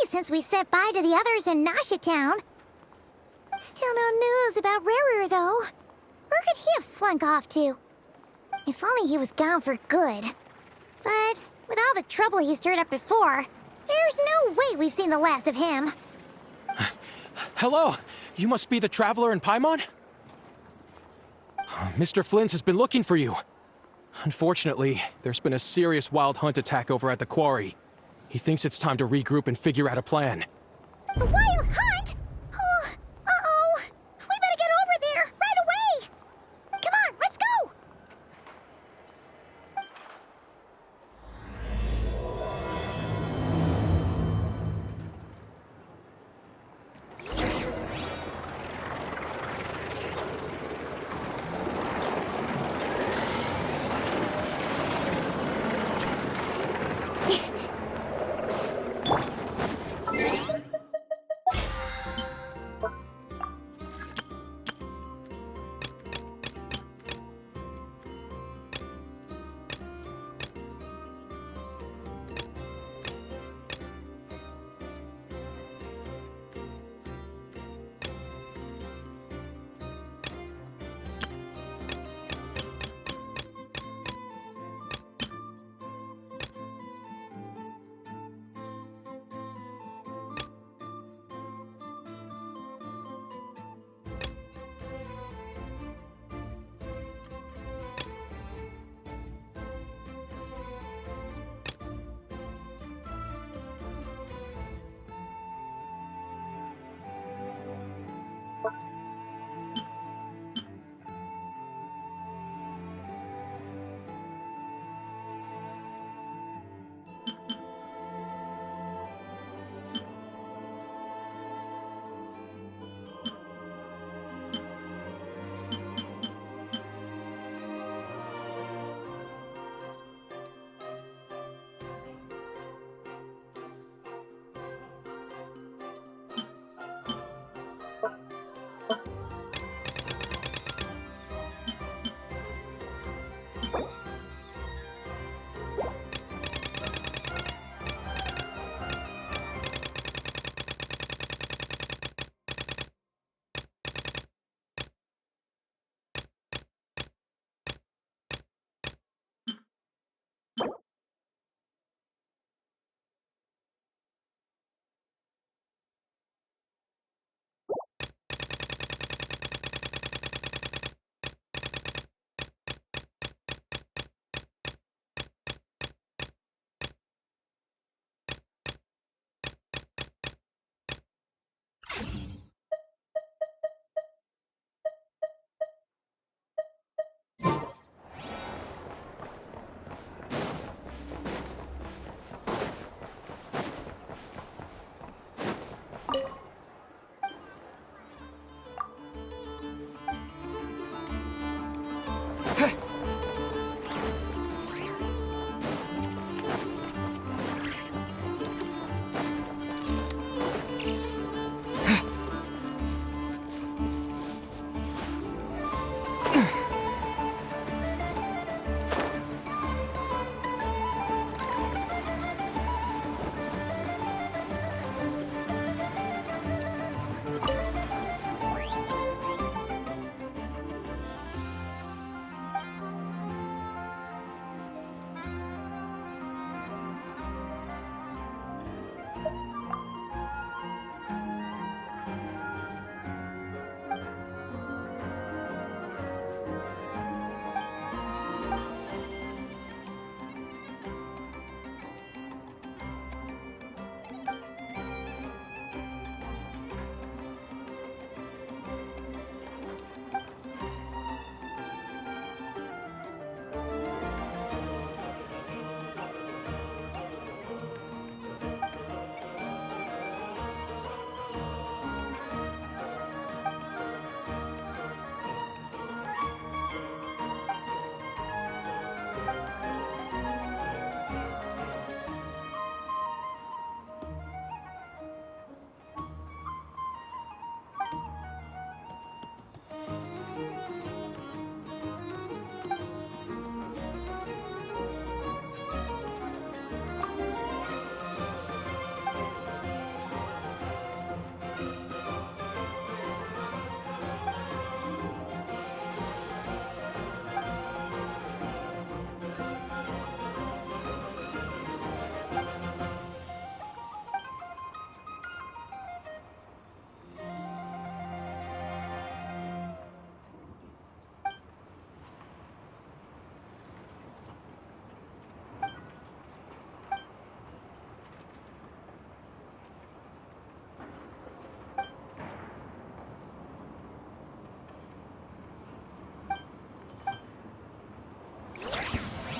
since we said bye to the others in Nasha Town. Still no news about Rarer, though. Where could he have slunk off to? If only he was gone for good. But with all the trouble he stirred up before, there's no way we've seen the last of him. Hello! You must be the traveler in Paimon? Mr. Flynn's has been looking for you. Unfortunately, there's been a serious wild hunt attack over at the quarry. He thinks it's time to regroup and figure out a plan. The wild hunt? Oh, uh-oh. We better get over there, right away! Come on, let's go!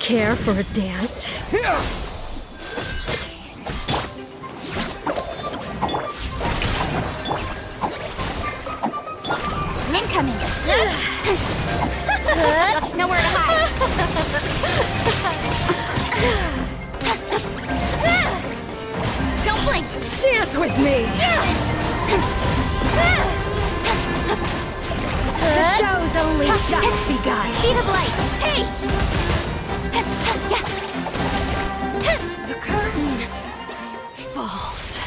care for a dance. Incoming. Nowhere to hide. Don't blink. Dance with me! The show's only just begun. Speed of light. Hey! The curtain falls.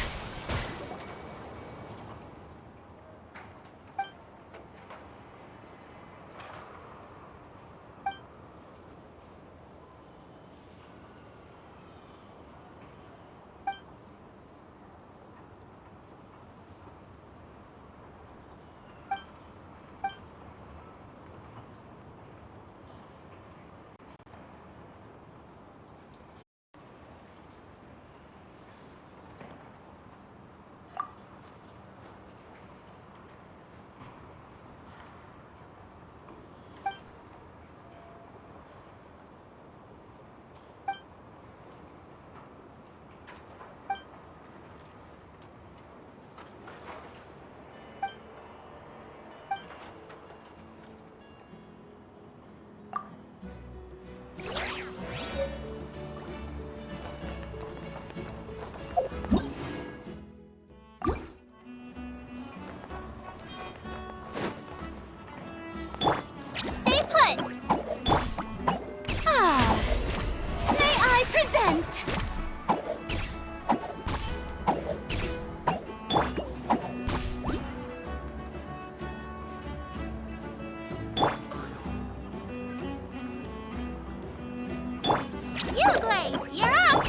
Stay put. May I present? Yugway, you're up.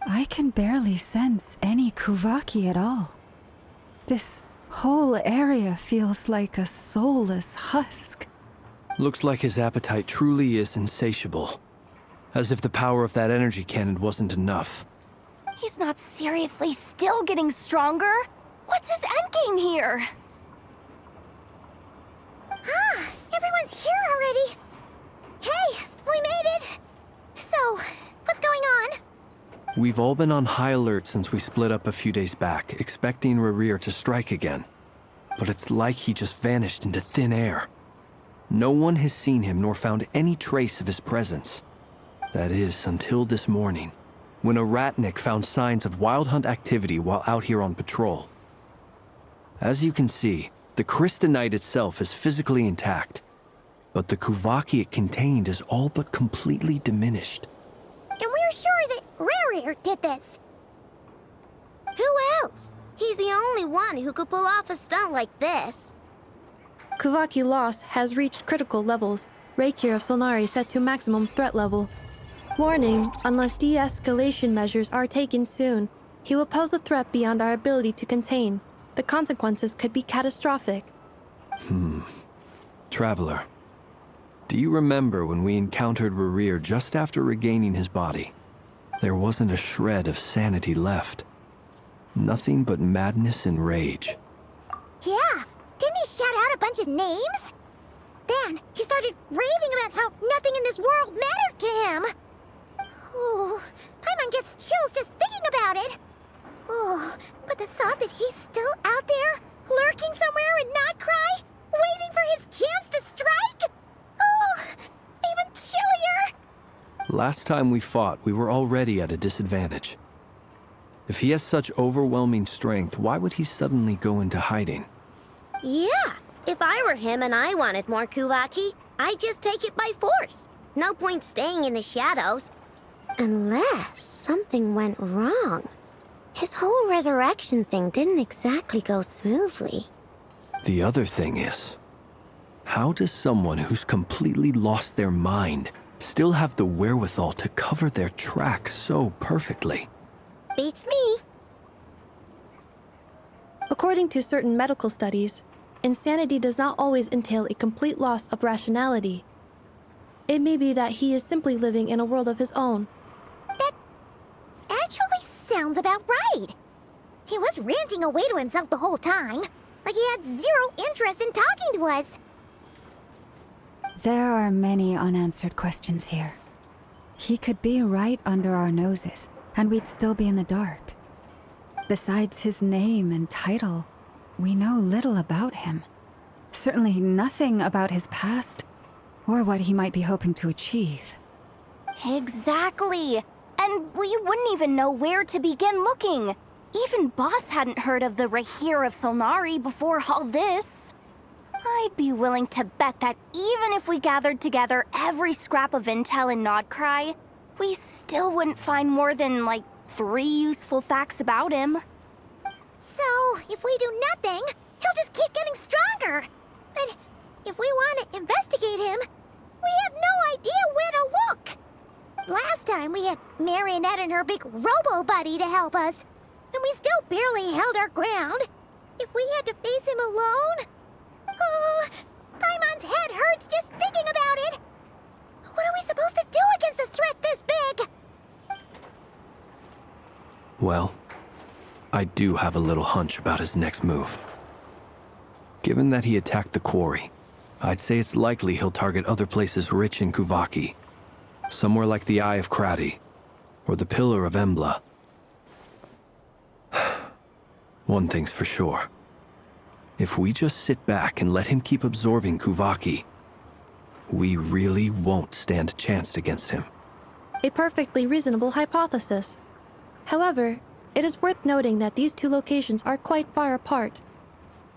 I can barely sense any Kuvaki at all. This whole area feels like a soulless husk. Looks like his appetite truly is insatiable. As if the power of that energy cannon wasn't enough. He's not seriously still getting stronger? What's his endgame here? Everyone's here already. Hey, we made it. So, what's going on? We've all been on high alert since we split up a few days back, expecting Rerir to strike again. But it's like he just vanished into thin air. No one has seen him nor found any trace of his presence. That is, until this morning, when a ratnik found signs of wild hunt activity while out here on patrol. As you can see, the Crystonite itself is physically intact, but the Kuvaki it contained is all but completely diminished. And we're sure that Rerir did this. Who else? He's the only one who could pull off a stunt like this. Kuvaki loss has reached critical levels. Reikir of Solnari set to maximum threat level. Warning, unless de-escalation measures are taken soon, he will pose a threat beyond our ability to contain. The consequences could be catastrophic. Traveler, do you remember when we encountered Rerir just after regaining his body? There wasn't a shred of sanity left. Nothing but madness and rage. Yeah, didn't he shout out a bunch of names? Then he started raving about how nothing in this world mattered to him. Oh, Paimon gets chills just thinking about it. Oh, but the thought that he's still out there, lurking somewhere and not cry, waiting for his chance to strike? Oh, even chillier. Last time we fought, we were already at a disadvantage. If he has such overwhelming strength, why would he suddenly go into hiding? Yeah, if I were him and I wanted more Kuvaki, I'd just take it by force. No point staying in the shadows. Unless something went wrong. His whole resurrection thing didn't exactly go smoothly. The other thing is, How does someone who's completely lost their mind still have the wherewithal to cover their tracks so perfectly? Beats me. According to certain medical studies, insanity does not always entail a complete loss of rationality. It may be that he is simply living in a world of his own. That actually sounds about right. He was ranting away to himself the whole time, like he had zero interest in talking to us. There are many unanswered questions here. He could be right under our noses, and we'd still be in the dark. Besides his name and title, we know little about him. Certainly nothing about his past, or what he might be hoping to achieve. Exactly. And we wouldn't even know where to begin looking. Even Boss hadn't heard of the Rahir of Solnari before all this. I'd be willing to bet that even if we gathered together every scrap of intel in Nodcry, we still wouldn't find more than, like, 3 useful facts about him. So, if we do nothing, he'll just keep getting stronger. But if we want to investigate him, we have no idea where to look. Last time we had Marionette and her big robo-buddy to help us, and we still barely held our ground. If we had to face him alone... Oh, Paimon's head hurts just thinking about it. What are we supposed to do against a threat this big? Well, I do have a little hunch about his next move. Given that he attacked the quarry, I'd say it's likely he'll target other places rich in Kuvaki. Somewhere like the Eye of Krati, or the Pillar of Embla. One thing's for sure. If we just sit back and let him keep absorbing Kuvaki, we really won't stand a chance against him. A perfectly reasonable hypothesis. However, it is worth noting that these 2 locations are quite far apart.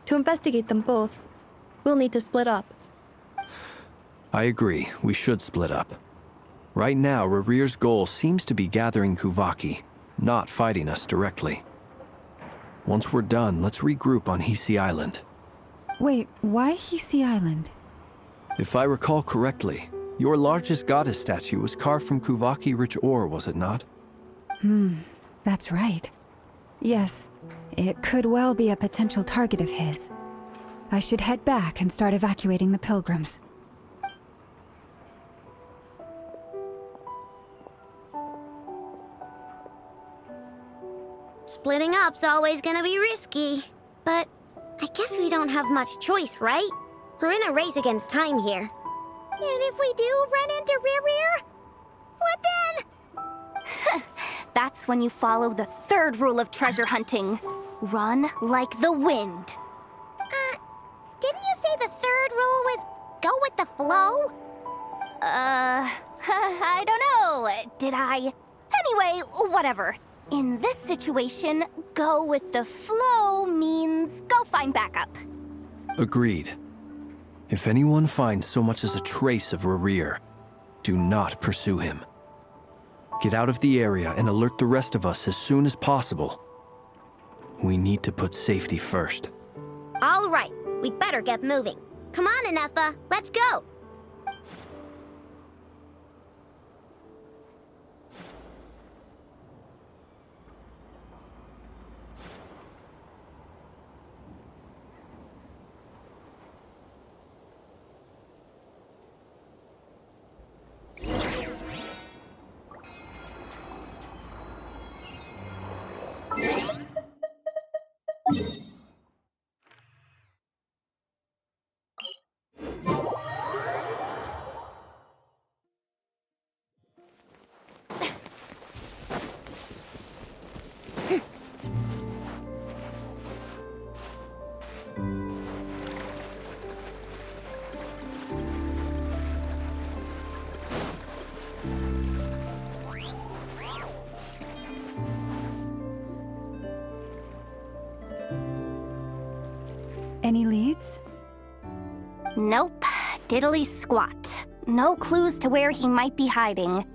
To investigate them both, we'll need to split up. I agree, we should split up. Right now, Rarir's goal seems to be gathering Kuvaki, not fighting us directly. Once we're done, let's regroup on Hisi Island. Wait, why Hisi Island? If I recall correctly, your largest goddess statue was carved from Kuvaki-rich ore, was it not? That's right. Yes, it could well be a potential target of his. I should head back and start evacuating the pilgrims. Splitting up's always gonna be risky. But I guess we don't have much choice, right? We're in a race against time here. And if we do run into Rarir, what then? That's when you follow the 3rd rule of treasure hunting. Run like the wind. Didn't you say the 3rd rule was go with the flow? I don't know. Did I? Anyway, whatever. In this situation, go with the flow means go find backup. Agreed. If anyone finds so much as a trace of Rarir, do not pursue him. Get out of the area and alert the rest of us as soon as possible. We need to put safety first. All right, we'd better get moving. Come on, Inefa, let's go. Any leads? Nope. Diddly squat. No clues to where he might be hiding.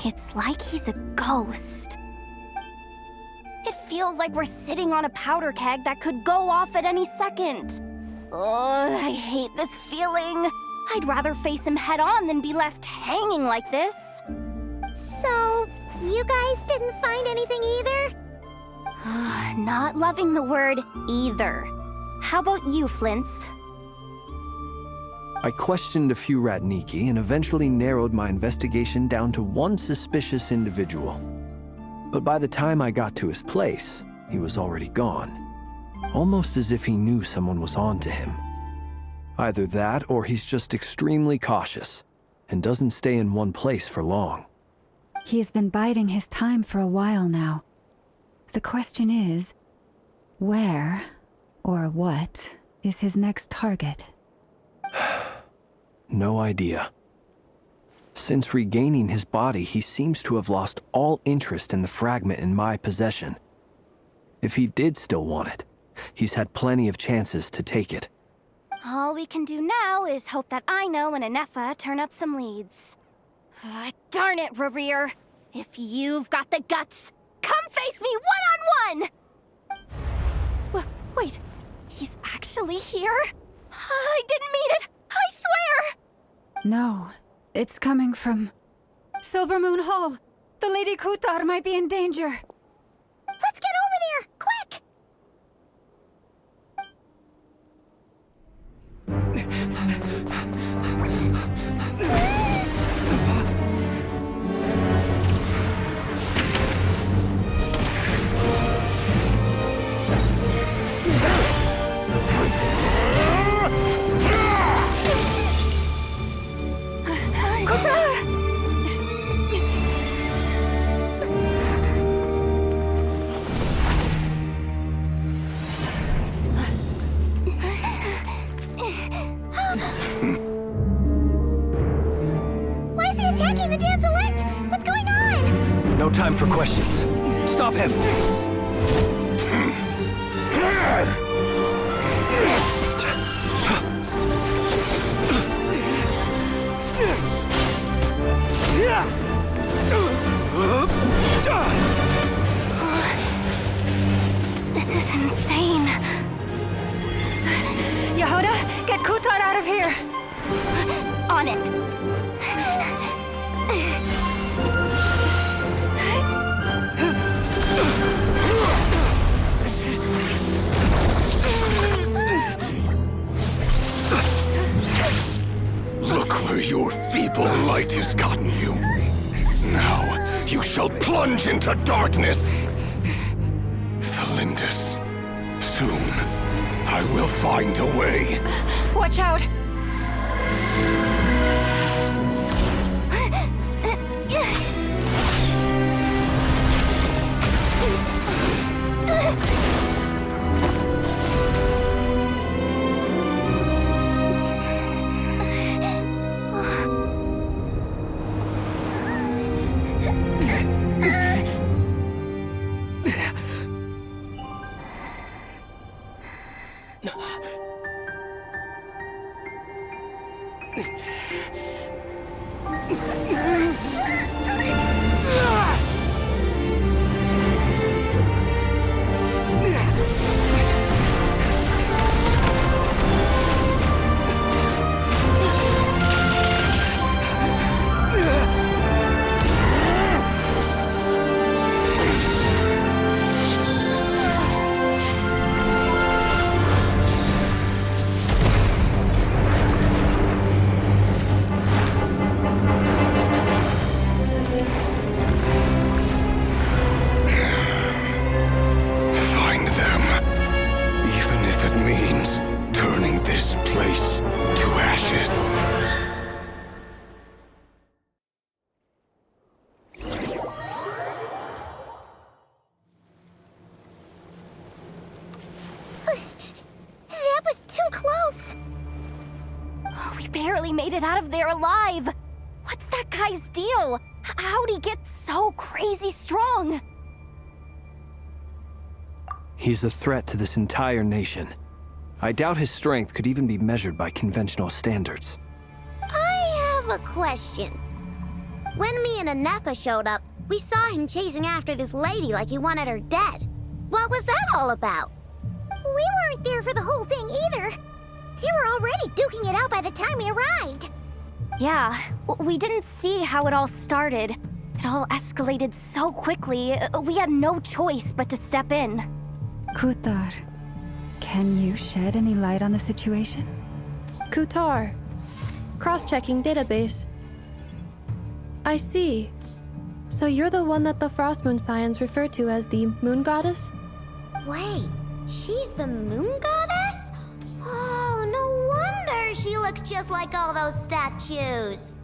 It's like he's a ghost. It feels like we're sitting on a powder keg that could go off at any second. Oh, I hate this feeling. I'd rather face him head on than be left hanging like this. So, you guys didn't find anything either? Not loving the word either. How about you, Flints? I questioned a few Ratniki and eventually narrowed my investigation down to one suspicious individual. But by the time I got to his place, he was already gone. Almost as if he knew someone was on to him. Either that, or he's just extremely cautious and doesn't stay in one place for long. He's been biding his time for a while now. The question is, where or what is his next target? No idea. Since regaining his body, he seems to have lost all interest in the fragment in my possession. If he did still want it, he's had plenty of chances to take it. All we can do now is hope that Ino and Anefa turn up some leads. Darn it, Rarir. If you've got the guts, come face me one-on-one! Wait, he's actually here? I didn't mean it, I swear! No, it's coming from Silver Moon Hall. The Lady Kutar might be in danger. Let's get over there, quick! Why is he attacking the damsel elect? What's going on? No time for questions. Stop him! This is insane. Yehuda, get Kutar out of here! On it. Look where your feeble light has gotten you. Now you shall plunge into darkness. Thalindus, soon I will find a way. Watch out! Barely made it out of there alive. What's that guy's deal? How'd he get so crazy strong? He's a threat to this entire nation. I doubt his strength could even be measured by conventional standards. I have a question. When me and Anefa showed up, we saw him chasing after this lady like he wanted her dead. What was that all about? We weren't there for the whole thing either. already duking it out by the time we arrived. Yeah, we didn't see how it all started. It all escalated so quickly, we had no choice but to step in. Kutar, can you shed any light on the situation? Kutar. Cross-checking database. I see. So you're the one that the Frost Moon Scions refer to as the Moon Goddess? Wait, she's the moon goddess? Oh, no wonder she looks just like all those statues.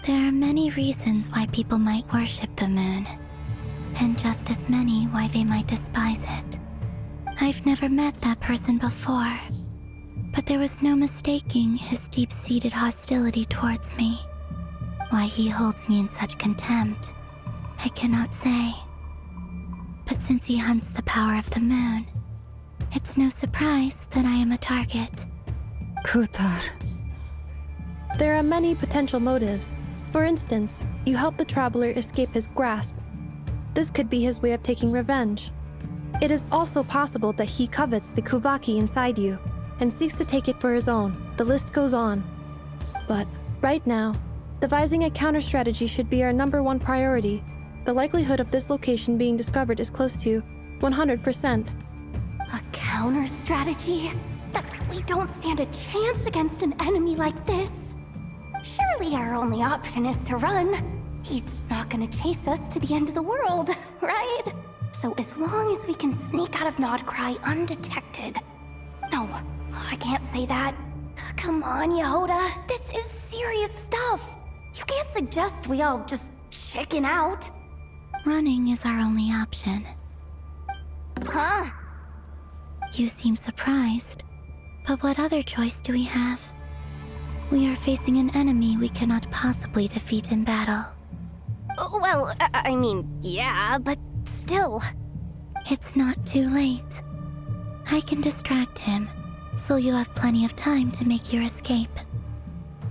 There are many reasons why people might worship the moon, and just as many why they might despise it. I've never met that person before, but there was no mistaking his deep-seated hostility towards me. Why he holds me in such contempt, I cannot say. But since he hunts the power of the moon, it's no surprise that I am a target. Kutar. There are many potential motives. For instance, you help the traveler escape his grasp. This could be his way of taking revenge. It is also possible that he covets the Kuvaki inside you and seeks to take it for his own. The list goes on. But right now, devising a counter-strategy should be our #1 priority. The likelihood of this location being discovered is close to 100%. A counter strategy? But we don't stand a chance against an enemy like this. Surely our only option is to run. He's not gonna chase us to the end of the world, right? So as long as we can sneak out of Nodcry undetected. No, I can't say that. Come on, Yehoda, this is serious stuff. You can't suggest we all just chicken out. Running is our only option. Huh? You seem surprised, but what other choice do we have? We are facing an enemy we cannot possibly defeat in battle. Well, I mean, yeah, but still. It's not too late. I can distract him, so you have plenty of time to make your escape.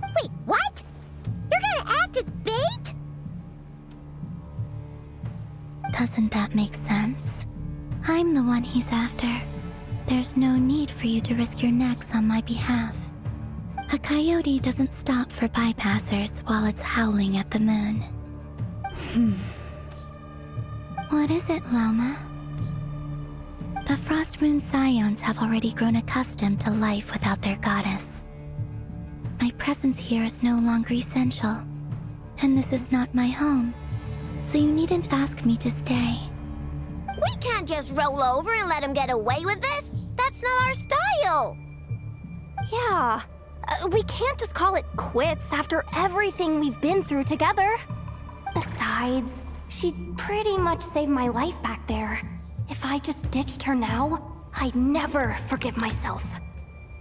Wait, what? You're gonna act as bait? Doesn't that make sense? I'm the one he's after. There's no need for you to risk your necks on my behalf. A coyote doesn't stop for bypassers while it's howling at the moon. What is it, Loma? The Frost Moon Scions have already grown accustomed to life without their goddess. My presence here is no longer essential, and this is not my home, so you needn't ask me to stay. We can't just roll over and let him get away with this. That's not our style. Yeah, we can't just call it quits after everything we've been through together. Besides, she'd pretty much saved my life back there. If I just ditched her now, I'd never forgive myself.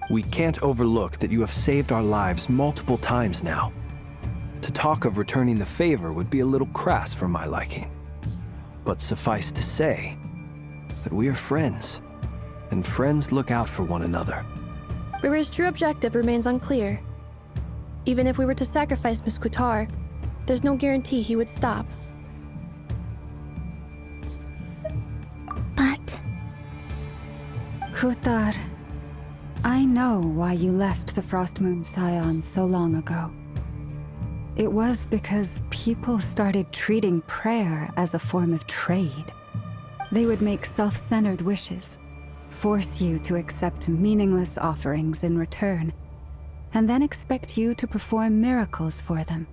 We can't overlook that you have saved our lives multiple times now. To talk of returning the favor would be a little crass for my liking. But suffice to say that we are friends, and friends look out for one another. River's true objective remains unclear. Even if we were to sacrifice Miss Kutar, there's no guarantee he would stop. But Kutar, I know why you left the Frost Moon Scions so long ago. It was because people started treating prayer as a form of trade. They would make self-centered wishes, force you to accept meaningless offerings in return, and then expect you to perform miracles for them,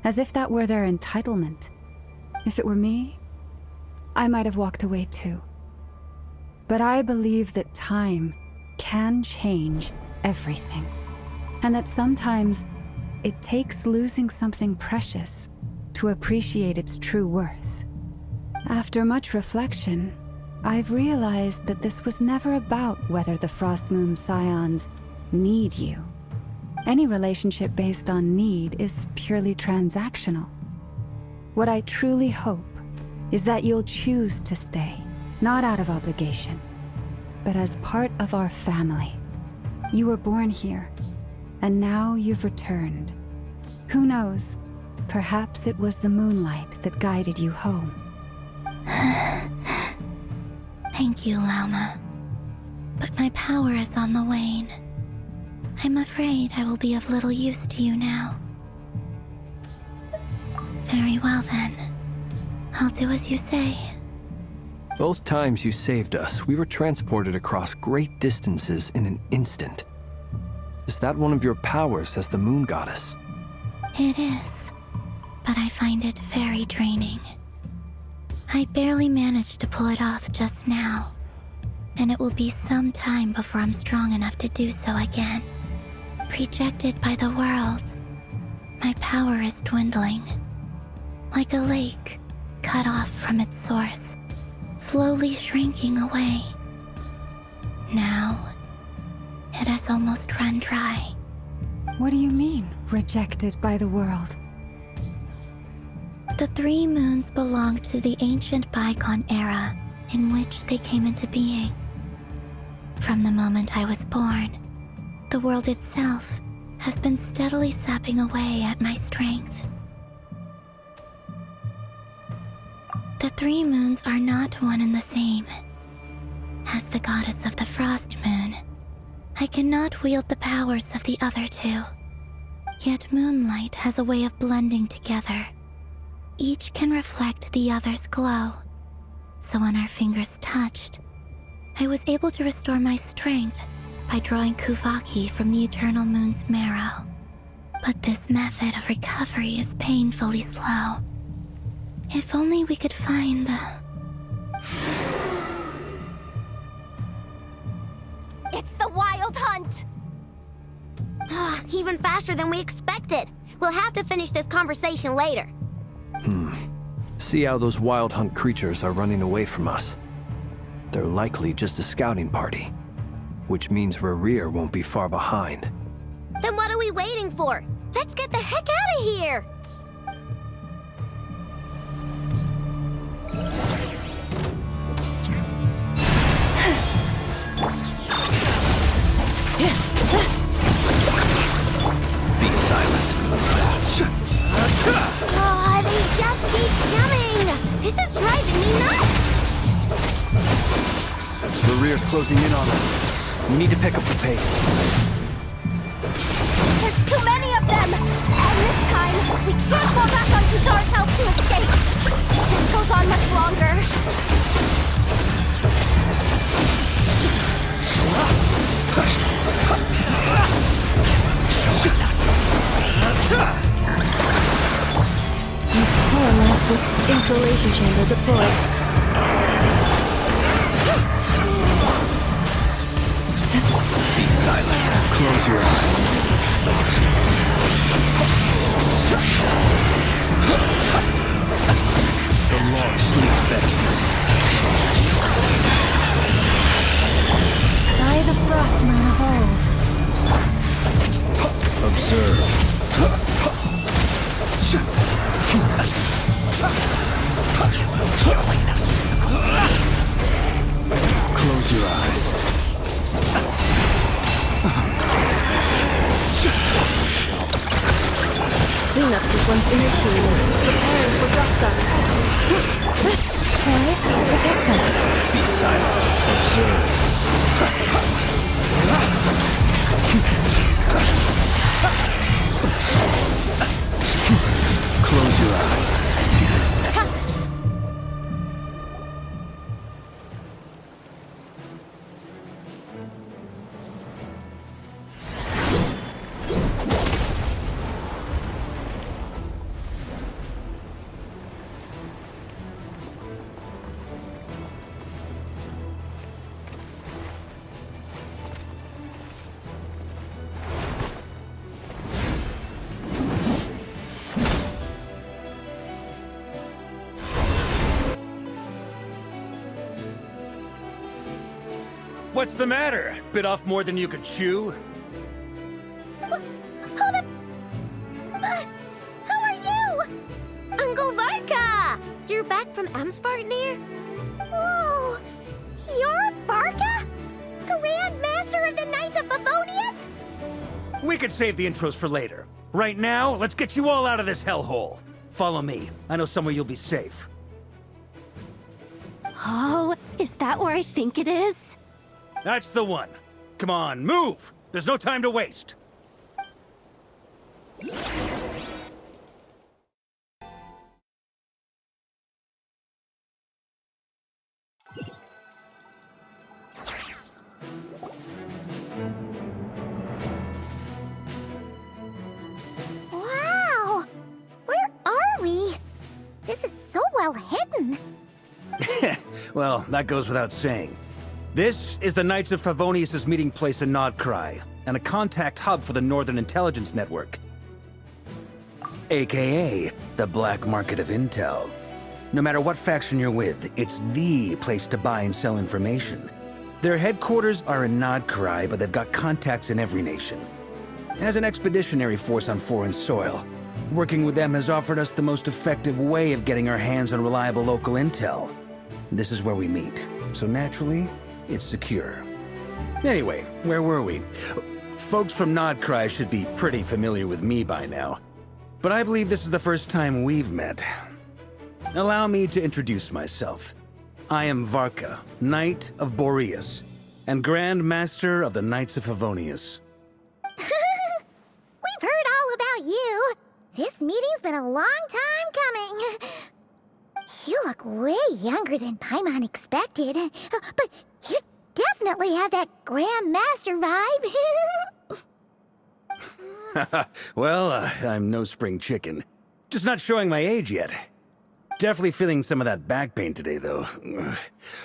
as if that were their entitlement. If it were me, I might have walked away too. But I believe that time can change everything, and that sometimes it takes losing something precious to appreciate its true worth. After much reflection, I've realized that this was never about whether the Frost Moon Scions need you. Any relationship based on need is purely transactional. What I truly hope is that you'll choose to stay, not out of obligation, but as part of our family. You were born here, and now you've returned. Who knows? Perhaps it was the moonlight that guided you home. thank you, Lauma. But my power is on the wane. I'm afraid I will be of little use to you now. Very well then. I'll do as you say. Both times you saved us, we were transported across great distances in an instant. Is that one of your powers as the Moon Goddess? It is, but I find it very draining. I barely managed to pull it off just now, and it will be some time before I'm strong enough to do so again. Rejected by the world, my power is dwindling. Like a lake, cut off from its source, slowly shrinking away. Now, it has almost run dry. What do you mean, rejected by the world? The 3 moons belonged to the ancient bygone era in which they came into being. From the moment I was born, the world itself has been steadily sapping away at my strength. The 3 moons are not one and the same. As the goddess of the Frost Moon, I cannot wield the powers of the other 2. Yet moonlight has a way of blending together. Each can reflect the other's glow. So when our fingers touched, I was able to restore my strength by drawing Kuvaki from the eternal moon's marrow. But this method of recovery is painfully slow. If only we could find the... It's the Wild Hunt! Even faster than we expected. We'll have to finish this conversation later. See how those Wild Hunt creatures are running away from us. They're likely just a scouting party, which means Rerir won't be far behind. Then what are we waiting for? Let's get the heck out of here! Be silent. Oh, they just keep coming! This is driving me nuts! Rerir's closing in on us. We need to pick up the pace. There's too many of them! And this time, we can't fall back on Kujar's help to escape! If this goes on much longer... Core last insulation chamber deployed. Be silent. Close your eyes. The long sleep beckons. By the frost moon of old. Observe. Close your eyes. Cleanup sequence initiated. Preparing for dust up. Forest, protect us. Be silent. Observe. Close your eyes. What's the matter? Bit off more than you could chew? Who are you? Uncle Varka! You're back from Amsvartnir? Whoa! You're Varka? Grand Master of the Knights of Favonius? We could save the intros for later. Right now, let's get you all out of this hellhole. Follow me. I know somewhere you'll be safe. Oh, is that where I think it is? That's the one. Come on, move! There's no time to waste. Wow! Where are we? This is so well hidden. Well, that goes without saying. This is the Knights of Favonius' meeting place in Nodcry, and a contact hub for the Northern Intelligence Network. AKA, the black market of intel. No matter what faction you're with, it's the place to buy and sell information. Their headquarters are in Nodcry, but they've got contacts in every nation. As an expeditionary force on foreign soil, working with them has offered us the most effective way of getting our hands on reliable local intel. This is where we meet, so naturally, it's secure. Anyway, where were we? Folks from Nodcry should be pretty familiar with me by now, but I believe this is the first time we've met. Allow me to introduce myself. I am Varka, Knight of Boreas, and Grand Master of the Knights of Favonius. We've heard all about you. This meeting's been a long time coming. You look way younger than Paimon expected, but you definitely have that Grand Master vibe. Well, I'm no spring chicken. Just not showing my age yet. Definitely feeling some of that back pain today, though.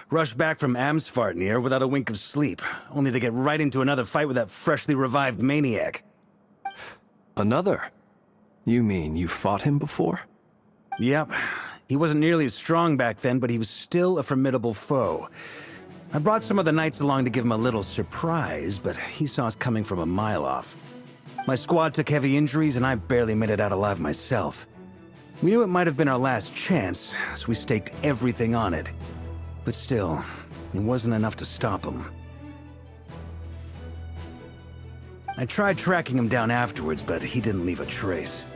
Rushed back from Amsfartnir without a wink of sleep, only to get right into another fight with that freshly revived maniac. Another? You mean you fought him before? Yep. He wasn't nearly as strong back then, but he was still a formidable foe. I brought some of the knights along to give him a little surprise, but he saw us coming from a mile off. My squad took heavy injuries, and I barely made it out alive myself. We knew it might have been our last chance, so we staked everything on it. But still, it wasn't enough to stop him. I tried tracking him down afterwards, but he didn't leave a trace.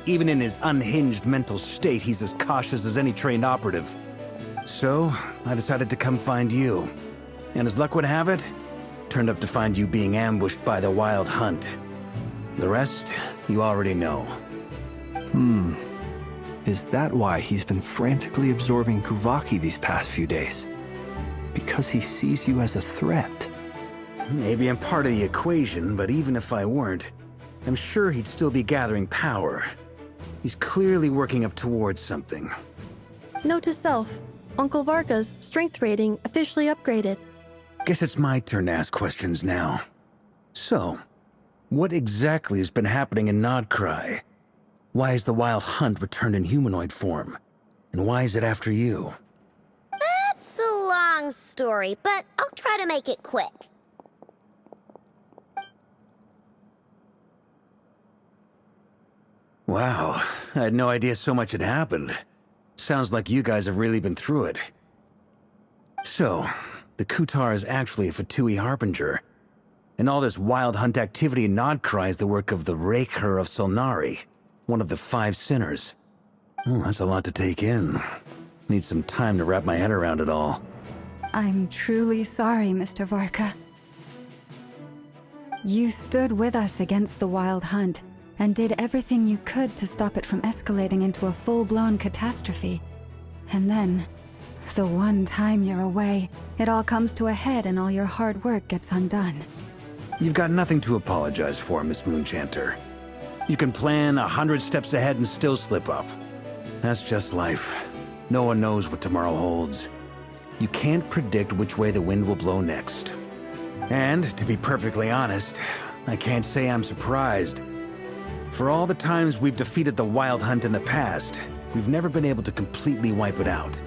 Even in his unhinged mental state, he's as cautious as any trained operative. So, I decided to come find you. And as luck would have it, turned up to find you being ambushed by the Wild Hunt. The rest, you already know. Is that why he's been frantically absorbing Kuvaki these past few days? Because he sees you as a threat? Maybe I'm part of the equation, but even if I weren't, I'm sure he'd still be gathering power. He's clearly working up towards something. Note to self, Uncle Varka's strength rating officially upgraded. Guess it's my turn to ask questions now. So, what exactly has been happening in Nodcry? Why is the Wild Hunt returned in humanoid form? And why is it after you? That's a long story, but I'll try to make it quick. Wow, I had no idea so much had happened. Sounds like you guys have really been through it. So, the Kutar is actually a Fatui Harbinger. And all this Wild Hunt activity in Nodcry is the work of the Raker of Solnari, one of the 5 sinners. That's a lot to take in. Need some time to wrap my head around it all. I'm truly sorry, Mr. Varka. You stood with us against the Wild Hunt, and did everything you could to stop it from escalating into a full-blown catastrophe. And then, the one time you're away, it all comes to a head and all your hard work gets undone. You've got nothing to apologize for, Miss Moonchanter. You can plan 100 steps ahead and still slip up. That's just life. No one knows what tomorrow holds. You can't predict which way the wind will blow next. And, to be perfectly honest, I can't say I'm surprised. For all the times we've defeated the Wild Hunt in the past, we've never been able to completely wipe it out.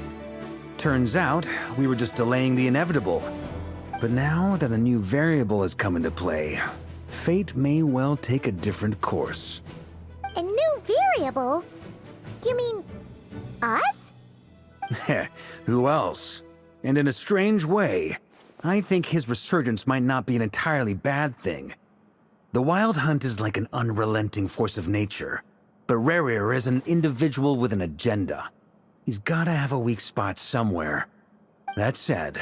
Turns out, we were just delaying the inevitable. But now that a new variable has come into play, fate may well take a different course. A new variable? You mean us? Who else? And in a strange way, I think his resurgence might not be an entirely bad thing. The Wild Hunt is like an unrelenting force of nature, but Rerir is an individual with an agenda. He's gotta have a weak spot somewhere. That said,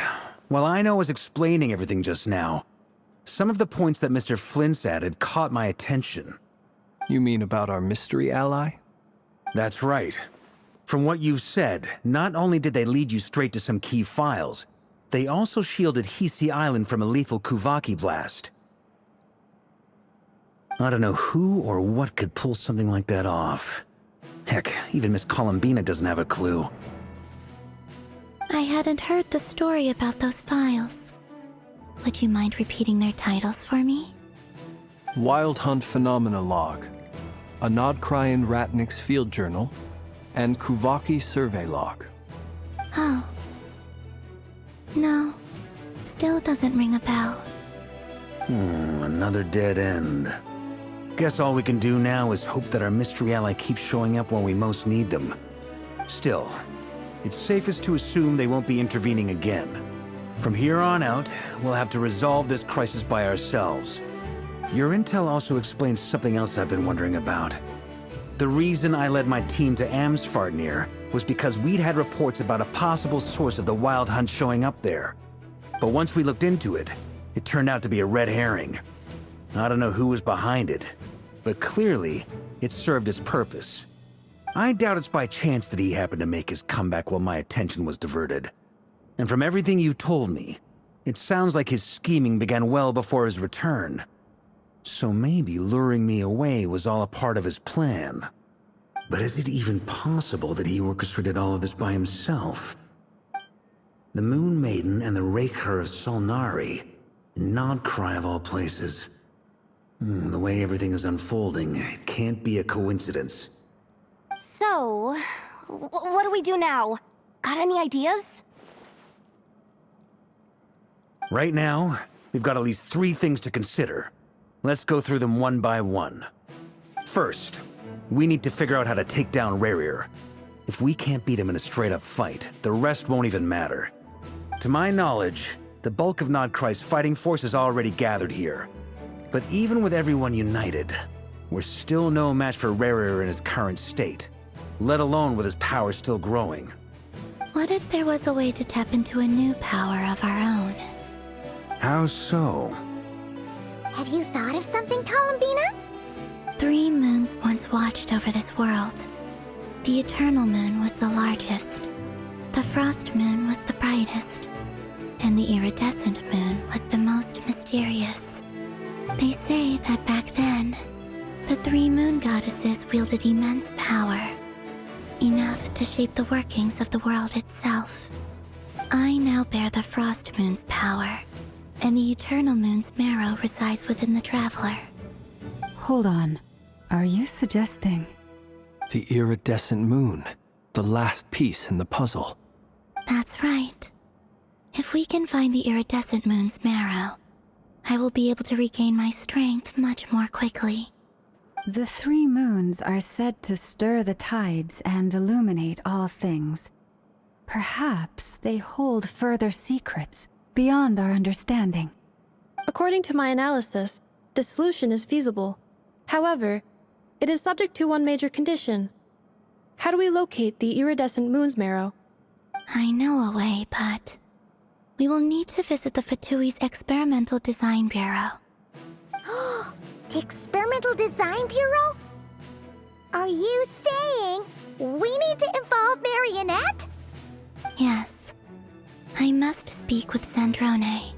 while I know I was explaining everything just now, Some of the points that Mr. Flint's added caught my attention. You mean about our mystery ally? That's right. From what you've said, not only did they lead you straight to some key files, they also shielded Hisi Island from a lethal Kuvaki blast. I don't know who or what could pull something like that off. Heck, even Miss Columbina doesn't have a clue. I hadn't heard the story about those files. Would you mind repeating their titles for me? Wild Hunt Phenomena Log, a Nodcrian Ratnik's Field Journal, and Kuvaki Survey Log. Oh. No. Still doesn't ring a bell. Another dead end. Guess all we can do now is hope that our mystery ally keeps showing up when we most need them. Still, it's safest to assume they won't be intervening again. From here on out, we'll have to resolve this crisis by ourselves. Your intel also explains something else I've been wondering about. The reason I led my team to Amsfarnir was because we'd had reports about a possible source of the Wild Hunt showing up there. But once we looked into it, it turned out to be a red herring. I don't know who was behind it, but clearly, it served its purpose. I doubt it's by chance that he happened to make his comeback while my attention was diverted. And from everything you told me, it sounds like his scheming began well before his return. So maybe luring me away was all a part of his plan. But is it even possible that he orchestrated all of this by himself? The Moon Maiden and the Raker of Solnari, Nodcry of all places. The way everything is unfolding, it can't be a coincidence. So, what do we do now? Got any ideas? Right now, we've got at least 3 things to consider. Let's go through them one by one. First, we need to figure out how to take down Rerir. If we can't beat him in a straight-up fight, the rest won't even matter. To my knowledge, the bulk of Nodcry's fighting force is already gathered here. But even with everyone united, we're still no match for Rerir in his current state, let alone with his power still growing. What if there was a way to tap into a new power of our own? How so? Have you thought of something, Columbina? 3 moons once watched over this world. The Eternal Moon was the largest. The Frost Moon was the brightest. And the Iridescent Moon was the most mysterious. They say that back then, the 3 moon goddesses wielded immense power. Enough to shape the workings of the world itself. I now bear the Frost Moon's power, and the Eternal Moon's marrow resides within the Traveler. Hold on. Are you suggesting... The Iridescent Moon, the last piece in the puzzle. That's right. If we can find the Iridescent Moon's marrow, I will be able to regain my strength much more quickly. The 3 moons are said to stir the tides and illuminate all things. Perhaps they hold further secrets beyond our understanding. According to my analysis, the solution is feasible. However, it is subject to one major condition. How do we locate the Iridescent Moon's marrow? I know a way, but... we will need to visit the Fatui's Experimental Design Bureau. The Experimental Design Bureau? Are you saying we need to involve Marionette? Yes. I must speak with Sandrone.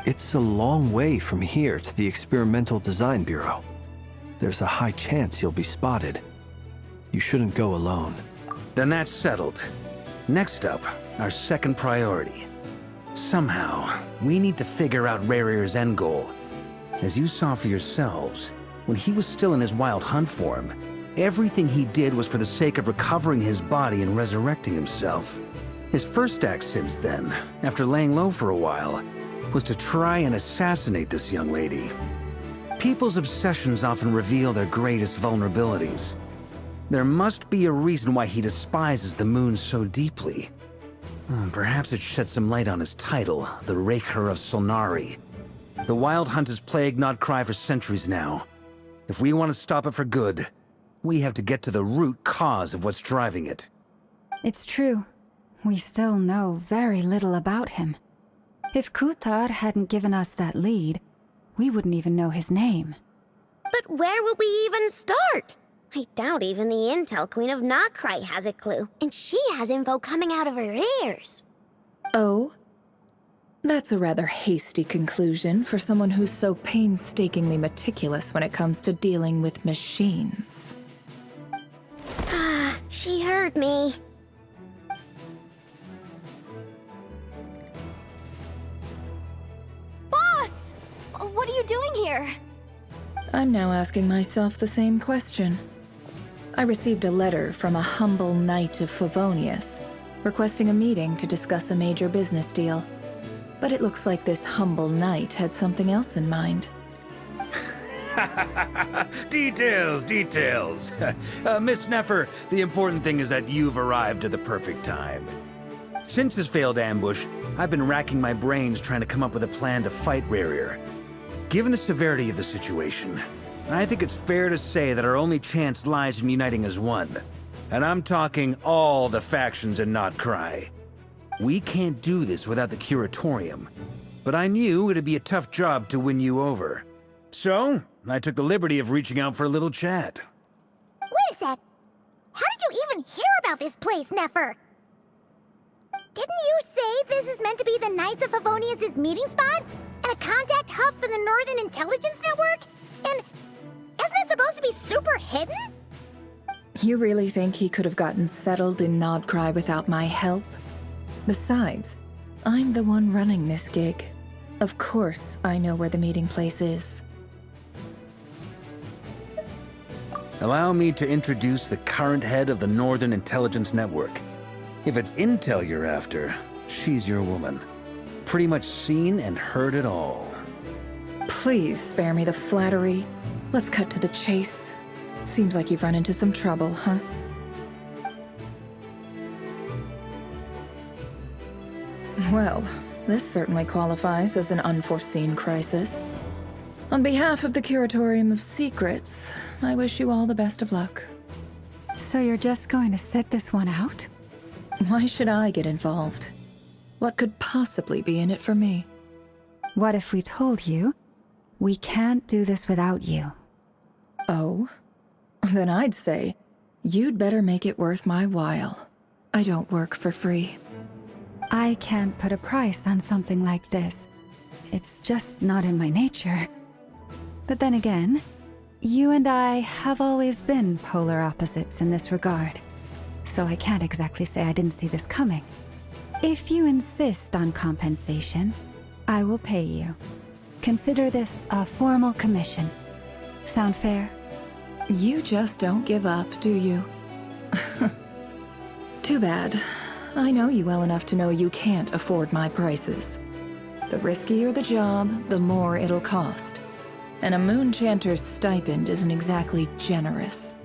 It's a long way from here to the Experimental Design Bureau. There's a high chance you'll be spotted. You shouldn't go alone. Then that's settled. Next up, our second priority. Somehow, we need to figure out Rerir's end goal. As you saw for yourselves, when he was still in his Wild Hunt form, everything he did was for the sake of recovering his body and resurrecting himself. His first act since then, after laying low for a while, was to try and assassinate this young lady. People's obsessions often reveal their greatest vulnerabilities. There must be a reason why he despises the moon so deeply. Perhaps it sheds some light on his title, the Raker of Solnari. The Wild Hunt has plagued Nodcry for centuries now. If we want to stop it for good, we have to get to the root cause of what's driving it. It's true. We still know very little about him. If Kuthar hadn't given us that lead, we wouldn't even know his name. But where would we even start? I doubt even the Intel Queen of Nokrai has a clue, and she has info coming out of her ears. Oh? That's a rather hasty conclusion for someone who's so painstakingly meticulous when it comes to dealing with machines. Ah, she heard me. Boss! What are you doing here? I'm now asking myself the same question. I received a letter from a humble knight of Favonius, requesting a meeting to discuss a major business deal. But it looks like this humble knight had something else in mind. Details, details. Miss Neffer, the important thing is that you've arrived at the perfect time. Since his failed ambush, I've been racking my brains trying to come up with a plan to fight Rarier. Given the severity of the situation, I think it's fair to say that our only chance lies in uniting as one. And I'm talking all the factions in Nokrai. We can't do this without the Curatorium, but I knew it'd be a tough job to win you over. So, I took the liberty of reaching out for a little chat. Wait a sec. How did you even hear about this place, Neffer? Didn't you say this is meant to be the Knights of Favonius' meeting spot? And a contact hub for the Northern Intelligence Network? And isn't it supposed to be super hidden? You really think he could have gotten settled in Nodcry without my help? Besides, I'm the one running this gig. Of course I know where the meeting place is. Allow me to introduce the current head of the Northern Intelligence Network. If it's intel you're after, she's your woman. Pretty much seen and heard it all. Please spare me the flattery. Let's cut to the chase. Seems like you've run into some trouble, huh? Well, this certainly qualifies as an unforeseen crisis. On behalf of the Curatorium of Secrets, I wish you all the best of luck. So you're just going to sit this one out? Why should I get involved? What could possibly be in it for me? What if we told you we can't do this without you? Oh? Then I'd say, you'd better make it worth my while. I don't work for free. I can't put a price on something like this. It's just not in my nature. But then again, you and I have always been polar opposites in this regard. So I can't exactly say I didn't see this coming. If you insist on compensation, I will pay you. Consider this a formal commission. Sound fair? You just don't give up, do you? Too bad. I know you well enough to know you can't afford my prices. The riskier the job, the more it'll cost. And a Moonchanter's stipend isn't exactly generous.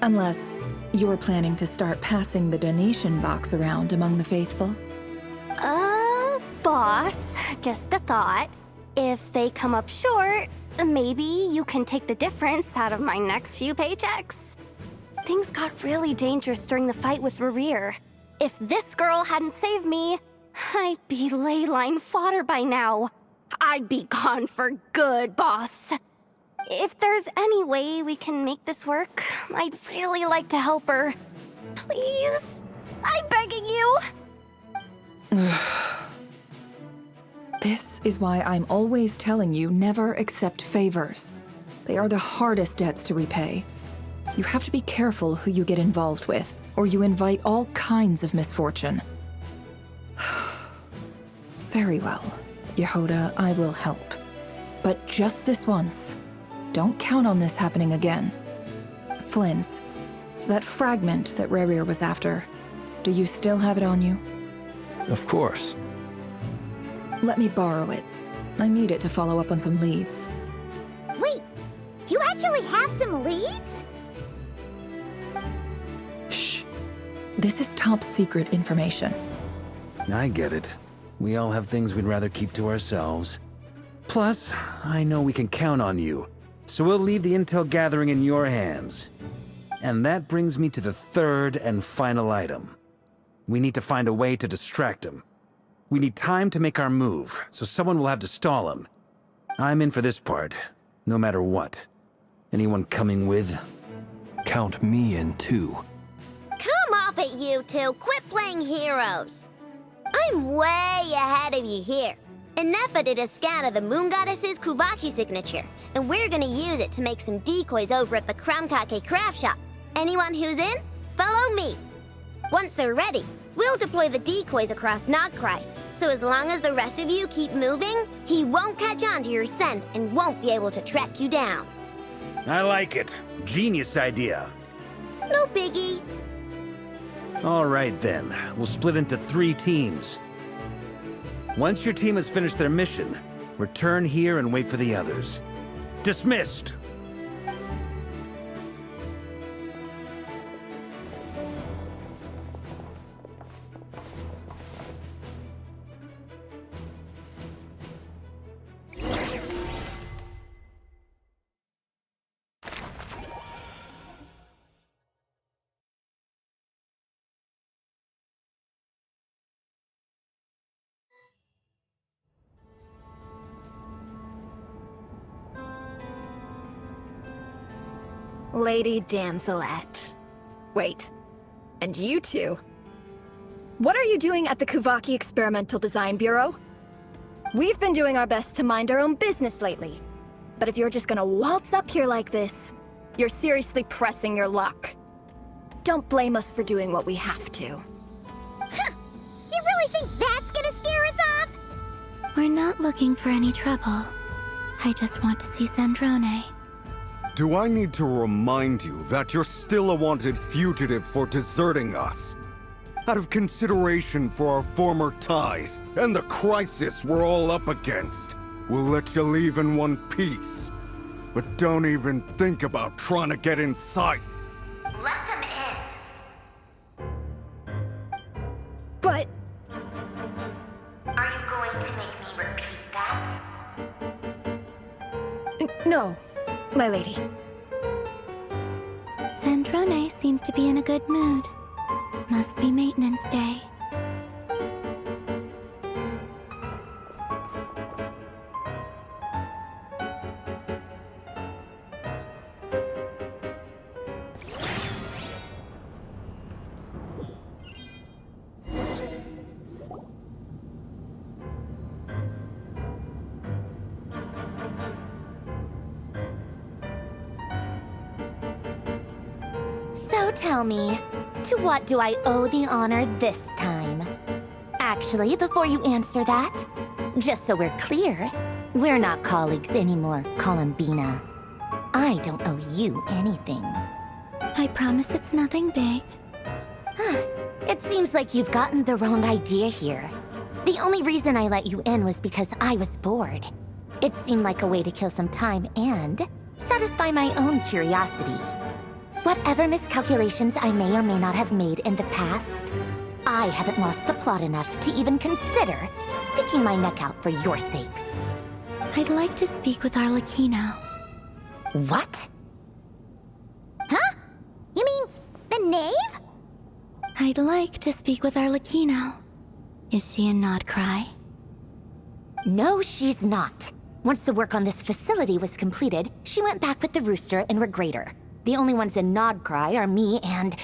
Unless you're planning to start passing the donation box around among the faithful. Boss, just a thought. If they come up short, maybe you can take the difference out of my next few paychecks. Things got really dangerous during the fight with Rarier. If this girl hadn't saved me, I'd be ley line fodder by now. I'd be gone for good, boss. If there's any way we can make this work, I'd really like to help her. Please? I'm begging you. This is why I'm always telling you never accept favors. They are the hardest debts to repay. You have to be careful who you get involved with, or you invite all kinds of misfortune. Very well, Yehoda, I will help. But just this once. Don't count on this happening again. Flynn's, that fragment that Rarier was after, do you still have it on you? Of course. Let me borrow it. I need it to follow up on some leads. Wait, you actually have some leads? Shh. This is top secret information. I get it. We all have things we'd rather keep to ourselves. Plus, I know we can count on you, so we'll leave the intel gathering in your hands. And that brings me to the third and final item. We need to find a way to distract him. We need time to make our move, so someone will have to stall him. I'm in for this part, no matter what. Anyone coming with? Count me in too. Come off it, you two. Quit playing heroes. I'm way ahead of you here. Inepha did a scan of the Moon Goddess's Kuvaki signature, and we're gonna use it to make some decoys over at the Krumkake craft shop. Anyone who's in, follow me. Once they're ready, we'll deploy the decoys across Nogcry. So as long as the rest of you keep moving, he won't catch on to your scent and won't be able to track you down. I like it. Genius idea. No biggie. All right then, we'll split into 3 teams. Once your team has finished their mission, return here and wait for the others. Dismissed! Lady Damselette. Wait, and you two? What are you doing at the Kuvaki Experimental Design Bureau? We've been doing our best to mind our own business lately. But if you're just gonna waltz up here like this, you're seriously pressing your luck. Don't blame us for doing what we have to. Huh! You really think that's gonna scare us off? We're not looking for any trouble. I just want to see Zandrone. Do I need to remind you that you're still a wanted fugitive for deserting us? Out of consideration for our former ties and the crisis we're all up against, we'll let you leave in one piece. But don't even think about trying to get inside. Let them in. But... Are you going to make me repeat that? no, my lady. Zandrone seems to be in a good mood. Must be maintenance day. So tell me, to what do I owe the honor this time? Actually, before you answer that, just so we're clear, we're not colleagues anymore, Columbina. I don't owe you anything. I promise it's nothing big. It seems like you've gotten the wrong idea here. The only reason I let you in was because I was bored. It seemed like a way to kill some time and satisfy my own curiosity. Whatever miscalculations I may or may not have made in the past, I haven't lost the plot enough to even consider sticking my neck out for your sakes. I'd like to speak with Arlecchino. What? Huh? You mean the knave? I'd like to speak with Arlecchino. Is she in Nodcry? No, she's not. Once the work on this facility was completed, she went back with the Rooster and Regrator. The only ones in Nodcry are me and...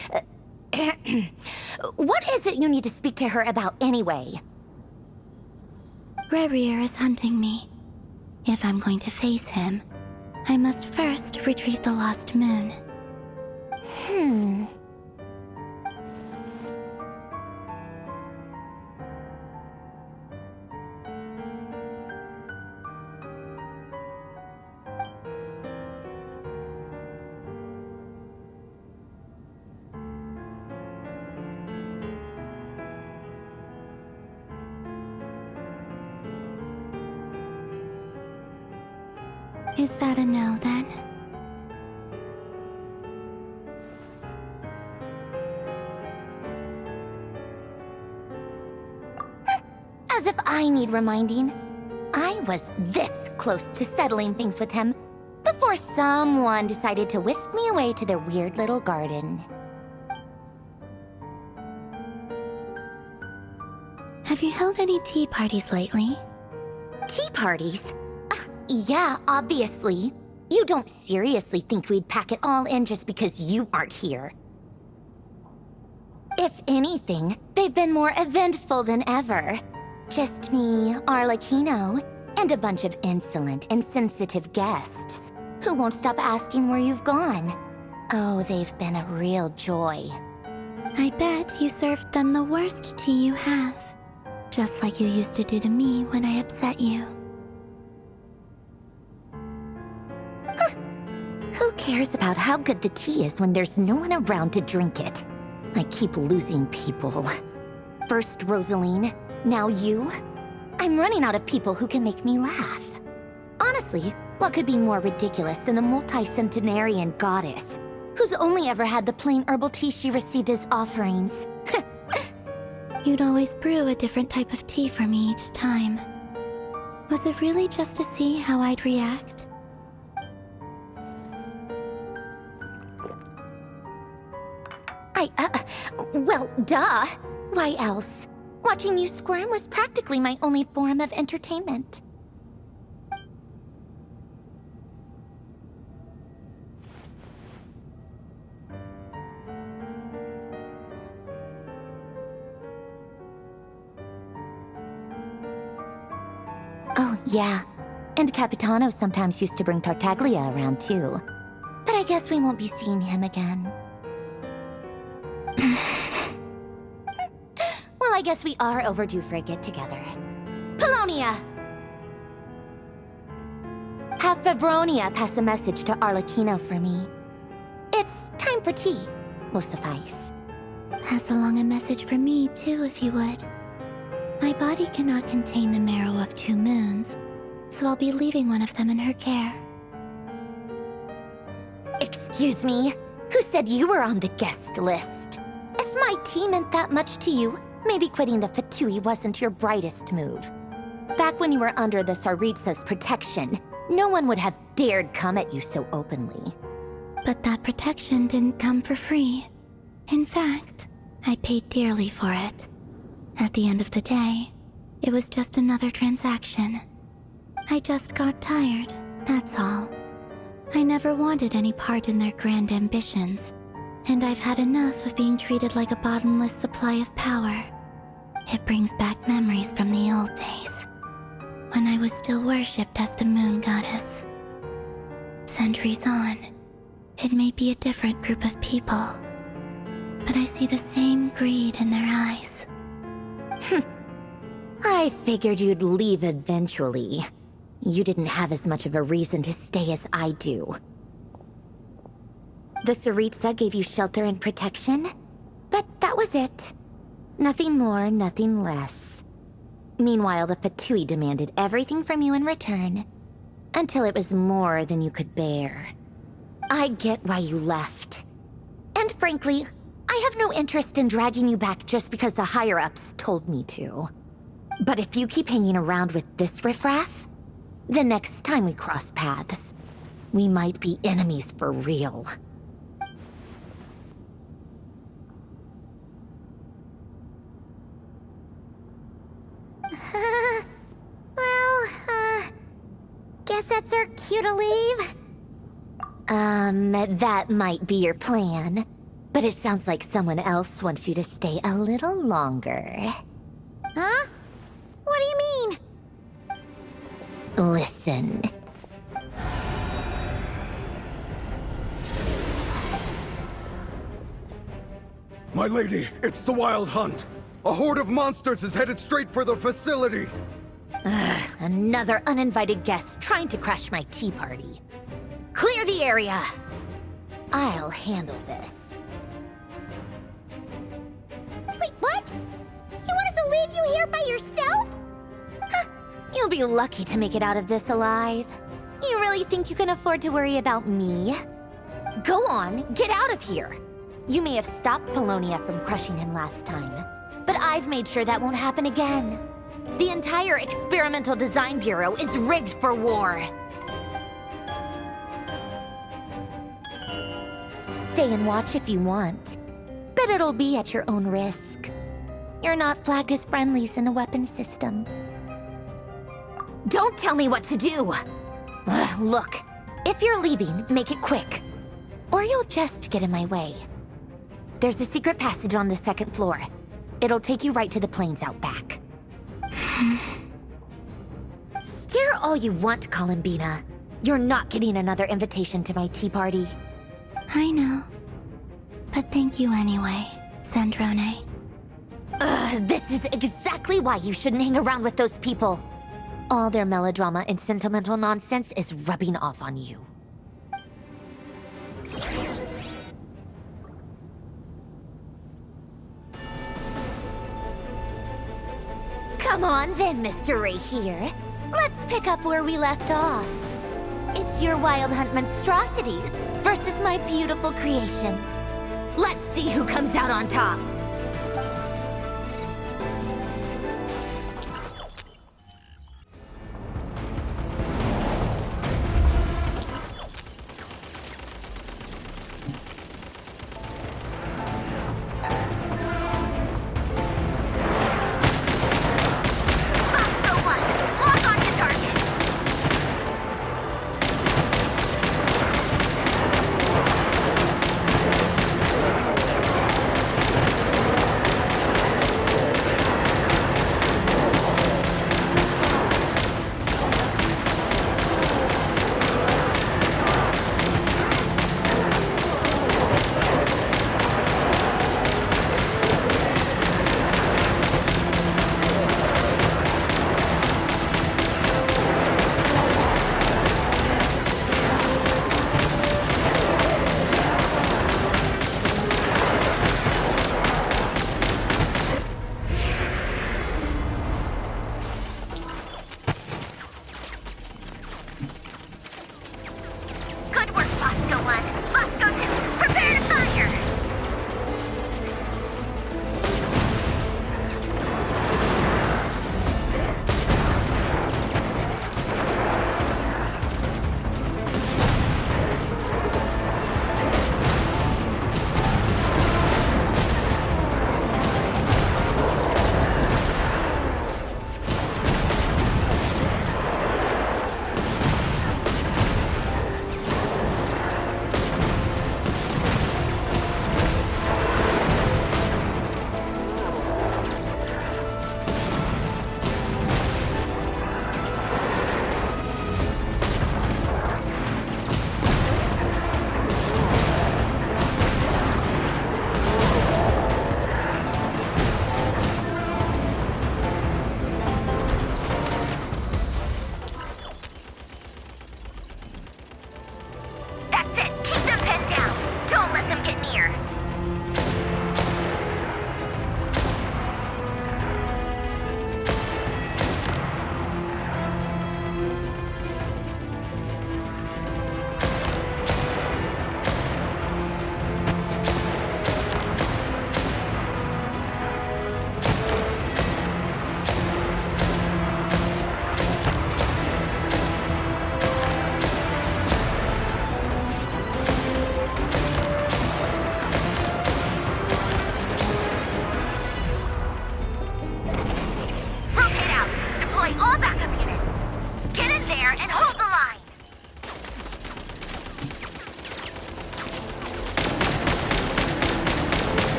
What is it you need to speak to her about anyway? Rerir is hunting me. If I'm going to face him, I must first retrieve the lost moon. Is that a no, then? As if I need reminding. I was this close to settling things with him before someone decided to whisk me away to their weird little garden. Have you held any tea parties lately? Tea parties? Yeah, obviously. You don't seriously think we'd pack it all in just because you aren't here. If anything, they've been more eventful than ever. Just me, Arlecchino, and a bunch of insolent, insensitive guests who won't stop asking where you've gone. Oh, they've been a real joy. I bet you served them the worst tea you have. Just like you used to do to me when I upset you. Who cares about how good the tea is when there's no one around to drink it? I keep losing people. First Rosaline, now you. I'm running out of people who can make me laugh. Honestly, what could be more ridiculous than a multi-centenarian goddess who's only ever had the plain herbal tea she received as offerings? You'd always brew a different type of tea for me each time. Was it really just to see how I'd react? Well, duh. Why else? Watching you squirm was practically my only form of entertainment. Oh, yeah. And Capitano sometimes used to bring Tartaglia around, too. But I guess we won't be seeing him again. Well, I guess we are overdue for a get-together. Polonia! Have Febronia pass a message to Arlecchino for me. It's time for tea. Will suffice. Pass along a message for me, too, if you would. My body cannot contain the marrow of 2 moons, so I'll be leaving one of them in her care. Excuse me? Who said you were on the guest list? If my tea meant that much to you, maybe quitting the Fatui wasn't your brightest move. Back when you were under the Tsaritsa's protection, no one would have dared come at you so openly. But that protection didn't come for free. In fact, I paid dearly for it. At the end of the day, it was just another transaction. I just got tired, that's all. I never wanted any part in their grand ambitions, and I've had enough of being treated like a bottomless supply of power. It brings back memories from the old days, when I was still worshipped as the moon goddess. Centuries on, it may be a different group of people, but I see the same greed in their eyes. I figured you'd leave eventually. You didn't have as much of a reason to stay as I do. The Tsaritsa gave you shelter and protection, but that was it. Nothing more, nothing less. Meanwhile, the Fatui demanded everything from you in return, until it was more than you could bear. I get why you left. And frankly, I have no interest in dragging you back just because the higher-ups told me to. But if you keep hanging around with this riffraff, the next time we cross paths, we might be enemies for real. Guess that's our cue to leave? That might be your plan. But it sounds like someone else wants you to stay a little longer. Huh? What do you mean? Listen. My lady, it's the Wild Hunt. A horde of monsters is headed straight for the facility. Another uninvited guest trying to crash my tea party. Clear the area. I'll handle this. Wait, what? You want us to leave you here by yourself? Huh. You'll be lucky to make it out of this alive. You really think you can afford to worry about me? Go on, get out of here. You may have stopped Polonia from crushing him last time, but I've made sure that won't happen again. The entire Experimental Design Bureau is rigged for war. Stay and watch if you want, but it'll be at your own risk. You're not flagged as friendlies in the weapons system. Don't tell me what to do! Look, if you're leaving, make it quick. Or you'll just get in my way. There's a secret passage on the second floor. It'll take you right to the plains out back. Stare all you want, Columbina. You're not getting another invitation to my tea party. I know. But thank you anyway, Sandrone. This is exactly why you shouldn't hang around with those people. All their melodrama and sentimental nonsense is rubbing off on you. Come on then, Mr. Ray here. Let's pick up where we left off. It's your Wild Hunt monstrosities versus my beautiful creations. Let's see who comes out on top.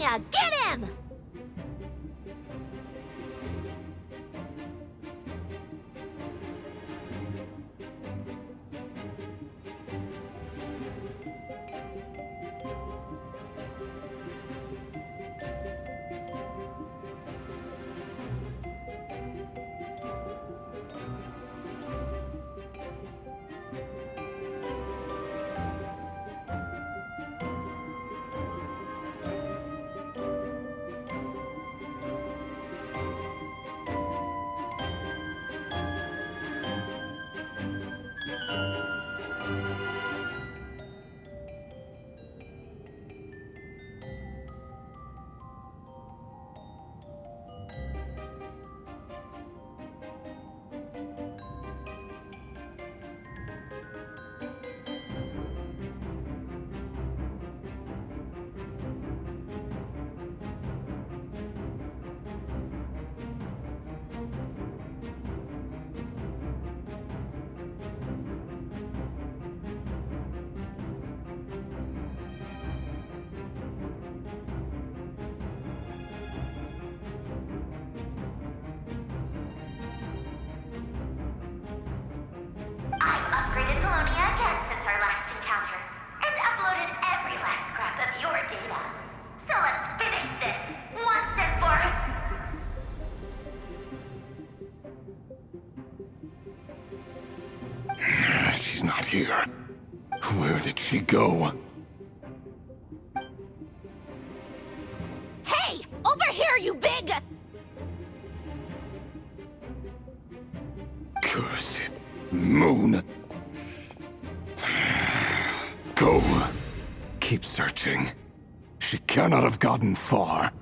Apollonia, get him! I've upgraded Apollonia again since our last encounter, and uploaded every last scrap of your data. So let's finish this, once and for... She's not here. Where did she go? Hey! Over here, you big... Cursed moon. Go. Keep searching. She cannot have gotten far.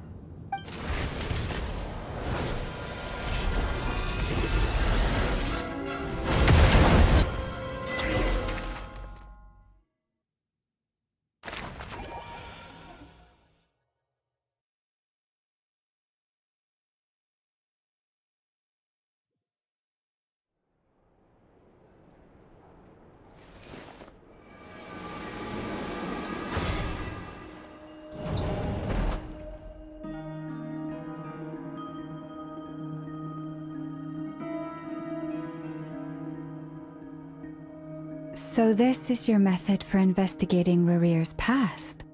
So this is your method for investigating Rarir's past?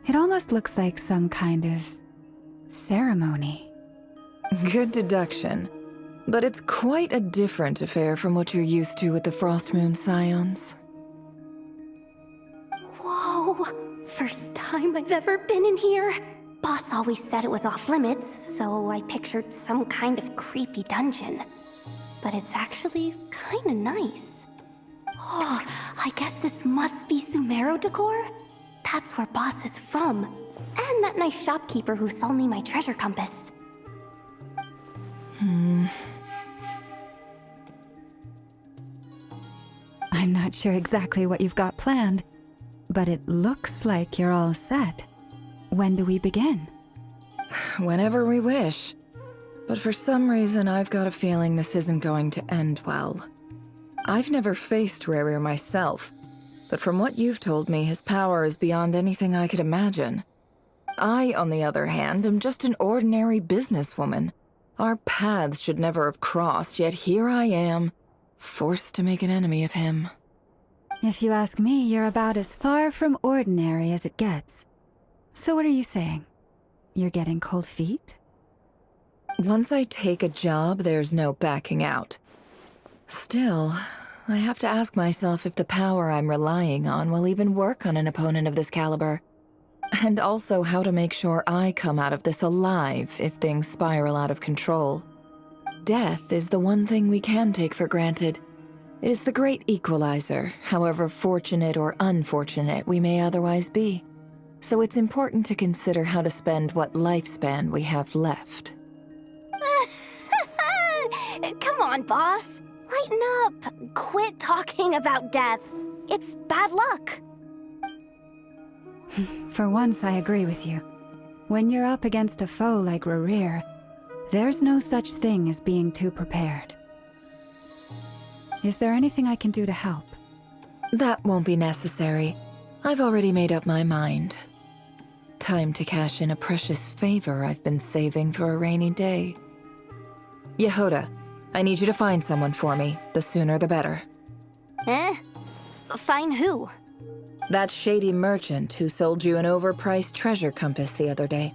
It almost looks like some kind of ceremony. Good deduction. But it's quite a different affair from what you're used to with the Frost Moon Scions. Whoa! First time I've ever been in here. Boss always said it was off limits, so I pictured some kind of creepy dungeon. But it's actually kinda nice. Oh, I guess this must be Sumero decor? That's where Boss is from. And that nice shopkeeper who sold me my treasure compass. I'm not sure exactly what you've got planned, but it looks like you're all set. When do we begin? Whenever we wish. But for some reason, I've got a feeling this isn't going to end well. I've never faced Rarir myself, but from what you've told me, his power is beyond anything I could imagine. I, on the other hand, am just an ordinary businesswoman. Our paths should never have crossed, yet here I am, forced to make an enemy of him. If you ask me, you're about as far from ordinary as it gets. So what are you saying? You're getting cold feet? Once I take a job, there's no backing out. Still, I have to ask myself if the power I'm relying on will even work on an opponent of this caliber. And also how to make sure I come out of this alive if things spiral out of control. Death is the one thing we can take for granted. It is the great equalizer, however fortunate or unfortunate we may otherwise be. So it's important to consider how to spend what lifespan we have left. Come on, boss. Lighten up. Quit talking about death. It's bad luck. For once, I agree with you. When you're up against a foe like Rarir, there's no such thing as being too prepared. Is there anything I can do to help? That won't be necessary. I've already made up my mind. time to cash in a precious favor I've been saving for a rainy day. Yehoda, I need you to find someone for me. The sooner the better. Find who? That shady merchant who sold you an overpriced treasure compass the other day.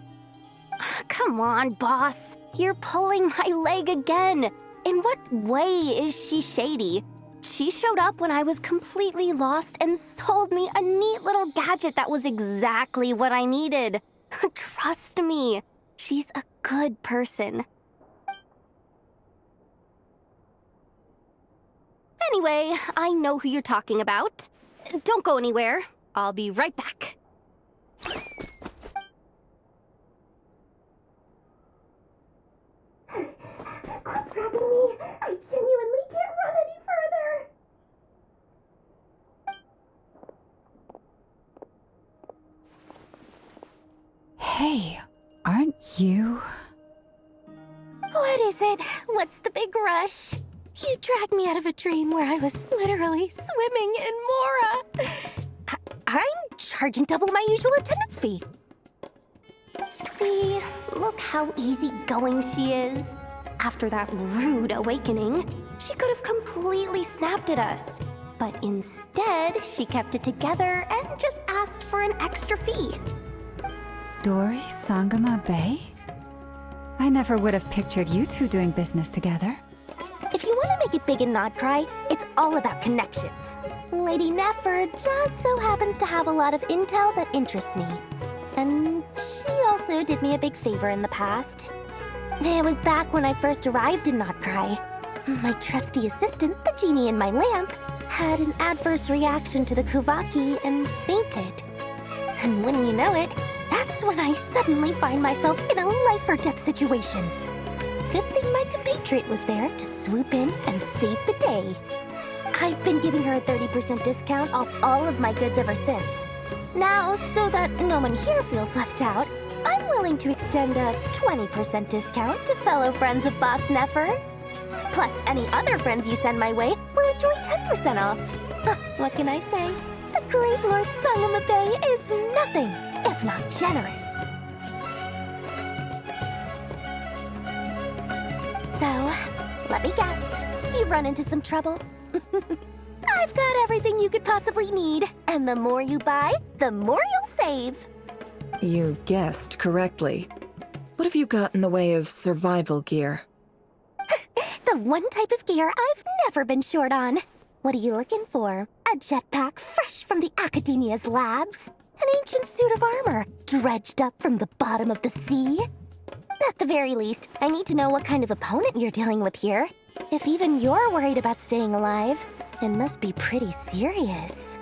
Come on, boss. You're pulling my leg again. In what way is she shady? She showed up when I was completely lost and sold me a neat little gadget that was exactly what I needed. Trust me, she's a good person. Anyway, I know who you're talking about. Don't go anywhere. I'll be right back. Quit grabbing me. I genuinely can't run any further. Hey, aren't you? What is it? What's the big rush? You dragged me out of a dream where I was literally swimming in Mora. I'm charging double my usual attendance fee. See, look how easygoing she is. After that rude awakening, she could have completely snapped at us. But instead, she kept it together and just asked for an extra fee. Dori Sangama Bay? I never would have pictured you two doing business together. If you want to make it big and not cry, it's all about connections. Lady Nefer just so happens to have a lot of intel that interests me. And she also did me a big favor in the past. It was back when I first arrived in Not Cry. My trusty assistant, the genie in my lamp, had an adverse reaction to the Kuvaki and fainted. And wouldn't you know it, that's when I suddenly find myself in a life-or-death situation. Good thing my compatriot was there to swoop in and save the day. I've been giving her a 30% discount off all of my goods ever since. Now, so that no one here feels left out, I'm willing to extend a 20% discount to fellow friends of Boss Nefer. Plus, any other friends you send my way will enjoy 10% off. What can I say? The great Lord Sangama Bay is nothing if not generous. So, let me guess. You've run into some trouble? I've got everything you could possibly need. And the more you buy, the more you'll save. You guessed correctly. What have you got in the way of survival gear? The one type of gear I've never been short on. What are you looking for? A jetpack fresh from the Academia's labs? An ancient suit of armor dredged up from the bottom of the sea? At the very least, I need to know what kind of opponent you're dealing with here. If even you're worried about staying alive, it must be pretty serious.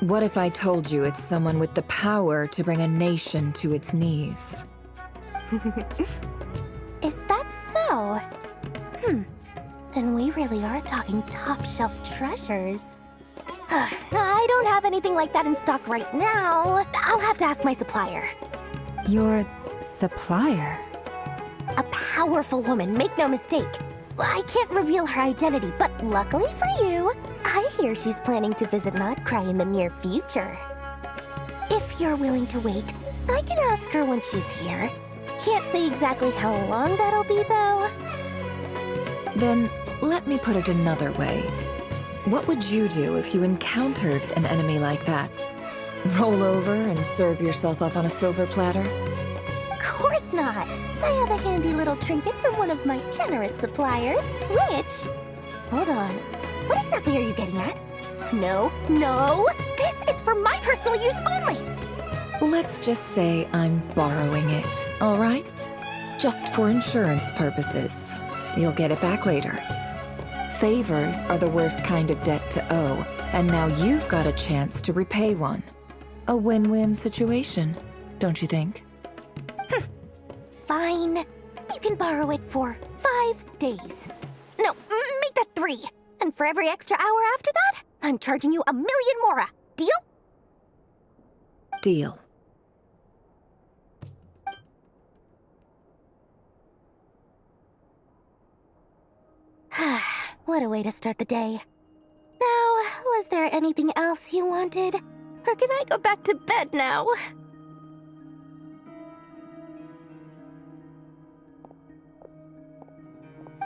What if I told you it's someone with the power to bring a nation to its knees? Is that so? Then we really are talking top-shelf treasures. I don't have anything like that in stock right now. I'll have to ask my supplier. Your supplier? A powerful woman, make no mistake. I can't reveal her identity, but luckily for you, I hear she's planning to visit Not Cry in the near future. If you're willing to wait, I can ask her when she's here. Can't say exactly how long that'll be, though. Then, let me put it another way. What would you do if you encountered an enemy like that? Roll over and serve yourself up on a silver platter? Of course not! I have a handy little trinket from one of my generous suppliers, which... Hold on. What exactly are you getting at? No, no! This is for my personal use only! Let's just say I'm borrowing it, all right? Just for insurance purposes. You'll get it back later. Favors are the worst kind of debt to owe, and now you've got a chance to repay one. A win-win situation, don't you think? Fine. You can borrow it for 5 days. No, make that 3. And for every extra hour after that, I'm charging you 1,000,000 mora. Deal? Deal. What a way to start the day. Now, was there anything else you wanted? Or can I go back to bed now?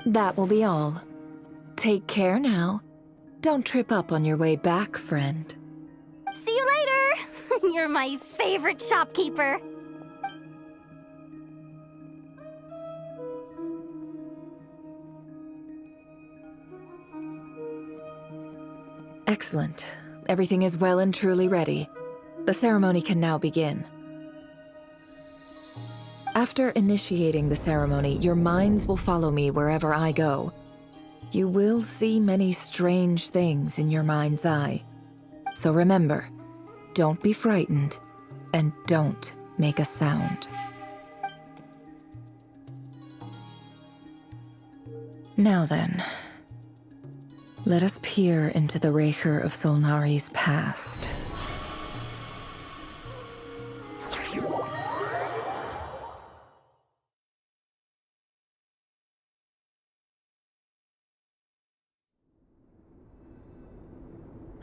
That will be all. Take care now. Don't trip up on your way back, friend. See you later! You're my favorite shopkeeper. Excellent. Everything is well and truly ready. The ceremony can now begin. After initiating the ceremony, your minds will follow me wherever I go. You will see many strange things in your mind's eye. So remember, don't be frightened, and don't make a sound. Now then, let us peer into the Raker of Solnari's past.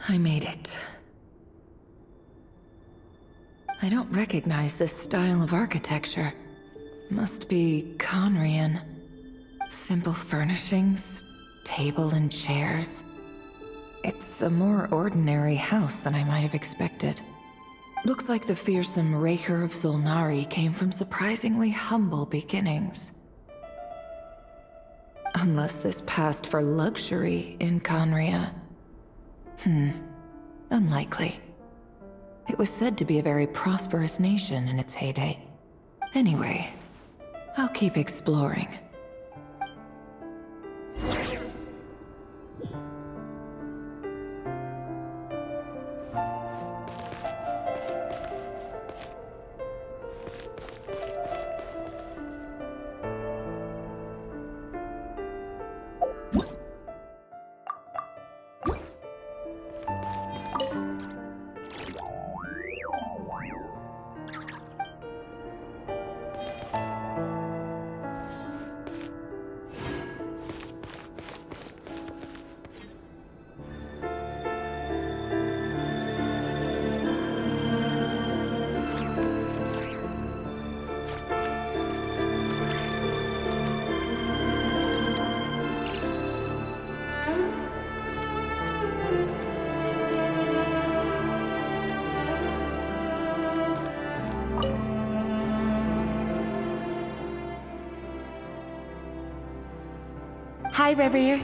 I made it. I don't recognize this style of architecture. Must be Conrian. Simple furnishings, table and chairs. It's a more ordinary house than I might have expected. Looks like the fearsome Raker of Solnari came from surprisingly humble beginnings. Unless this passed for luxury in Conria. Unlikely. It was said to be a very prosperous nation in its heyday. Anyway, I'll keep exploring. Hi, Rivier.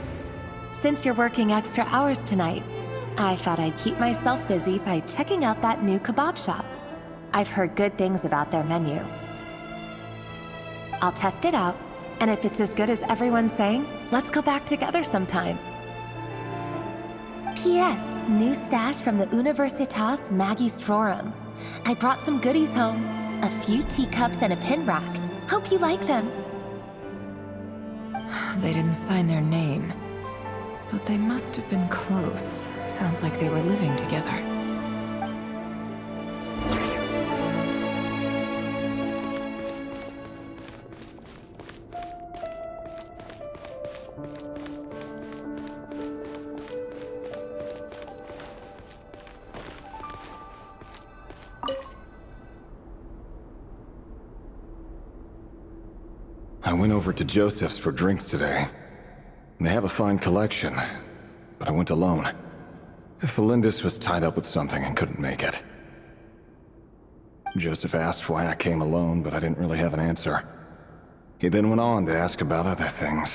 Since you're working extra hours tonight, I thought I'd keep myself busy by checking out that new kebab shop. I've heard good things about their menu. I'll test it out, and if it's as good as everyone's saying, let's go back together sometime. P.S. New stash from the Universitas Magistrorum. I brought some goodies home. A few teacups and a pin rack. Hope you like them. They didn't sign their name, but they must have been close. Sounds like they were living together. I went over to Joseph's for drinks today. They have a fine collection, but I went alone. Felindis was tied up with something and couldn't make it. Joseph asked why I came alone, but I didn't really have an answer. He then went on to ask about other things.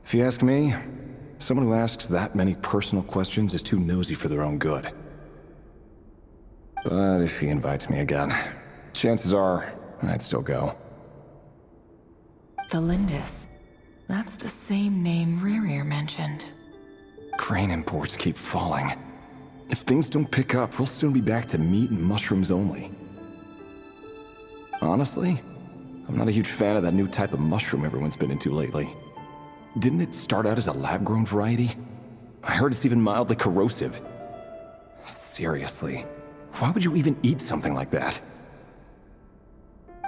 If you ask me, someone who asks that many personal questions is too nosy for their own good. But if he invites me again, chances are I'd still go. The Lindis. That's the same name Rerir mentioned. Crane imports keep falling. If things don't pick up, we'll soon be back to meat and mushrooms only. Honestly, I'm not a huge fan of that new type of mushroom everyone's been into lately. Didn't it start out as a lab-grown variety? I heard it's even mildly corrosive. Seriously, why would you even eat something like that?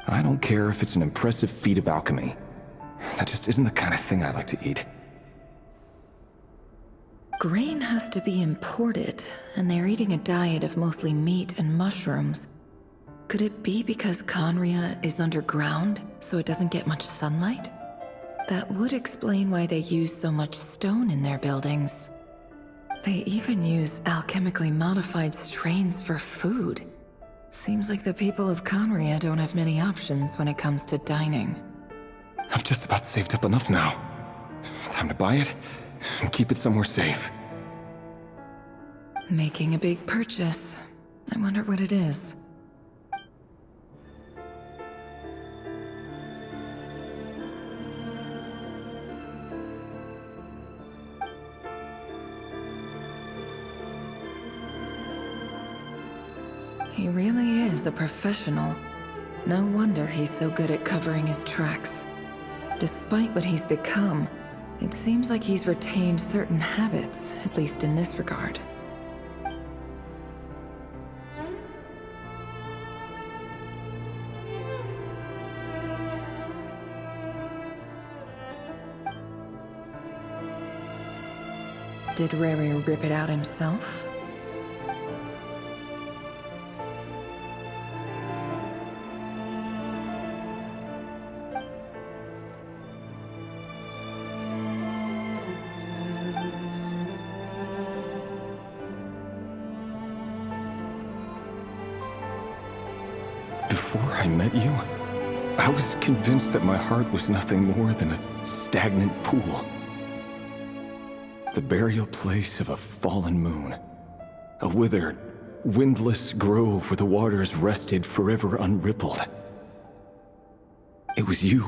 I don't care if it's an impressive feat of alchemy. That just isn't the kind of thing I like to eat. grain has to be imported, and they're eating a diet of mostly meat and mushrooms. Could it be because Conria is underground, so it doesn't get much sunlight? That would explain why they use so much stone in their buildings. They even use alchemically modified strains for food. Seems like the people of Conria don't have many options when it comes to dining. I've just about saved up enough now. Time to buy it and keep it somewhere safe. Making a big purchase. I wonder what it is. He really is a professional. No wonder he's so good at covering his tracks. Despite what he's become, it seems like he's retained certain habits, at least in this regard. Did Rary rip it out himself? Before I met you, I was convinced that my heart was nothing more than a stagnant pool. The burial place of a fallen moon. A withered, windless grove where the waters rested forever unrippled. It was you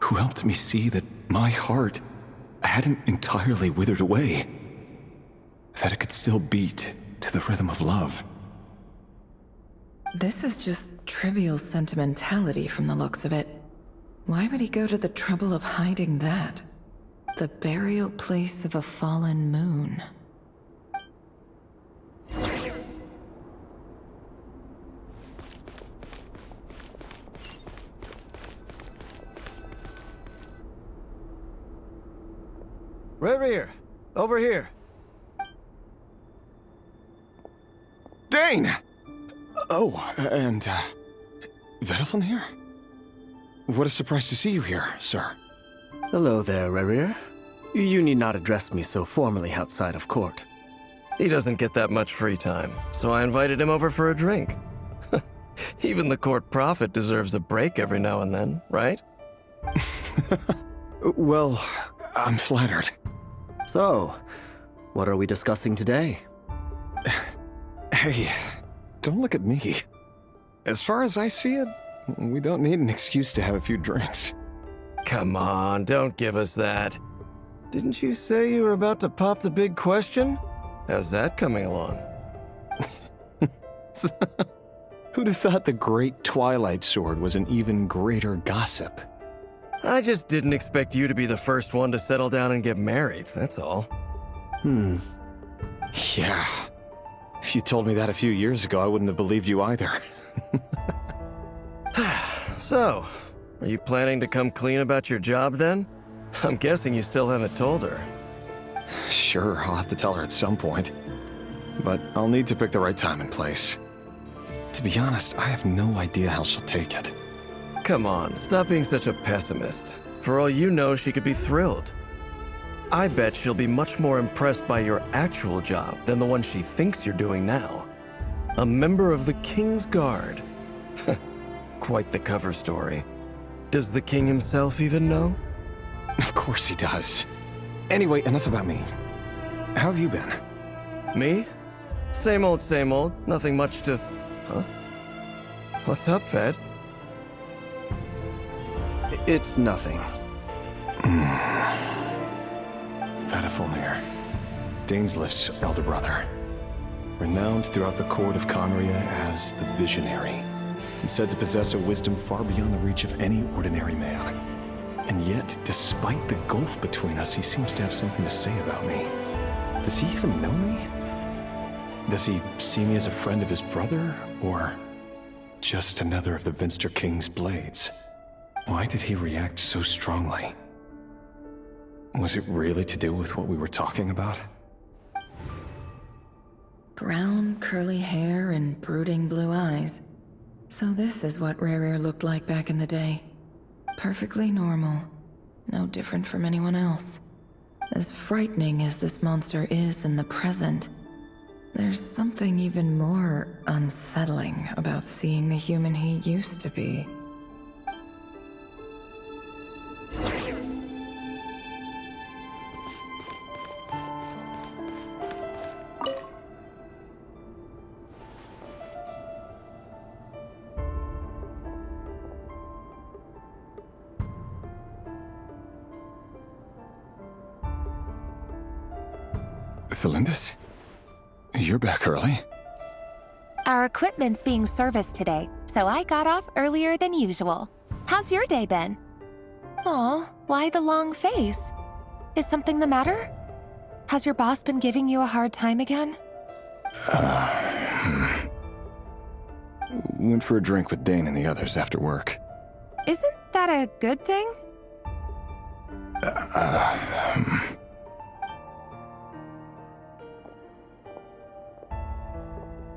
who helped me see that my heart hadn't entirely withered away. That it could still beat to the rhythm of love. This is just trivial sentimentality from the looks of it. Why would he go to the trouble of hiding that? The burial place of a fallen moon. Revere, over here. Dane! Oh, and, Vedalfin here? What a surprise to see you here, sir. Hello there, Revere. You need not address me so formally outside of court. He doesn't get that much free time, so I invited him over for a drink. Even the court prophet deserves a break every now and then, right? Well, I'm flattered. So, what are we discussing today? Hey, don't look at me. As far as I see it, we don't need an excuse to have a few drinks. Come on, don't give us that. Didn't you say you were about to pop the big question? How's that coming along? Who'd have thought the great Twilight Sword was an even greater gossip? I just didn't expect you to be the first one to settle down and get married, that's all. Yeah. If you told me that a few years ago, I wouldn't have believed you either. So, are you planning to come clean about your job then? I'm guessing you still haven't told her. Sure, I'll have to tell her at some point. But I'll need to pick the right time and place. To be honest, I have no idea how she'll take it. Come on, stop being such a pessimist. For all you know, she could be thrilled. I bet she'll be much more impressed by your actual job than the one she thinks you're doing now. A member of the King's Guard. Quite the cover story. Does the king himself even know? Of course he does. Anyway, enough about me. How have you been? Me? Same old, nothing much to... Huh? What's up, Ved? It's nothing. Vedalfin, Dainslift's elder brother. Renowned throughout the court of Conria as the Visionary, and said to possess a wisdom far beyond the reach of any ordinary man. And yet, despite the gulf between us, he seems to have something to say about me. Does he even know me? Does he see me as a friend of his brother, or just another of the Vinster King's blades? Why did he react so strongly? Was it really to do with what we were talking about? Brown, curly hair and brooding blue eyes. So this is what Rare looked like back in the day. Perfectly normal. No different from anyone else. As frightening as this monster is in the present, there's something even more unsettling about seeing the human he used to be. Felindis? You're back early? Our equipment's being serviced today, so I got off earlier than usual. How's your day been? Aw, why the long face? Is something the matter? Has your boss been giving you a hard time again? Went for a drink with Dane and the others after work. Isn't that a good thing?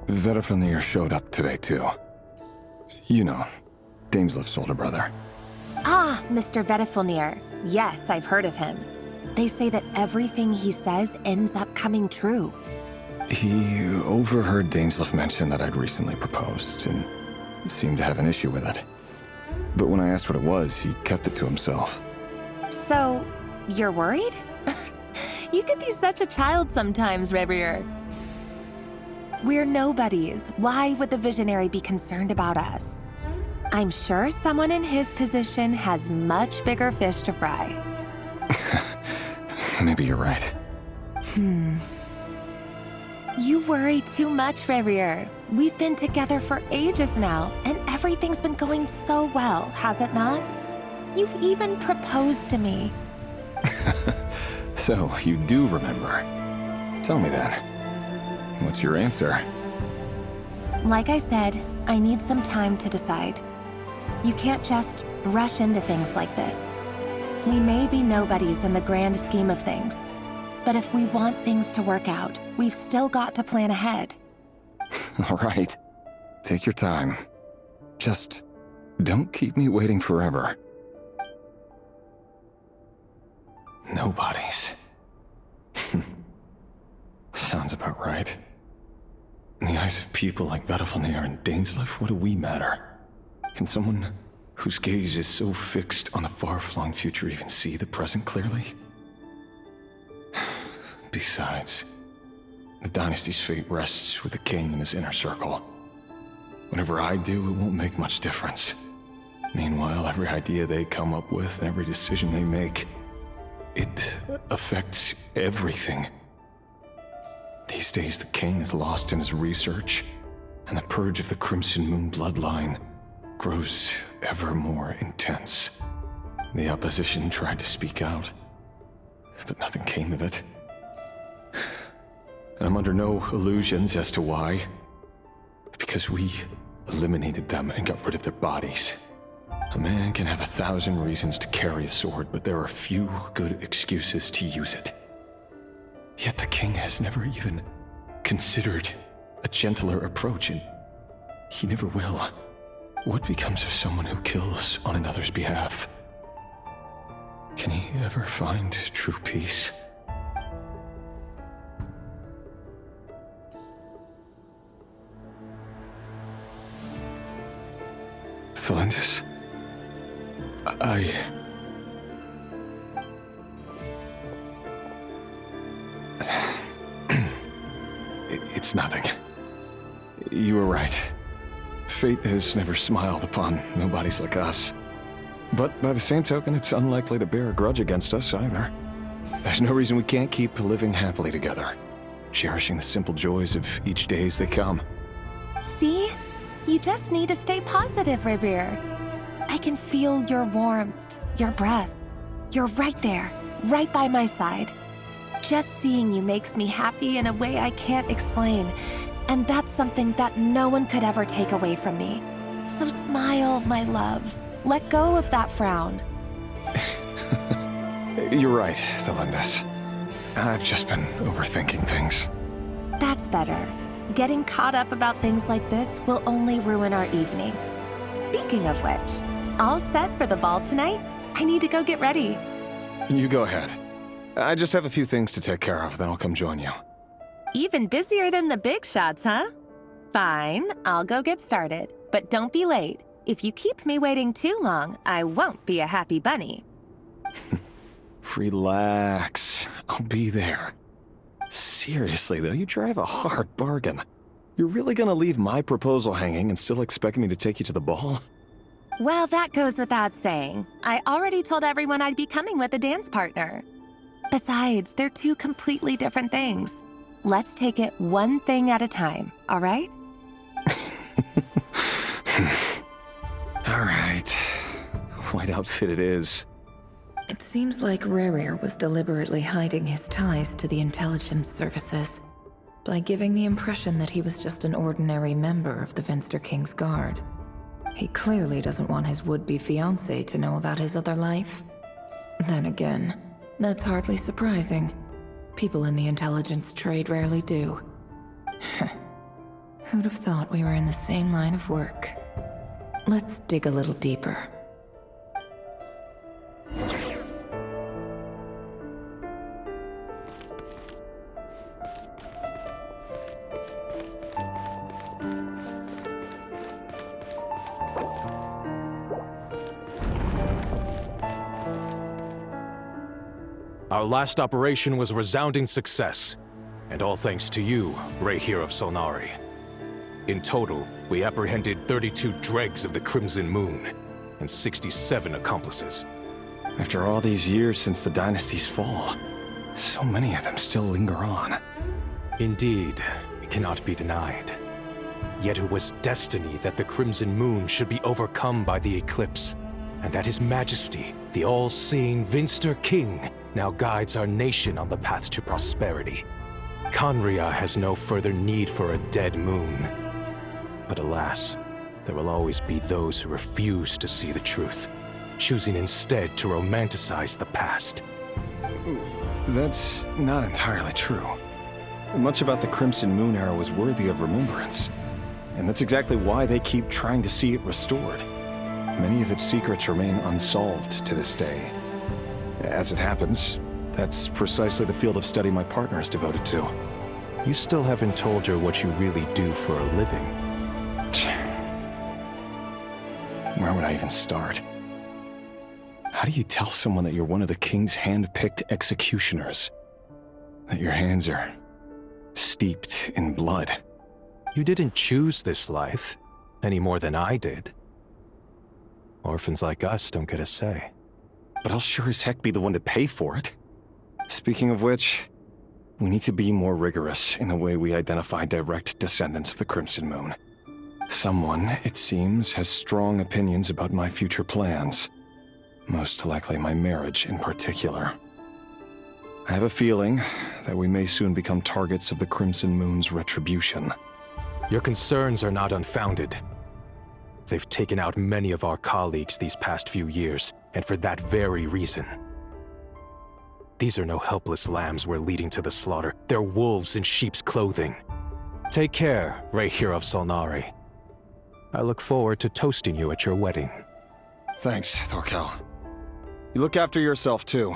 Vedifilnir showed up today, too. You know, Daneslif's older brother. Ah, Mr. Vedifilnir. Yes, I've heard of him. They say that everything he says ends up coming true. He overheard Daneslif mention that I'd recently proposed, and seemed to have an issue with it. But when I asked what it was, he kept it to himself. So, you're worried? You could be such a child sometimes, Revier. We're nobodies. Why would the Visionary be concerned about us? I'm sure someone in his position has much bigger fish to fry. Maybe you're right. You worry too much, Revier. We've been together for ages now, and everything's been going so well, has it not? You've even proposed to me. So, you do remember. Tell me then. What's your answer? Like I said, I need some time to decide. You can't just rush into things like this. We may be nobodies in the grand scheme of things, but if we want things to work out, we've still got to plan ahead. All right. Take your time. Just don't keep me waiting forever. Nobodies. Sounds about right. In the eyes of people like Vedifilnir and Daneslif, what do we matter? Can someone whose gaze is so fixed on a far-flung future even see the present clearly? Besides, the dynasty's fate rests with the king and his inner circle. Whatever I do, it won't make much difference. Meanwhile, every idea they come up with and every decision they make, it affects everything. These days, the king is lost in his research, and the purge of the Crimson Moon bloodline grows ever more intense. The opposition tried to speak out, but nothing came of it. And I'm under no illusions as to why. Because we eliminated them and got rid of their bodies. A man can have 1,000 reasons to carry a sword, but there are few good excuses to use it. Yet the king has never even considered a gentler approach, and he never will. What becomes of someone who kills on another's behalf? Can he ever find true peace? Felindis, It's nothing. You were right. Fate has never smiled upon nobodies like us. But by the same token, it's unlikely to bear a grudge against us either. There's no reason we can't keep living happily together, cherishing the simple joys of each day as they come. See? You just need to stay positive, Revier. I can feel your warmth, your breath. You're right there, right by my side. Just seeing you makes me happy in a way I can't explain, and that's something that no one could ever take away from me. So smile, my love. Let go of that frown. You're right, Felindis. I've just been overthinking things. That's better. Getting caught up about things like this will only ruin our evening. Speaking of which, all set for the ball tonight? I need to go get ready. You go ahead. I just have a few things to take care of, then I'll come join you. Even busier than the big shots, huh? Fine, I'll go get started. But don't be late. If you keep me waiting too long, I won't be a happy bunny. Relax. I'll be there. Seriously, though, you drive a hard bargain. You're really gonna leave my proposal hanging and still expect me to take you to the ball? Well, that goes without saying. I already told everyone I'd be coming with a dance partner. Besides, they're two completely different things. Let's take it one thing at a time, all right? All right. White outfit it is. It seems like Rerir was deliberately hiding his ties to the intelligence services by giving the impression that he was just an ordinary member of the Venster King's Guard. He clearly doesn't want his would-be fiancée to know about his other life. Then again, that's hardly surprising. People in the intelligence trade rarely do. Who'd have thought we were in the same line of work? Let's dig a little deeper. Our last operation was a resounding success, and all thanks to you, Reihir of Solnari. In total, we apprehended 32 dregs of the Crimson Moon, and 67 accomplices. After all these years since the dynasty's fall, so many of them still linger on. Indeed, it cannot be denied. Yet it was destiny that the Crimson Moon should be overcome by the eclipse, and that His Majesty, the all-seeing Venster King, now guides our nation on the path to prosperity. Conria has no further need for a dead moon. But alas, there will always be those who refuse to see the truth, choosing instead to romanticize the past. That's not entirely true. Much about the Crimson Moon era was worthy of remembrance, and that's exactly why they keep trying to see it restored. Many of its secrets remain unsolved to this day. As it happens, that's precisely the field of study my partner is devoted to. You still haven't told her what you really do for a living. Where would I even start? How do you tell someone that you're one of the king's hand-picked executioners? That your hands are steeped in blood? You didn't choose this life, any more than I did. Orphans like us don't get a say. But I'll sure as heck be the one to pay for it. Speaking of which, we need to be more rigorous in the way we identify direct descendants of the Crimson Moon. Someone, it seems, has strong opinions about my future plans. Most likely my marriage in particular. I have a feeling that we may soon become targets of the Crimson Moon's retribution. Your concerns are not unfounded. They've taken out many of our colleagues these past few years, and for that very reason. These are no helpless lambs we're leading to the slaughter. They're wolves in sheep's clothing. Take care, Reihir of Solnari. I look forward to toasting you at your wedding. Thanks, Thorkel. You look after yourself, too.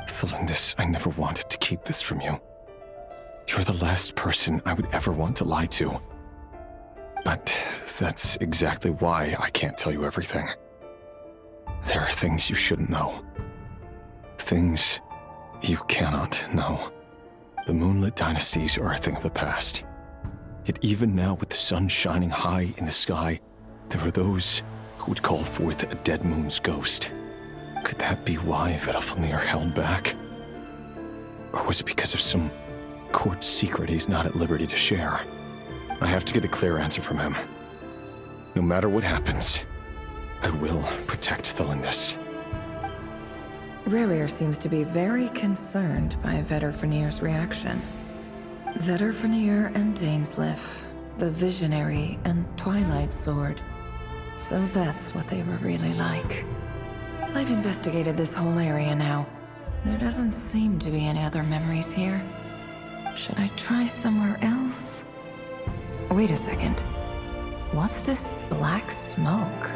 Thelindis, I never wanted to keep this from you. You're the last person I would ever want to lie to. But that's exactly why I can't tell you everything. There are things you shouldn't know. Things you cannot know. The moonlit dynasties are a thing of the past. Yet even now, with the sun shining high in the sky, there are those who would call forth a dead moon's ghost. Could that be why Vedalfnir held back? Or was it because of some court secret he's not at liberty to share? I have to get a clear answer from him. No matter what happens, I will protect Thelindis. Rerir seems to be very concerned by Vedalfnir's reaction. Vedalfnir and Dainsleif, the Visionary and Twilight Sword. So that's what they were really like. I've investigated this whole area now. There doesn't seem to be any other memories here. Should I try somewhere else? Wait a second. What's this black smoke?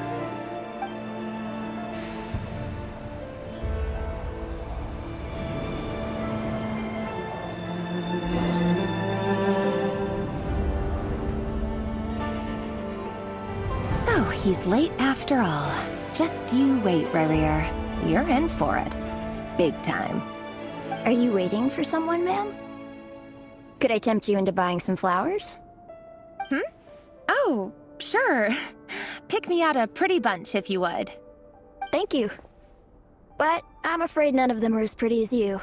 So, he's late after all. Just you wait, Rarier. You're in for it. Big time. Are you waiting for someone, ma'am? Could I tempt you into buying some flowers? Oh, sure. Pick me out a pretty bunch if you would. Thank you. But I'm afraid none of them are as pretty as you.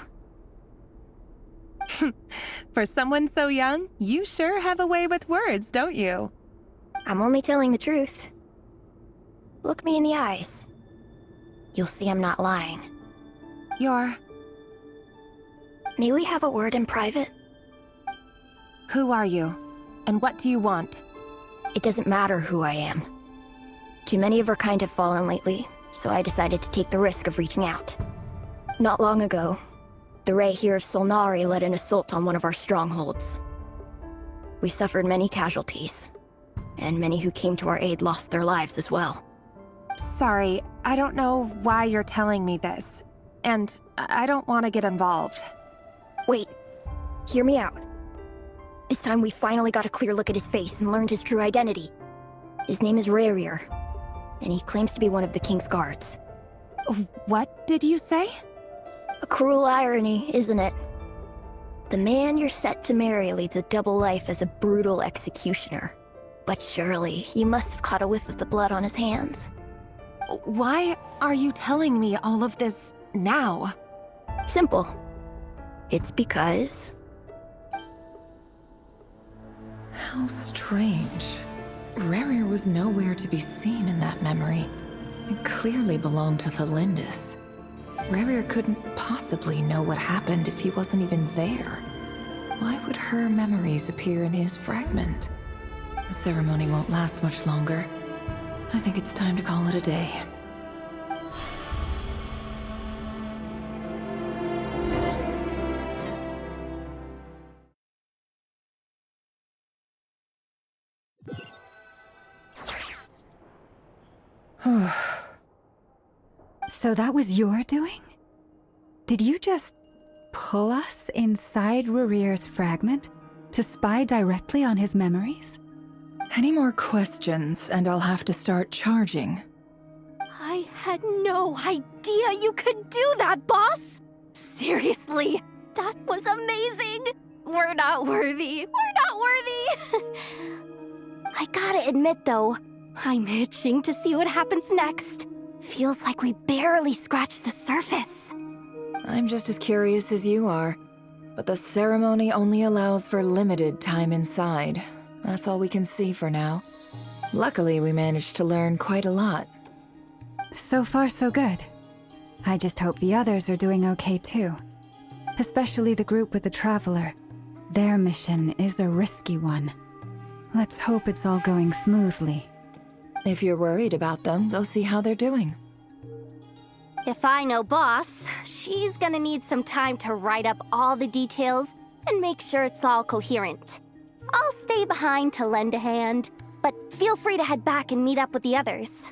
For someone so young, you sure have a way with words, don't you? I'm only telling the truth. Look me in the eyes. You'll see I'm not lying. May we have a word in private? Who are you? And what do you want? It doesn't matter who I am. Too many of our kind have fallen lately, so I decided to take the risk of reaching out. Not long ago, the Ray here of Solnari led an assault on one of our strongholds. We suffered many casualties, and many who came to our aid lost their lives as well. Sorry, I don't know why you're telling me this. And I don't want to get involved. Wait, hear me out. This time we finally got a clear look at his face and learned his true identity. His name is Rarier, and he claims to be one of the King's guards. What did you say? A cruel irony, isn't it? The man you're set to marry leads a double life as a brutal executioner. But surely, you must have caught a whiff of the blood on his hands. Why are you telling me all of this now? Simple. It's because... How strange. Rarier was nowhere to be seen in that memory. It clearly belonged to Thalindis. Rarier couldn't possibly know what happened if he wasn't even there. Why would her memories appear in his fragment? The ceremony won't last much longer. I think it's time to call it a day. So that was your doing? Did you just pull us inside Rarier's fragment to spy directly on his memories? Any more questions, and I'll have to start charging. I had no idea you could do that, boss! Seriously, that was amazing! We're not worthy. We're not worthy! I gotta admit, though, I'm itching to see what happens next. Feels like we barely scratched the surface. I'm just as curious as you are, but the ceremony only allows for limited time inside. That's all we can see for now. Luckily, we managed to learn quite a lot. So far, so good. I just hope the others are doing okay too. Especially the group with the Traveler. Their mission is a risky one. Let's hope it's all going smoothly. If you're worried about them, go see how they're doing. If I know Boss, she's gonna need some time to write up all the details and make sure it's all coherent. I'll stay behind to lend a hand, but feel free to head back and meet up with the others.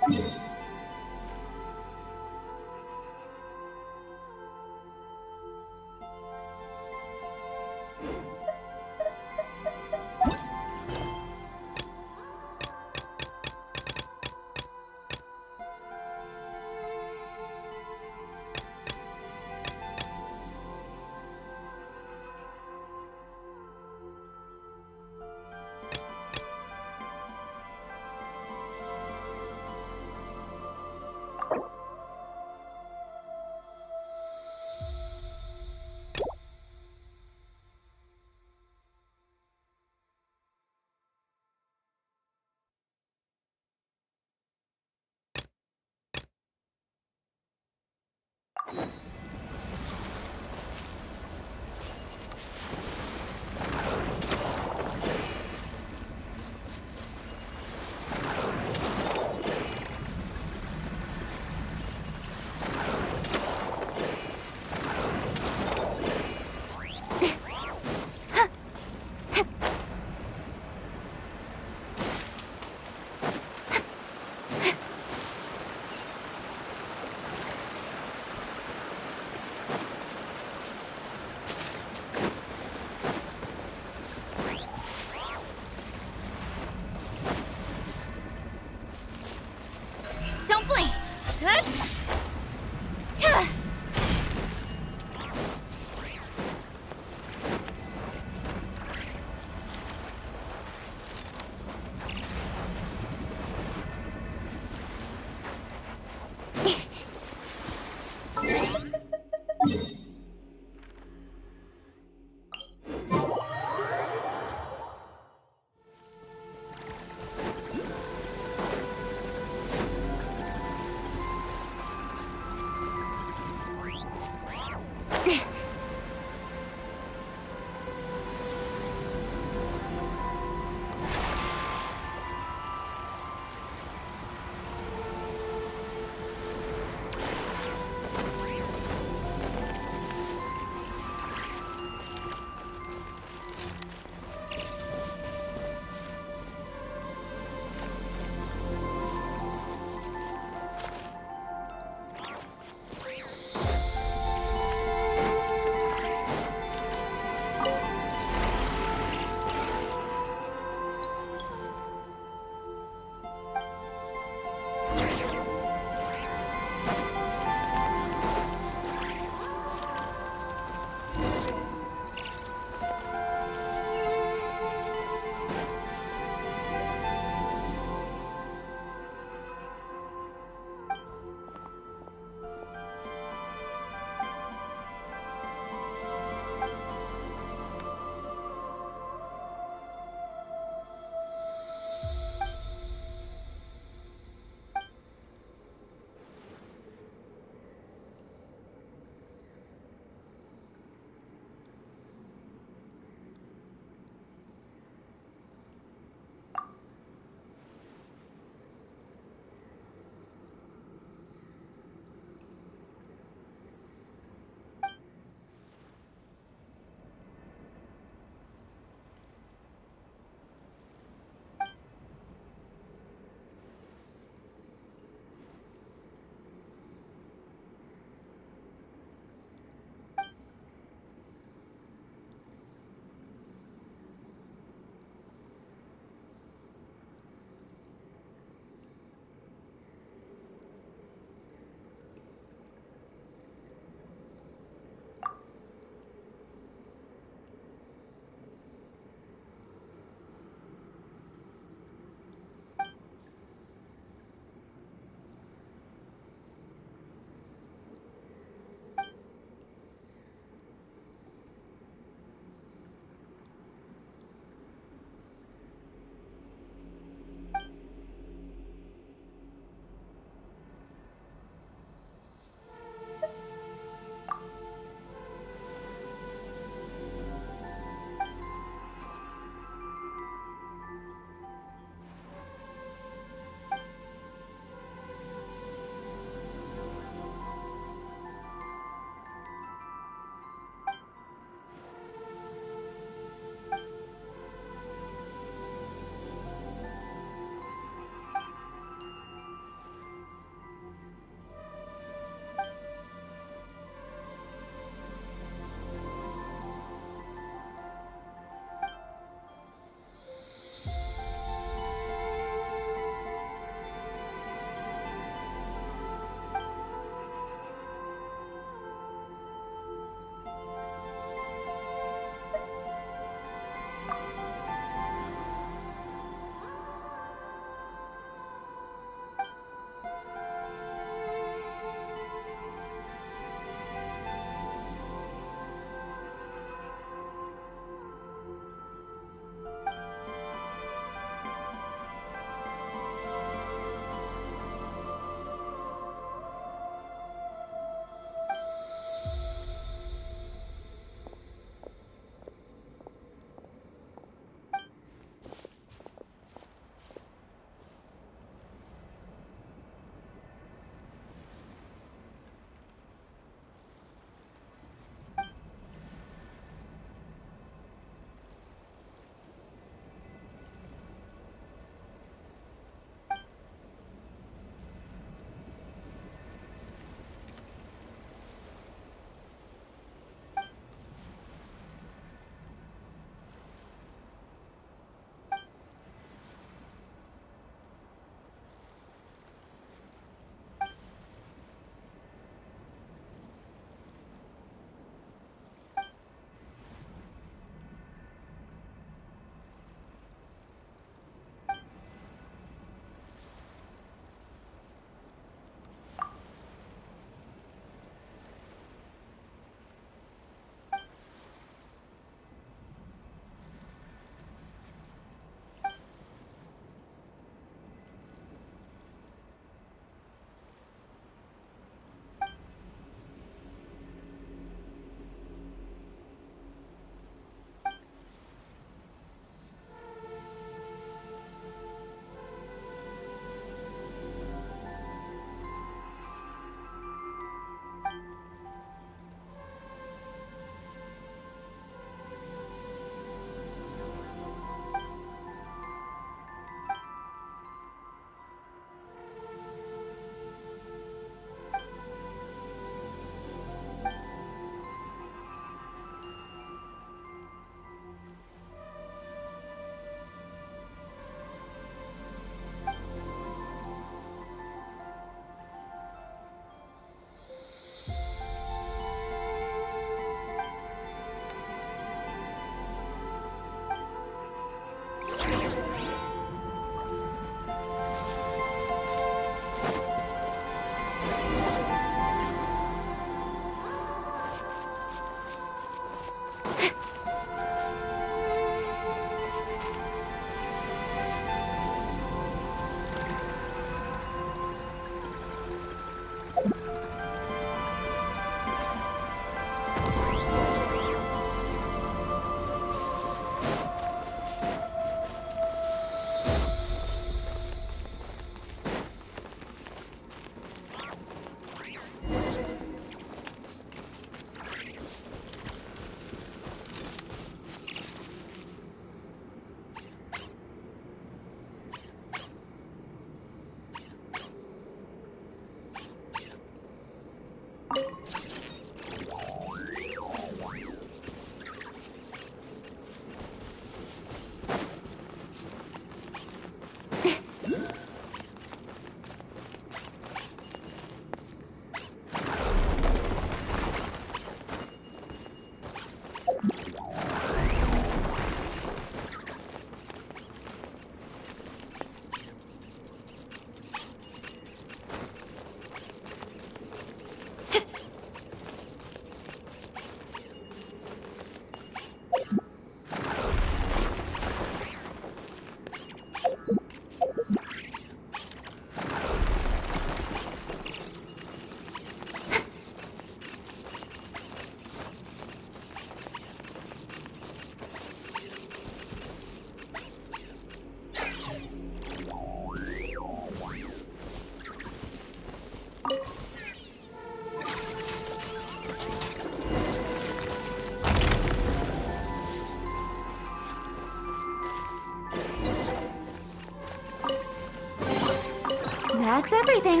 That's everything.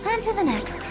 On to the next.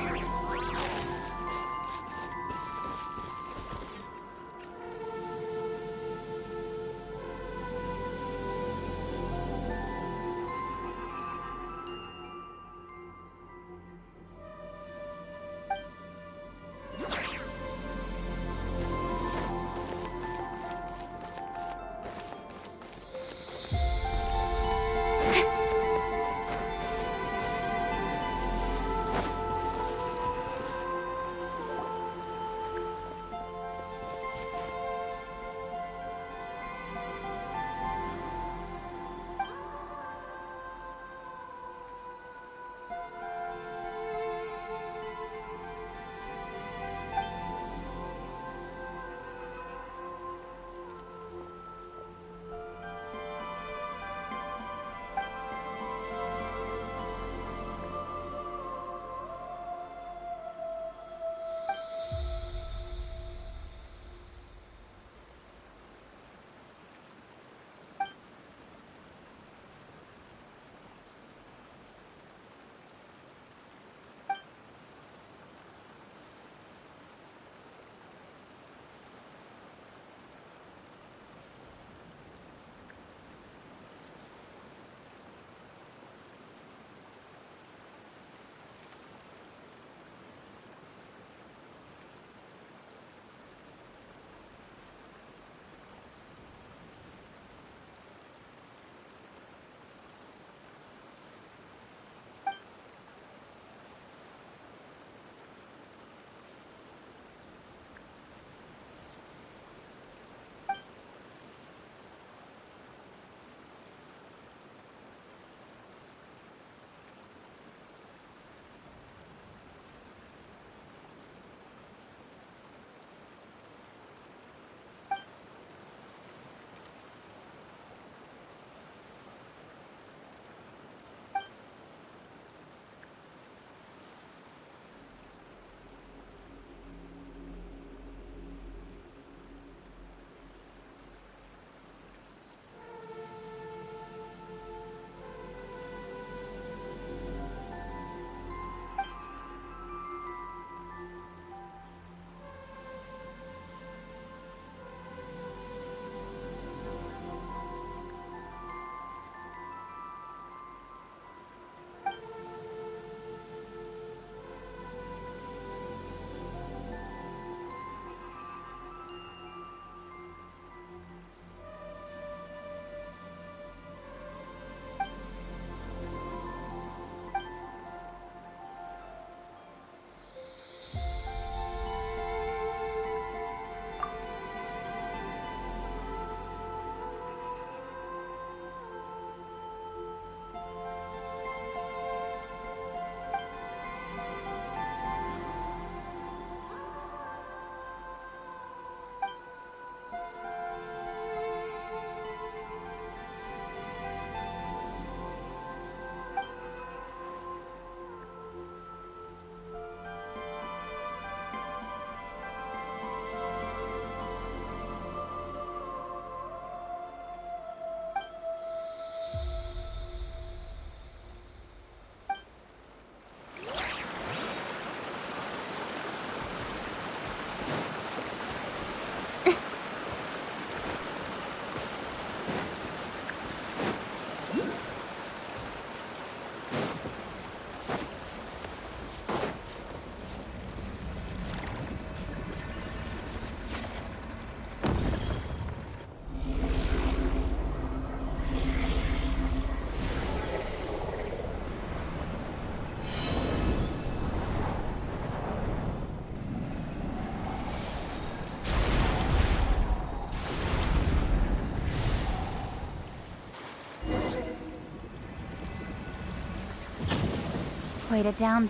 Weight it down.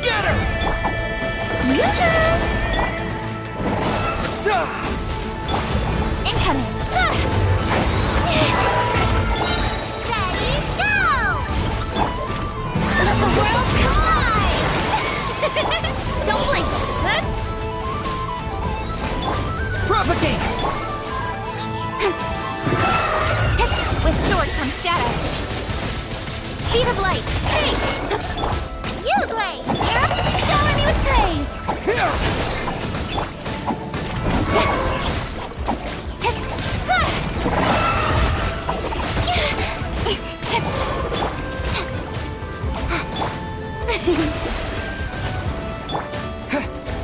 Scatter! Incoming! Ready, go! Let the world collide! Don't blink! Propagate! With sword comes shadow. Speed of light! Hey! You, Glaze! Shower me with praise!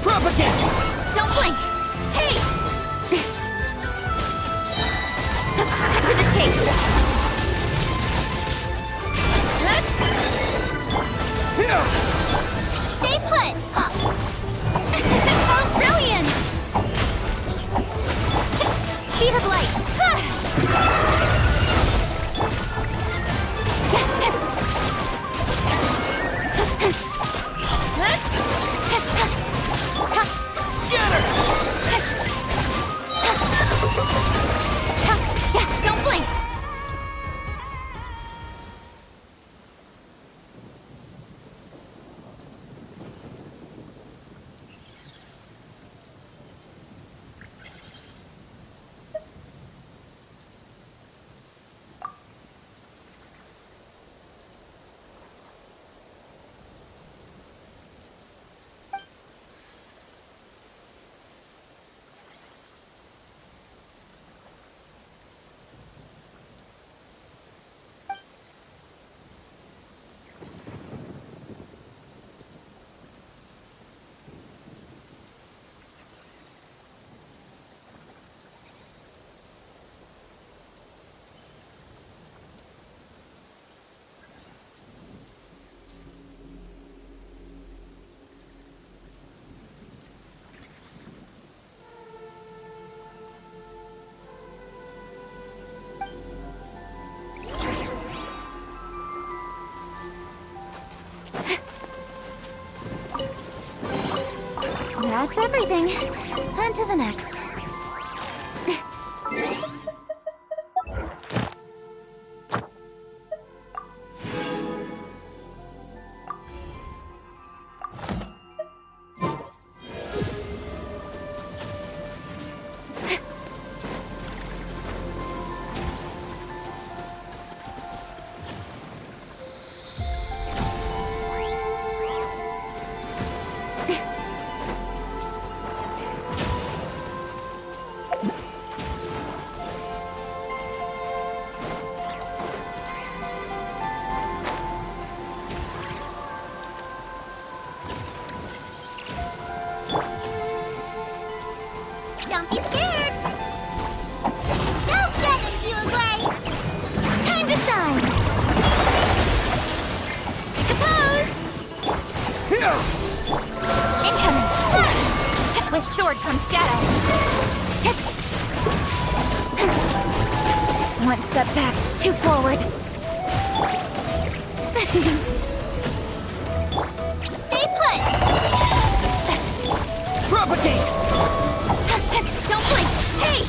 Propagate! Don't blink! Hey! Cut to the chase! Stay put! Oh, brilliant! Speed of light! Scatter! Don't blink! That's everything. On to the next. Don't be scared! Don't get it, you Glaze! Time to shine! Pose! Incoming! With sword comes shadow. One step back, two forward. Stay put! Propagate! Don't blink! Hey!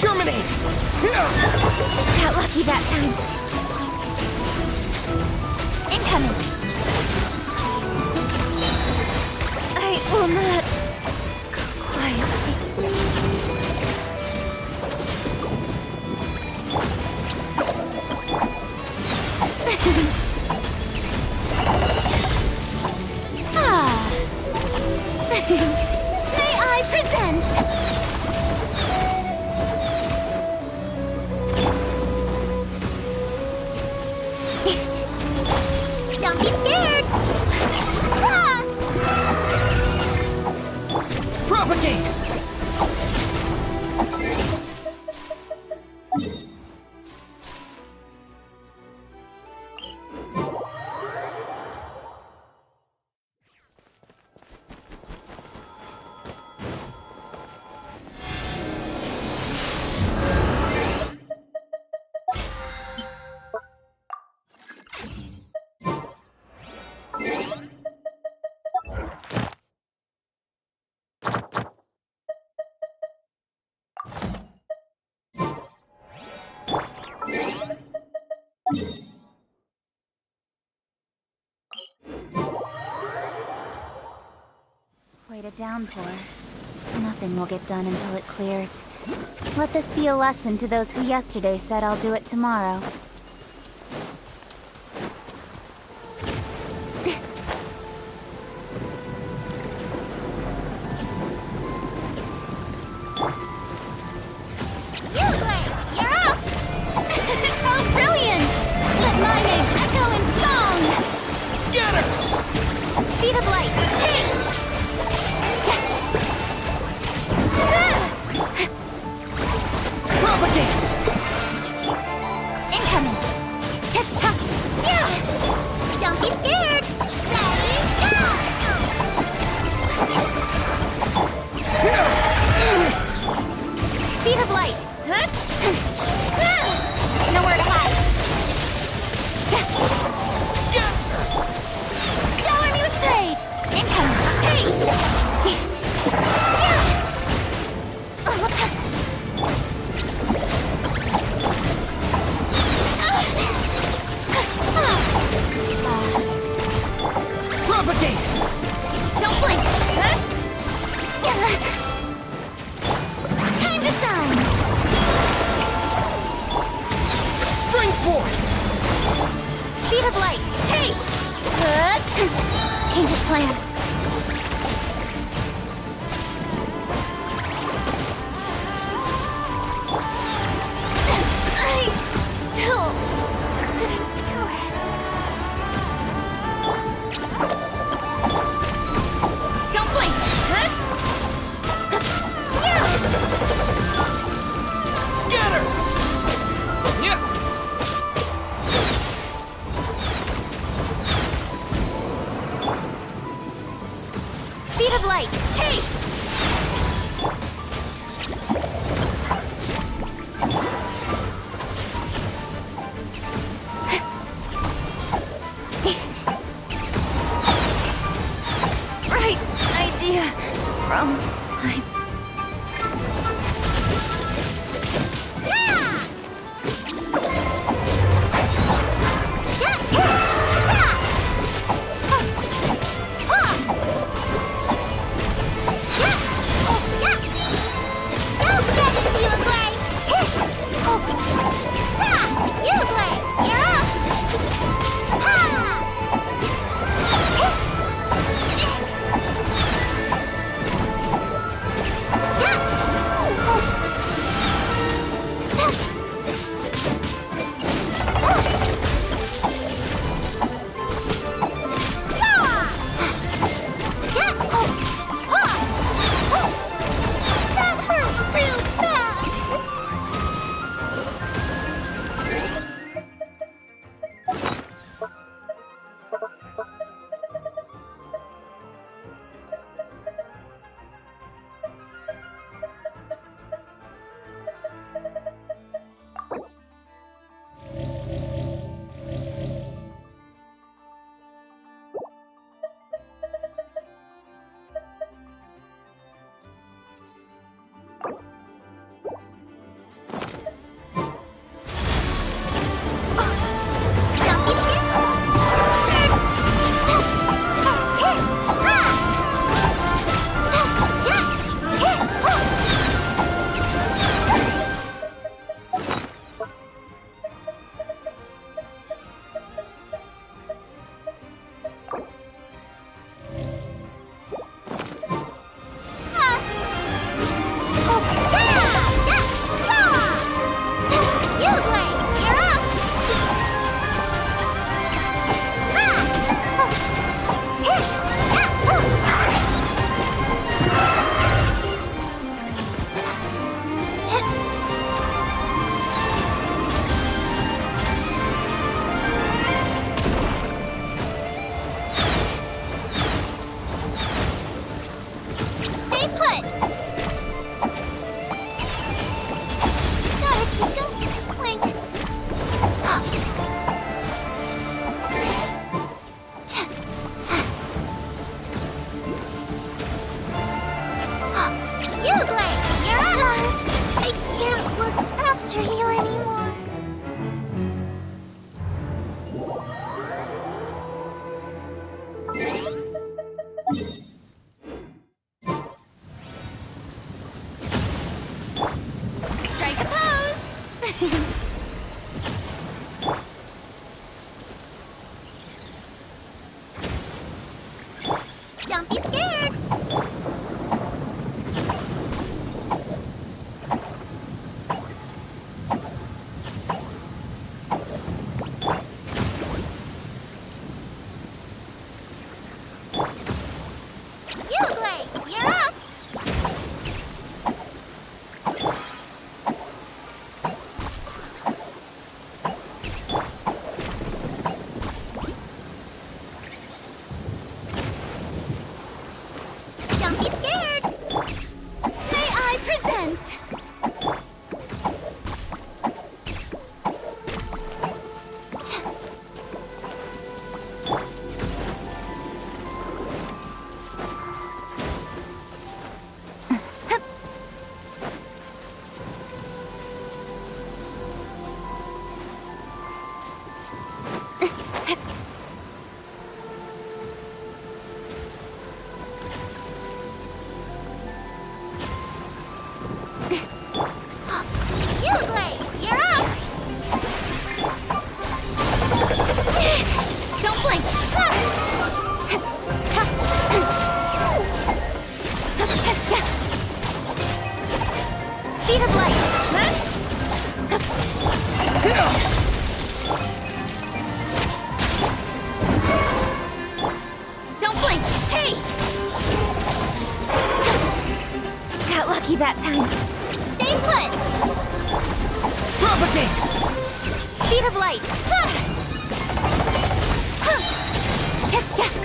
Terminate! Got lucky that time. Incoming! I will not go quietly. May I present? Don't be scared! Ah! Propagate! a downpour. Nothing will get done until it clears. Let this be a lesson to those who yesterday said I'll do it tomorrow. Speed of light! Hey! Propagate! Incoming! Don't be scared! Ready, go! Speed of light! Nowhere to hide! Shower me with blade! Incoming! Hey! Propagate! Don't blink! Time to shine! Spring forth! Speed of light! Hey! Change of plan. I still couldn't do it. Don't blink! Scatter! Yeah! Speed of light! Hey! Right idea. Wrong time.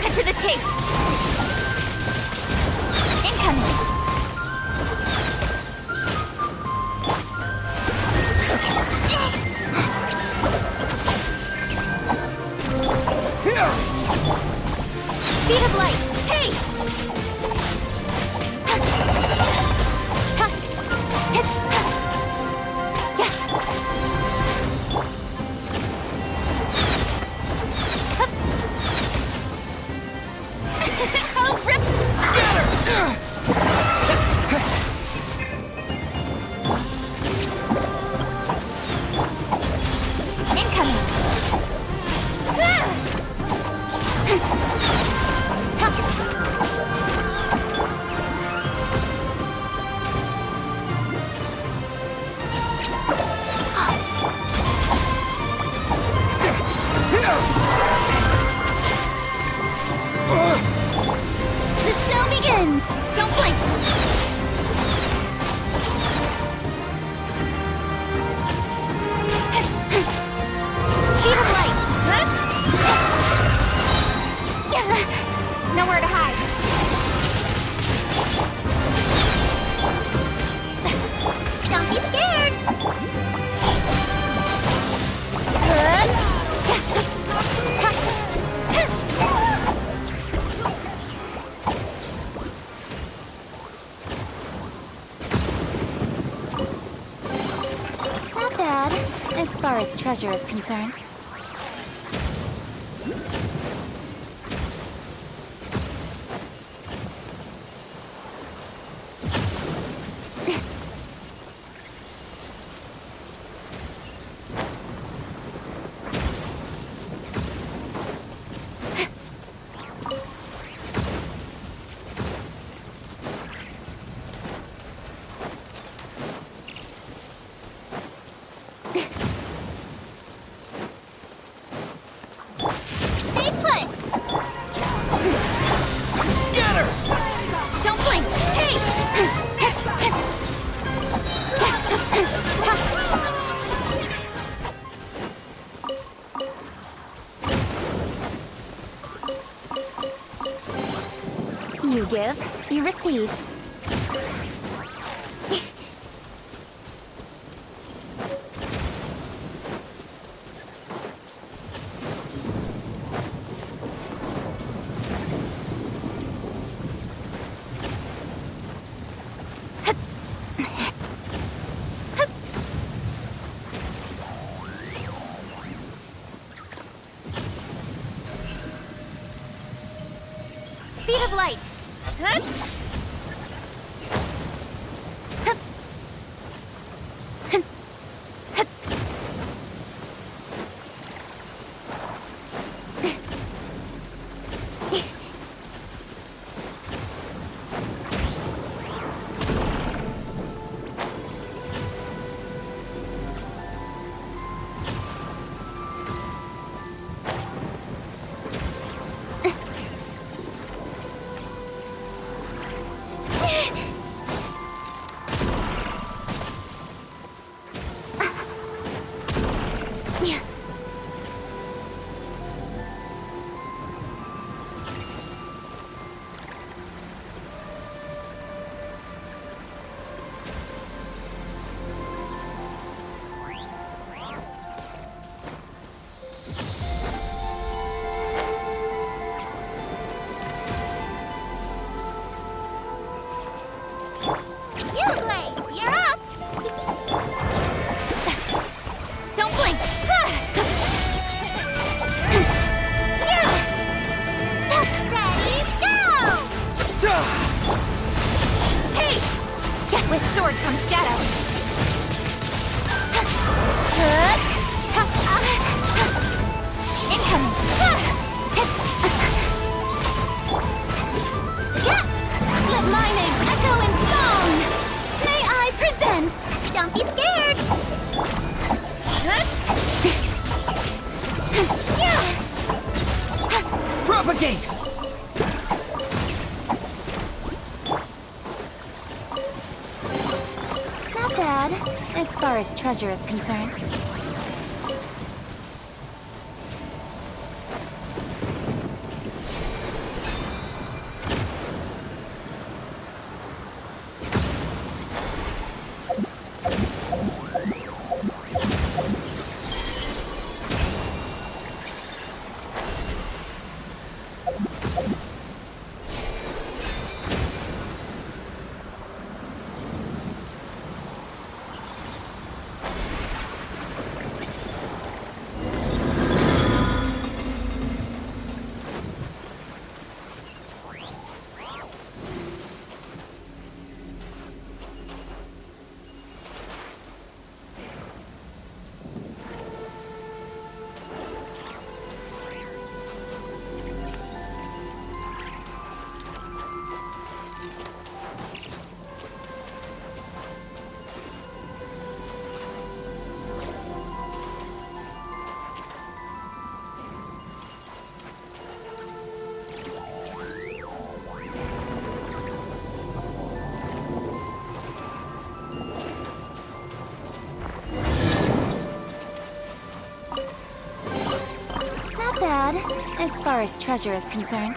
Cut to the chase. Incoming. Speed of light. Hey! The show begins! Don't blink! Speed of light! Nowhere to hide. Don't be scared! Not bad, as far as treasure is concerned. Stay put! Scatter! Don't blink! Hey! You give, you receive. Speed of light. You're up! Don't blink! Ready, go! Hey! With sword comes shadow. Incoming! Let my name echo in song! May I present? Don't be scared! Propagate! Not bad, as far as treasure is concerned. bad, as far as treasure is concerned.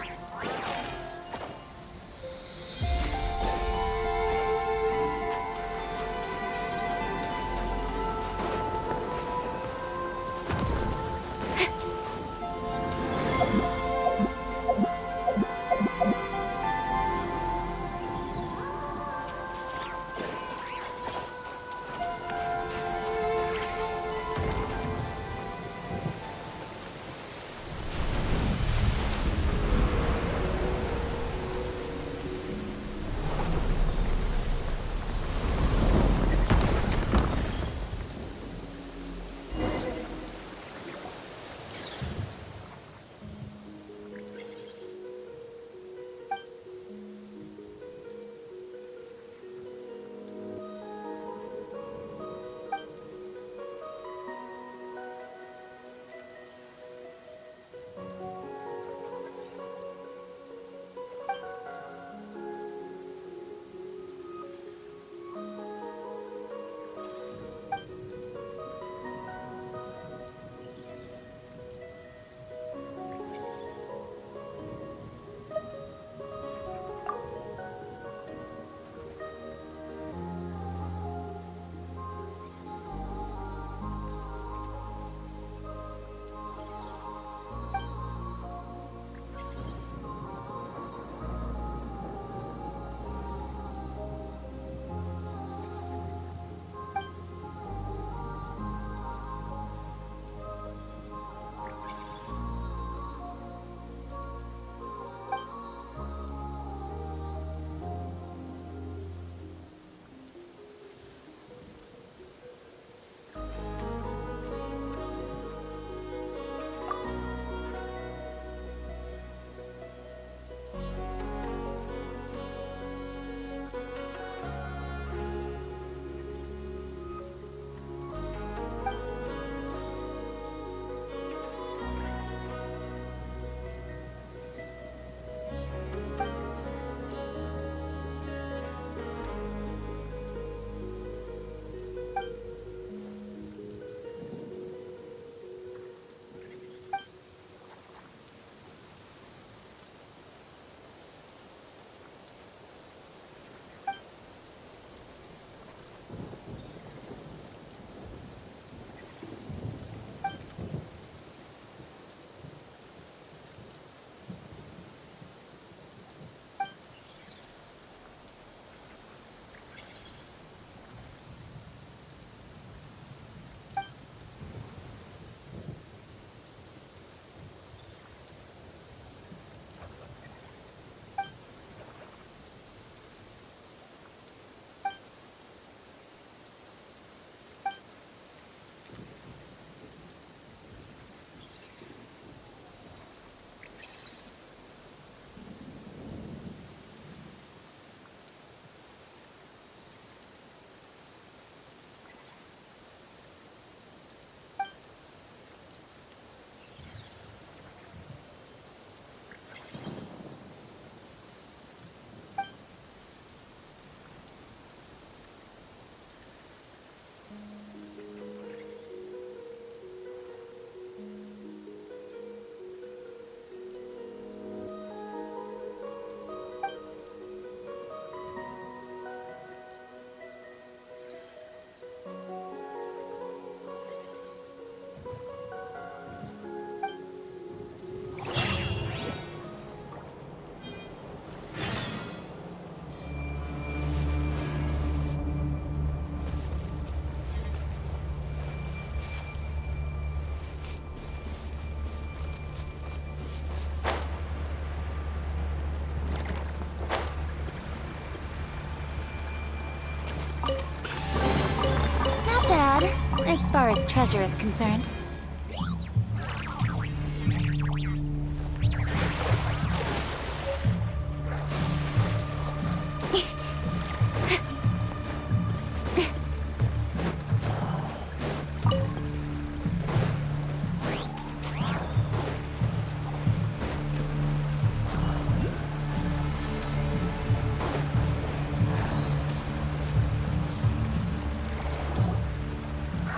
As far as treasure is concerned.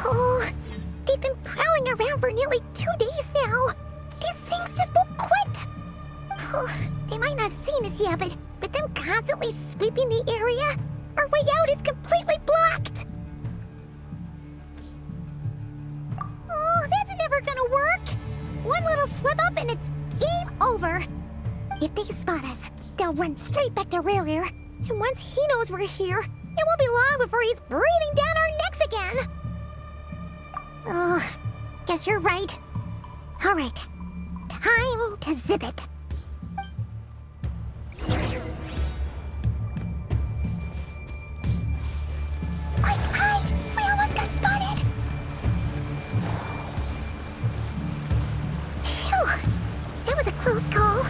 Oh, they've been prowling around for nearly 2 days now. These this, yeah, but them constantly sweeping the area, our way out is completely blocked. Oh, that's never gonna work. One little slip up and it's game over. If they spot us, they'll run straight back to Rare. And once he knows we're here, it won't be long before he's breathing down our necks again. Oh, guess you're right. All right, time to zip it. Quick, hide! We almost got spotted! Phew, that was a close call.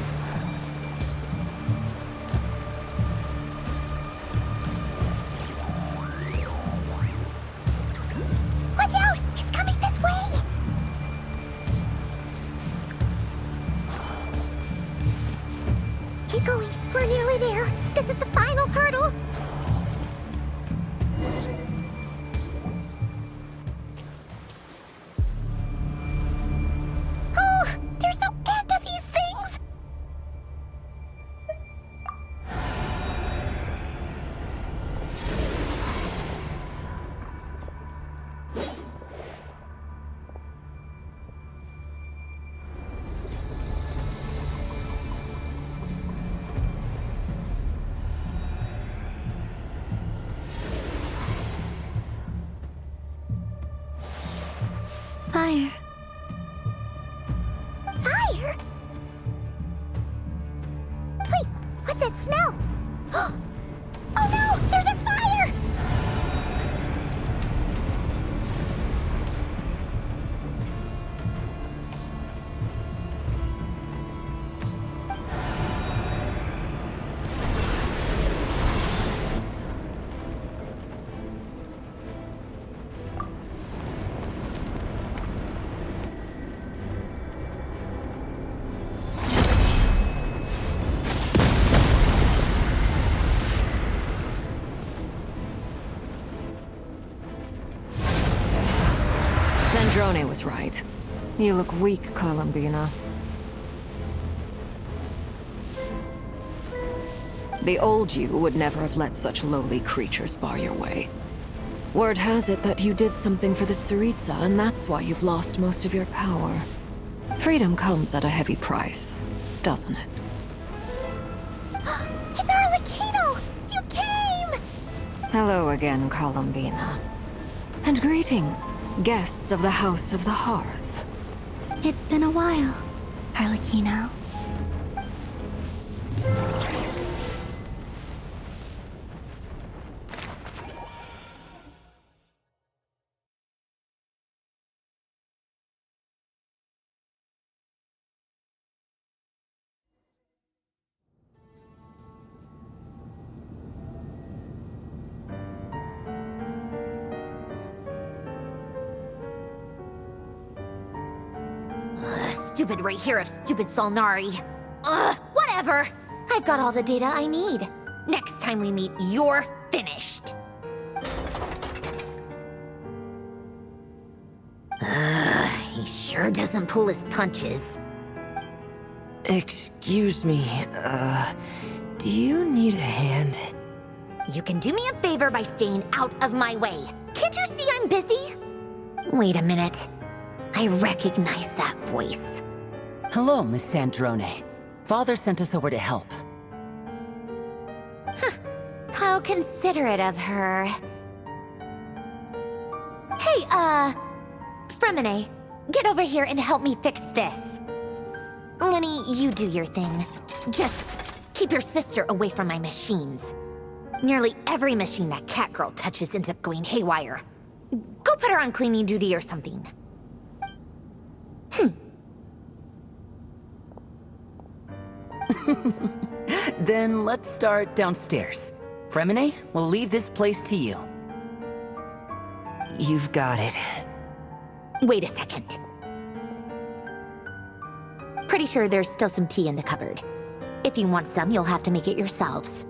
Watch out! He's coming this way! Keep going. We're nearly there. This is the final hurdle. Oh, there's no end to these things. Fire. Fire? Wait, what's that smell? Oh no, there's a fire! Sandrone was right. You look weak, Columbina. The old you would never have let such lowly creatures bar your way. Word has it that you did something for the Tsaritsa, and that's why you've lost most of your power. Freedom comes at a heavy price, doesn't it? It's Arlecchino! You came! Hello again, Columbina. And greetings, guests of the House of the Hearth. It's been a while, Arlecchino. Stupid right here of stupid Solnari. Ugh, whatever. I've got all the data I need. Next time we meet, you're finished. He sure doesn't pull his punches. Excuse me, do you need a hand? You can do me a favor by staying out of my way. Can't you see I'm busy? Wait a minute. I recognize that voice. Hello, Miss Sandrone. Father sent us over to help. How considerate of her. Hey, Fremine, get over here and help me fix this. Lenny, you do your thing. Just keep your sister away from my machines. Nearly every machine that cat girl touches ends up going haywire. Go put her on cleaning duty or something. Then let's start downstairs. Fremine, we'll leave this place to you. You've got it. Wait a second. Pretty sure there's still some tea in the cupboard. If you want some, you'll have to make it yourselves.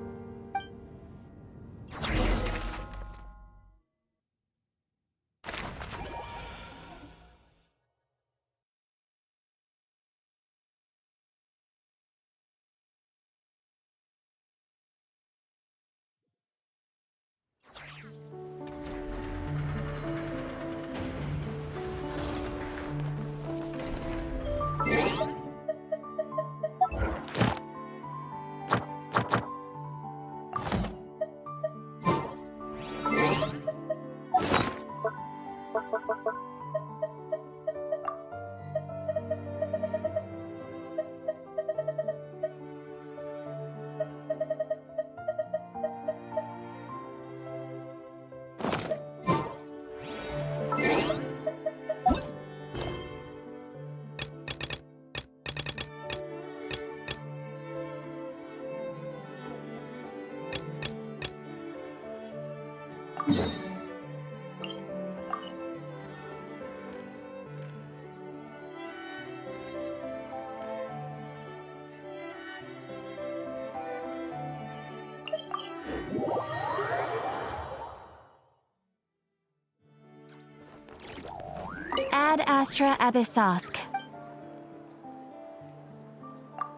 Ad Astra Abyssosk.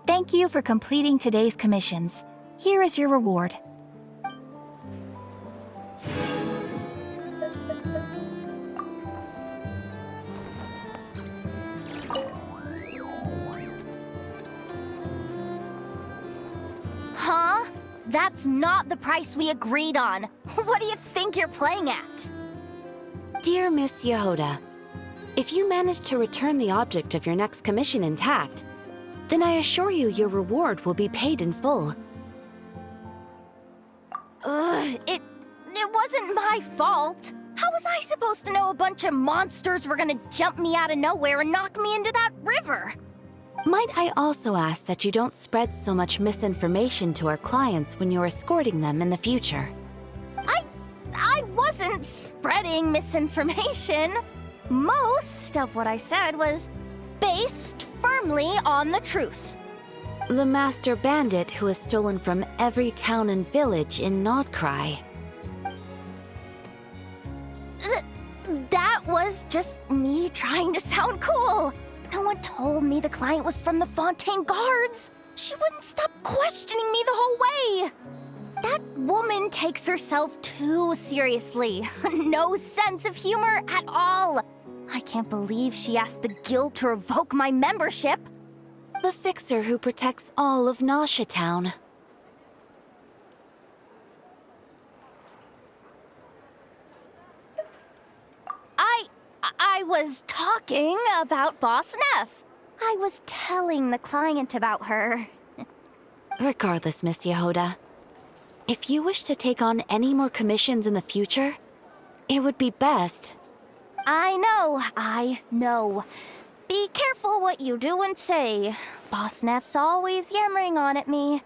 Thank you for completing today's commissions. Here is your reward. Huh? That's not the price we agreed on. What do you think you're playing at? Dear Miss Yehoda, if you manage to return the object of your next commission intact, then I assure you your reward will be paid in full. It wasn't my fault. How was I supposed to know a bunch of monsters were gonna jump me out of nowhere and knock me into that river? Might I also ask that you don't spread so much misinformation to our clients when you're escorting them in the future? I wasn't spreading misinformation. Most of what I said was based firmly on the truth. The master bandit who has stolen from every town and village in Nodcry. That was just me trying to sound cool. No one told me the client was from the Fontaine Guards. She wouldn't stop questioning me the whole way. That woman takes herself too seriously. No sense of humor at all. I can't believe she asked the guild to revoke my membership. The fixer who protects all of Nasha Town. I was talking about Boss Neff. I was telling the client about her. Regardless, Miss Yehoda, if you wish to take on any more commissions in the future, it would be best. I know. Be careful what you do and say. Boss Neff's always yammering on at me.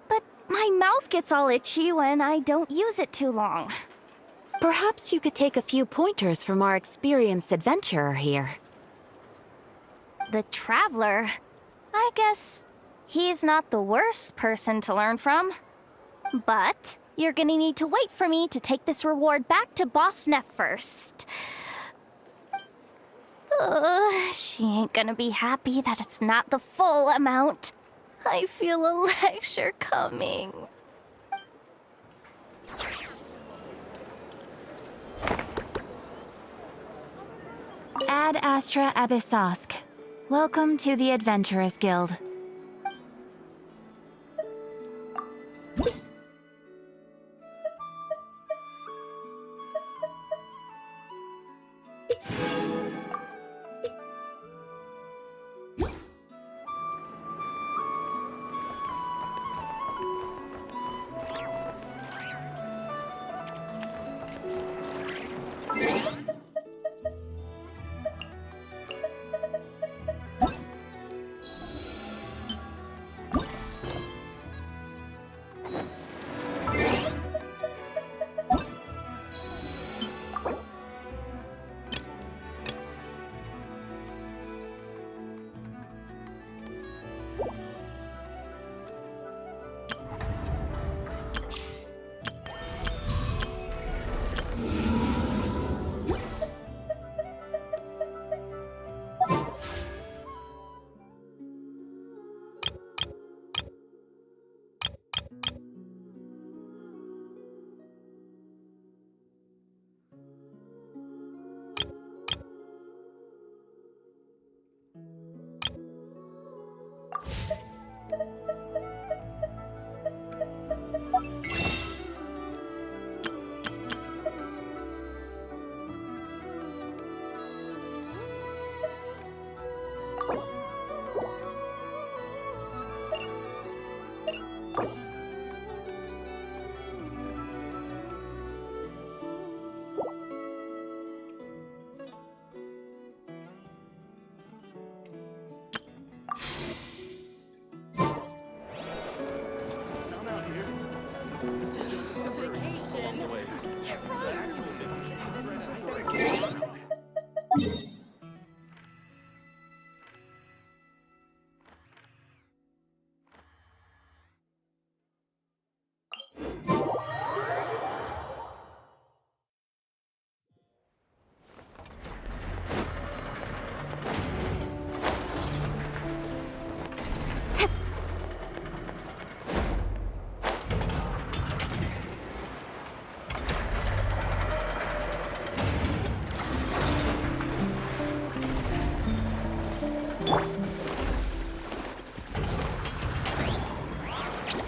But my mouth gets all itchy when I don't use it too long. Perhaps you could take a few pointers from our experienced adventurer here. The Traveler? I guess he's not the worst person to learn from. But you're gonna need to wait for me to take this reward back to Boss Neff first. She ain't gonna be happy that it's not the full amount. I feel a lecture coming. Ad Astra Abyssosk. Welcome to the Adventurers Guild.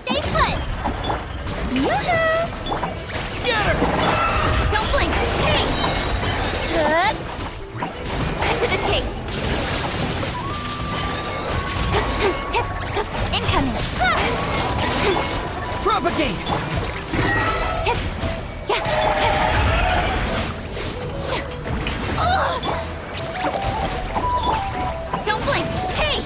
Stay put! Yoo-hoo! Scatter! Don't blink! Hey! Good! Cut to the chase! Incoming! Propagate! Don't blink! Hey!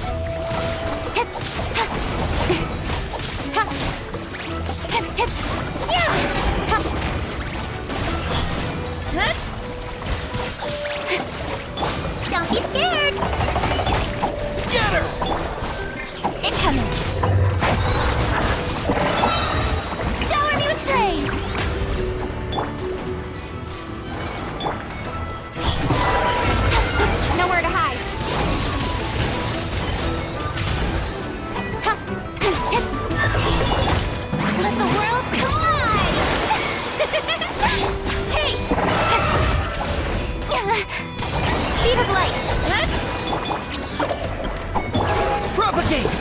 Don't be scared! Scatter! Incoming! Shower me with praise! Nowhere to hide! Let the world collide! Hey! Speed of light! Propagate!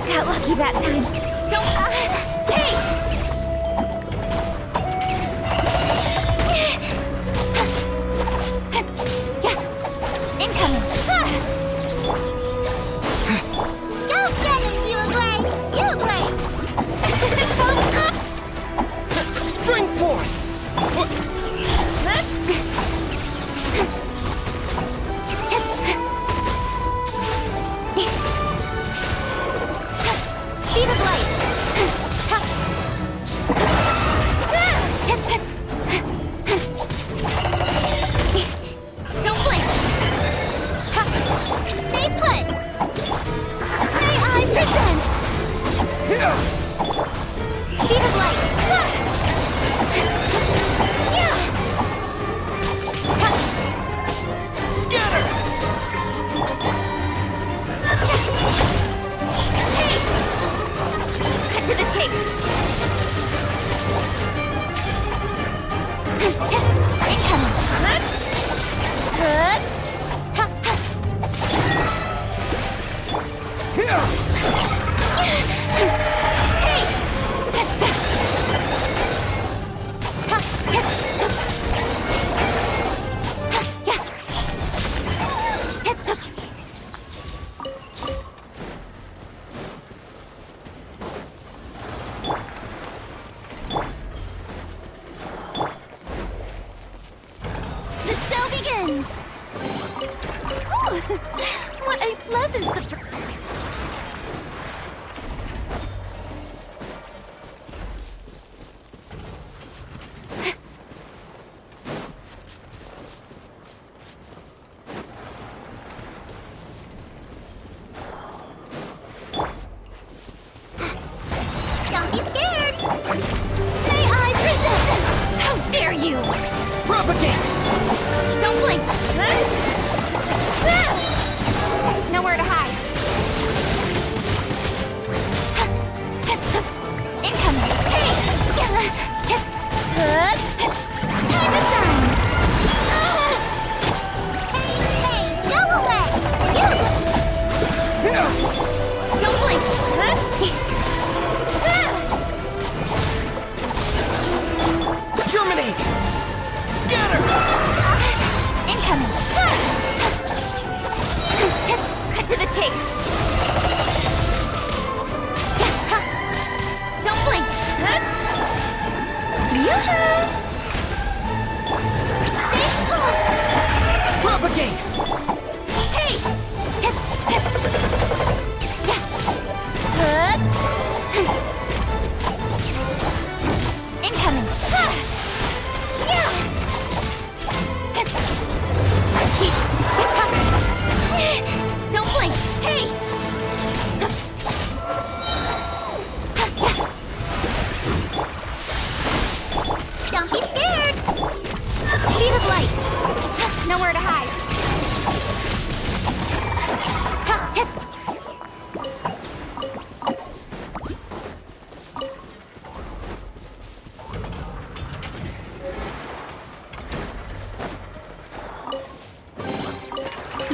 Got lucky that time. Don't. Hey! Incoming. Go, Dennis, you away! Spring forth! Speed of light. Don't blink. Stay put! May I present? Speed of light. Scatter! Hey! Cut to the chase. Incoming. Good. The show begins! Oh, what a pleasant surprise! Don't be scared! May I present? How dare you! Propagate! Don't blink! Nowhere to hide.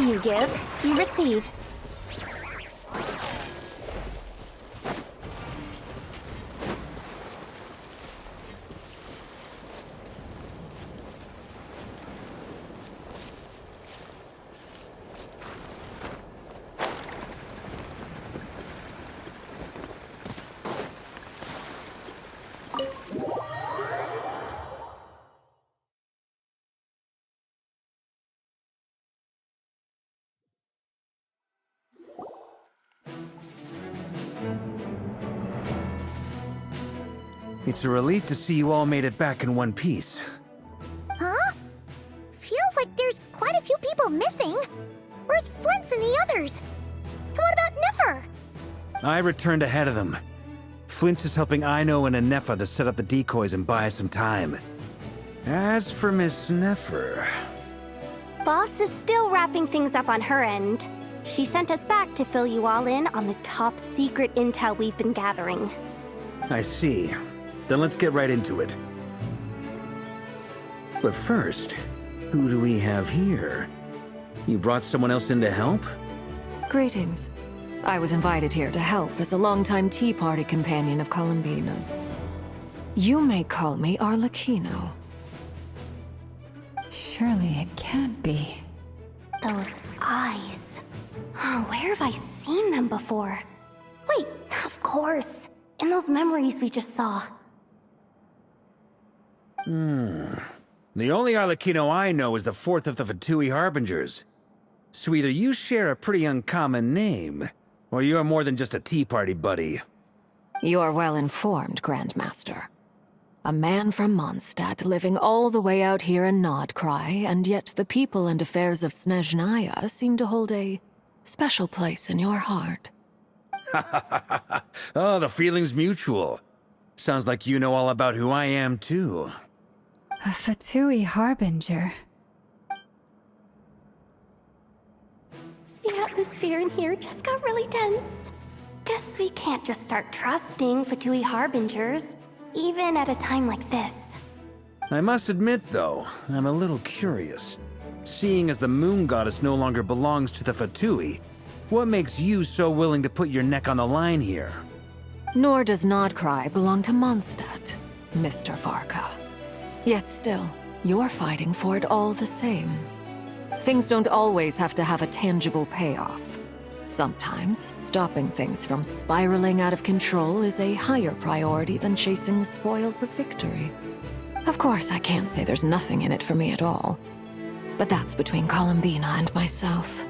You give, you receive. It's a relief to see you all made it back in one piece. Huh? Feels like there's quite a few people missing. Where's Flint's and the others? And what about Niffer? I returned ahead of them. Flint is helping Aino and Anefa to set up the decoys and buy us some time. As for Miss Neffer... Boss is still wrapping things up on her end. She sent us back to fill you all in on the top secret intel we've been gathering. I see. Then let's get right into it. But first, who do we have here? You brought someone else in to help? Greetings. I was invited here to help as a longtime Tea Party companion of Columbina's. You may call me Arlecchino. Surely it can't be. Those eyes. Oh, where have I seen them before? Wait, of course. In those memories we just saw. The only Arlecchino I know is the fourth of the Fatui Harbingers. So either you share a pretty uncommon name, or you're more than just a Tea Party buddy. You're well informed, Grandmaster. A man from Mondstadt living all the way out here in Nodcry, and yet the people and affairs of Snezhnaya seem to hold a special place in your heart. Oh, the feeling's mutual. Sounds like you know all about who I am, too. A Fatui Harbinger. The atmosphere in here just got really tense. Guess we can't just start trusting Fatui Harbingers, even at a time like this. I must admit, though, I'm a little curious. Seeing as the Moon Goddess no longer belongs to the Fatui, what makes you so willing to put your neck on the line here? Nor does Nodcry belong to Mondstadt, Mr. Varka. Yet still, you're fighting for it all the same. Things don't always have to have a tangible payoff. Sometimes, stopping things from spiraling out of control is a higher priority than chasing the spoils of victory. Of course, I can't say there's nothing in it for me at all. But that's between Columbina and myself.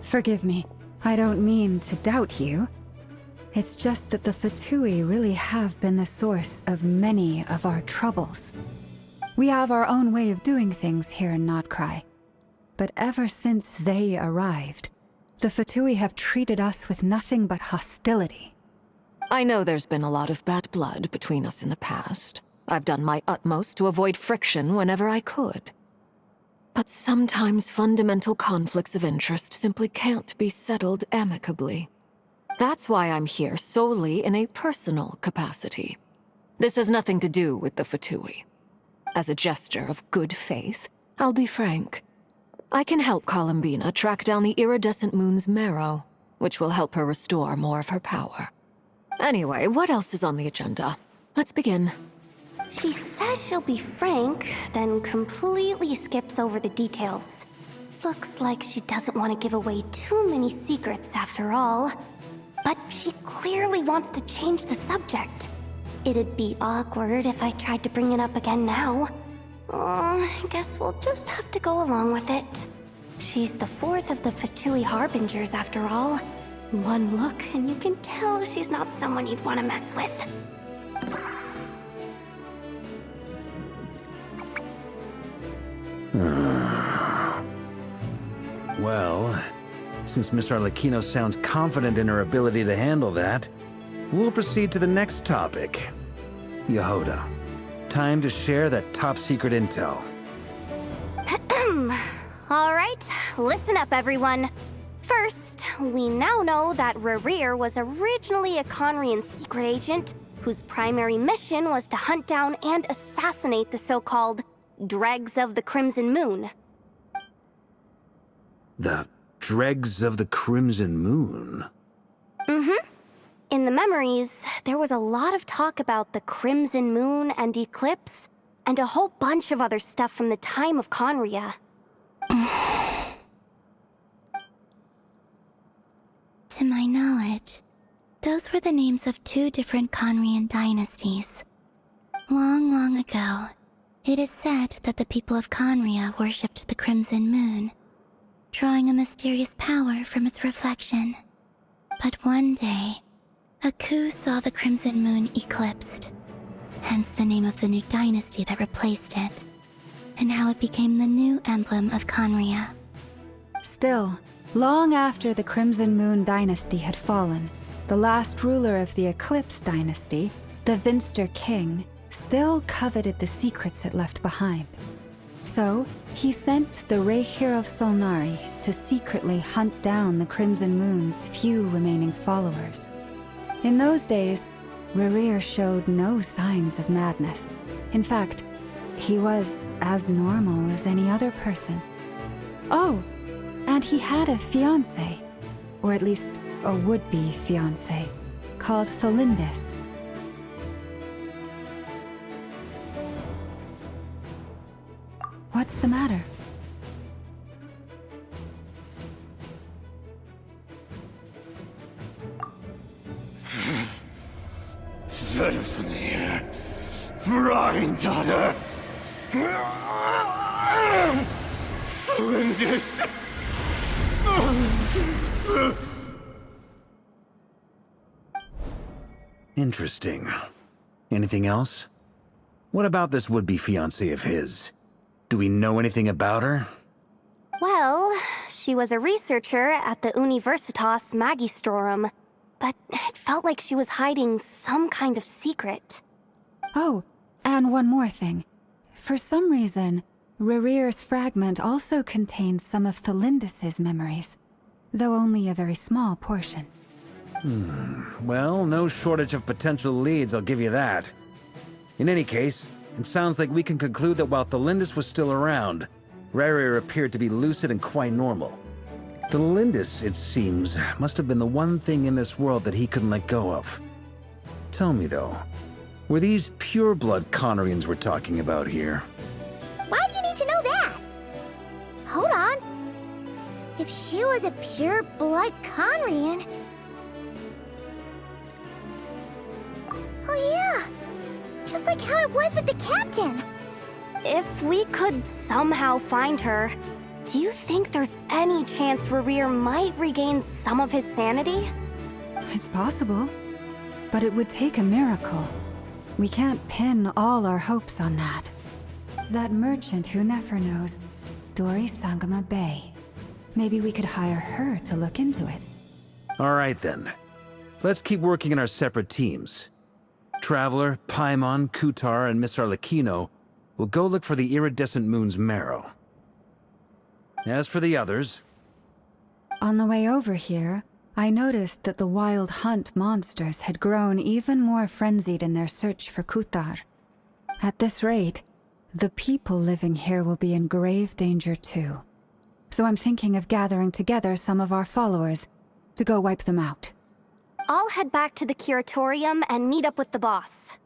Forgive me. I don't mean to doubt you. It's just that the Fatui really have been the source of many of our troubles. We have our own way of doing things here in Nodcry. But ever since they arrived, the Fatui have treated us with nothing but hostility. I know there's been a lot of bad blood between us in the past. I've done my utmost to avoid friction whenever I could. But sometimes fundamental conflicts of interest simply can't be settled amicably. That's why I'm here solely in a personal capacity. This has nothing to do with the Fatui. As a gesture of good faith, I'll be frank. I can help Columbina track down the iridescent moon's marrow, which will help her restore more of her power. Anyway, what else is on the agenda? Let's begin. She says she'll be frank, then completely skips over the details. Looks like she doesn't want to give away too many secrets after all. But she clearly wants to change the subject. It'd be awkward if I tried to bring it up again now. I guess we'll just have to go along with it. She's the fourth of the Fatui Harbingers after all. One look and you can tell she's not someone you'd want to mess with. Well, since Miss Arlecchino sounds confident in her ability to handle that, we'll proceed to the next topic. Yehoda, time to share that top-secret intel. All right, listen up, everyone. First, we now know that Rerir was originally a Conrian secret agent whose primary mission was to hunt down and assassinate the so-called Dregs of the Crimson Moon. The Dregs of the Crimson Moon? Mm-hmm. In the memories, there was a lot of talk about the Crimson Moon and Eclipse, and a whole bunch of other stuff from the time of Conria. To my knowledge, those were the names of 2 different Conrian dynasties. Long, long ago, it is said that the people of Conria worshipped the Crimson Moon, drawing a mysterious power from its reflection. But one day, a coup saw the Crimson Moon eclipsed, hence the name of the new dynasty that replaced it, and how it became the new emblem of Conria. Still, long after the Crimson Moon dynasty had fallen, the last ruler of the Eclipse dynasty, the Vinster King, still coveted the secrets it left behind. So, he sent the Rehir of Solnari to secretly hunt down the Crimson Moon's few remaining followers. In those days, Rerir showed no signs of madness. In fact, he was as normal as any other person. Oh, and he had a fiancé, or at least a would-be fiancé, called Tholindis. What's the matter? Verfnir, Freindaughter, Tholindis. Interesting. Anything else? What about this would-be fiancé of his? Do we know anything about her? Well, she was a researcher at the Universitas Magistrorum, but it felt like she was hiding some kind of secret. Oh, and one more thing. For some reason, Rerir's fragment also contains some of Tholindis' memories, though only a very small portion. Well, no shortage of potential leads, I'll give you that. In any case, it sounds like we can conclude that while Tholindis was still around, Rerir appeared to be lucid and quite normal. Tholindis, it seems, must have been the one thing in this world that he couldn't let go of. Tell me though, were these pure-blood Conrians we're talking about here? Why do you need to know that? Hold on. If she was a pure-blood Conrian... Oh yeah, just like how it was with the captain. If we could somehow find her, do you think there's any chance Rerir might regain some of his sanity? It's possible, but it would take a miracle. We can't pin all our hopes on that. That merchant who Nefer knows, Dori Sangama Bay. Maybe we could hire her to look into it. All right then. Let's keep working in our separate teams. Traveler, Paimon, Kutar, and Miss Arlecchino will go look for the iridescent moon's marrow. As for the others... On the way over here, I noticed that the Wild Hunt monsters had grown even more frenzied in their search for Kutar. At this rate, the people living here will be in grave danger too. So I'm thinking of gathering together some of our followers to go wipe them out. I'll head back to the Curatorium and meet up with the boss.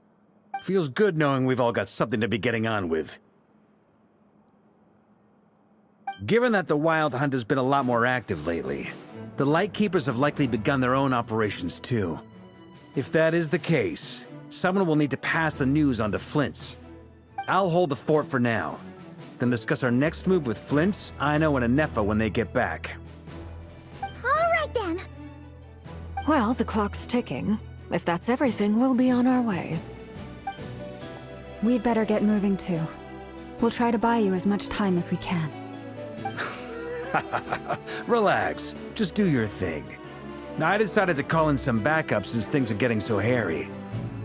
Feels good knowing we've all got something to be getting on with. Given that the Wild Hunt has been a lot more active lately, the Lightkeepers have likely begun their own operations too. If that is the case, someone will need to pass the news on to Flint's. I'll hold the fort for now, then discuss our next move with Flint's, Aino, and Anefa when they get back. All right then. Well, the clock's ticking. If that's everything, we'll be on our way. We'd better get moving too. We'll try to buy you as much time as we can. Relax. Just do your thing. I decided to call in some backup since things are getting so hairy.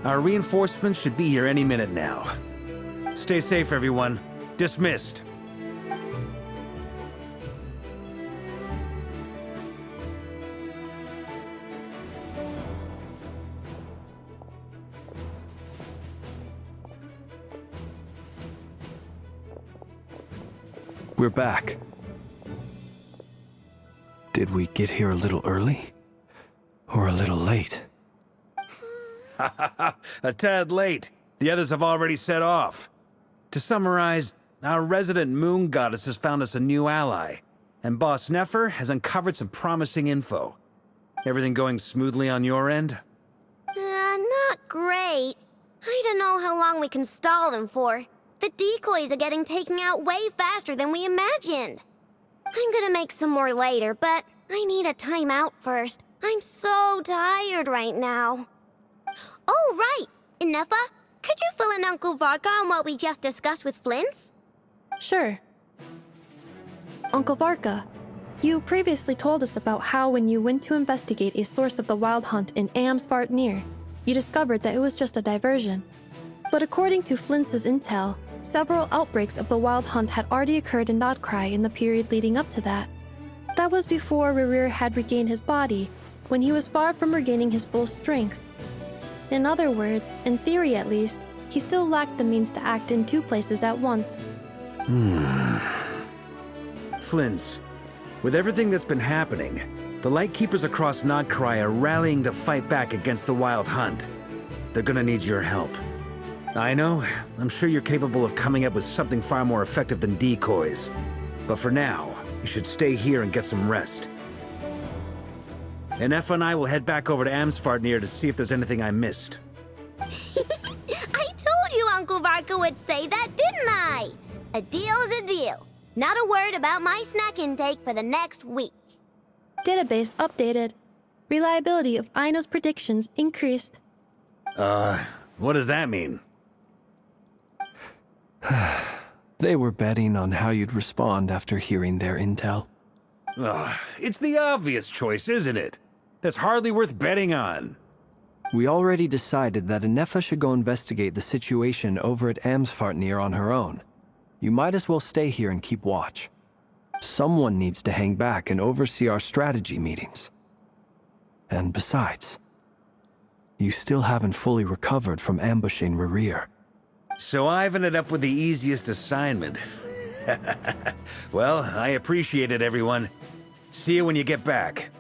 Our reinforcements should be here any minute now. Stay safe, everyone. Dismissed. We're back. Did we get here a little early? Or a little late? A tad late. The others have already set off. To summarize, our resident moon goddess has found us a new ally, and Boss Nefer has uncovered some promising info. Everything going smoothly on your end? Not great. I don't know how long we can stall them for. The decoys are getting taken out way faster than we imagined. I'm gonna make some more later, but I need a timeout first. I'm so tired right now. Oh, right! Inefa, could you fill in Uncle Varka on what we just discussed with Flints? Sure. Uncle Varka, you previously told us about how when you went to investigate a source of the Wild Hunt in Amsvartnir, you discovered that it was just a diversion. But according to Flints' intel, several outbreaks of the Wild Hunt had already occurred in Nodcry in the period leading up to that. That was before Rerir had regained his body, when he was far from regaining his full strength. In other words, in theory at least, he still lacked the means to act in two places at once. Flints, with everything that's been happening, the Lightkeepers across Nodcry are rallying to fight back against the Wild Hunt. They're gonna need your help. I know, I'm sure you're capable of coming up with something far more effective than decoys. But for now, you should stay here and get some rest. Inefa and I will head back over to Amsvartnir to see if there's anything I missed. I told you Uncle Varka would say that, didn't I? A deal's a deal. Not a word about my snack intake for the next week. Database updated. Reliability of Aino's predictions increased. What does that mean? They were betting on how you'd respond after hearing their intel. It's the obvious choice, isn't it? That's hardly worth betting on. We already decided that Inefa should go investigate the situation over at Amsvartnir on her own. You might as well stay here and keep watch. Someone needs to hang back and oversee our strategy meetings. And besides, you still haven't fully recovered from ambushing Rerir. So I've ended up with the easiest assignment. Well, I appreciate it, everyone. See you when you get back.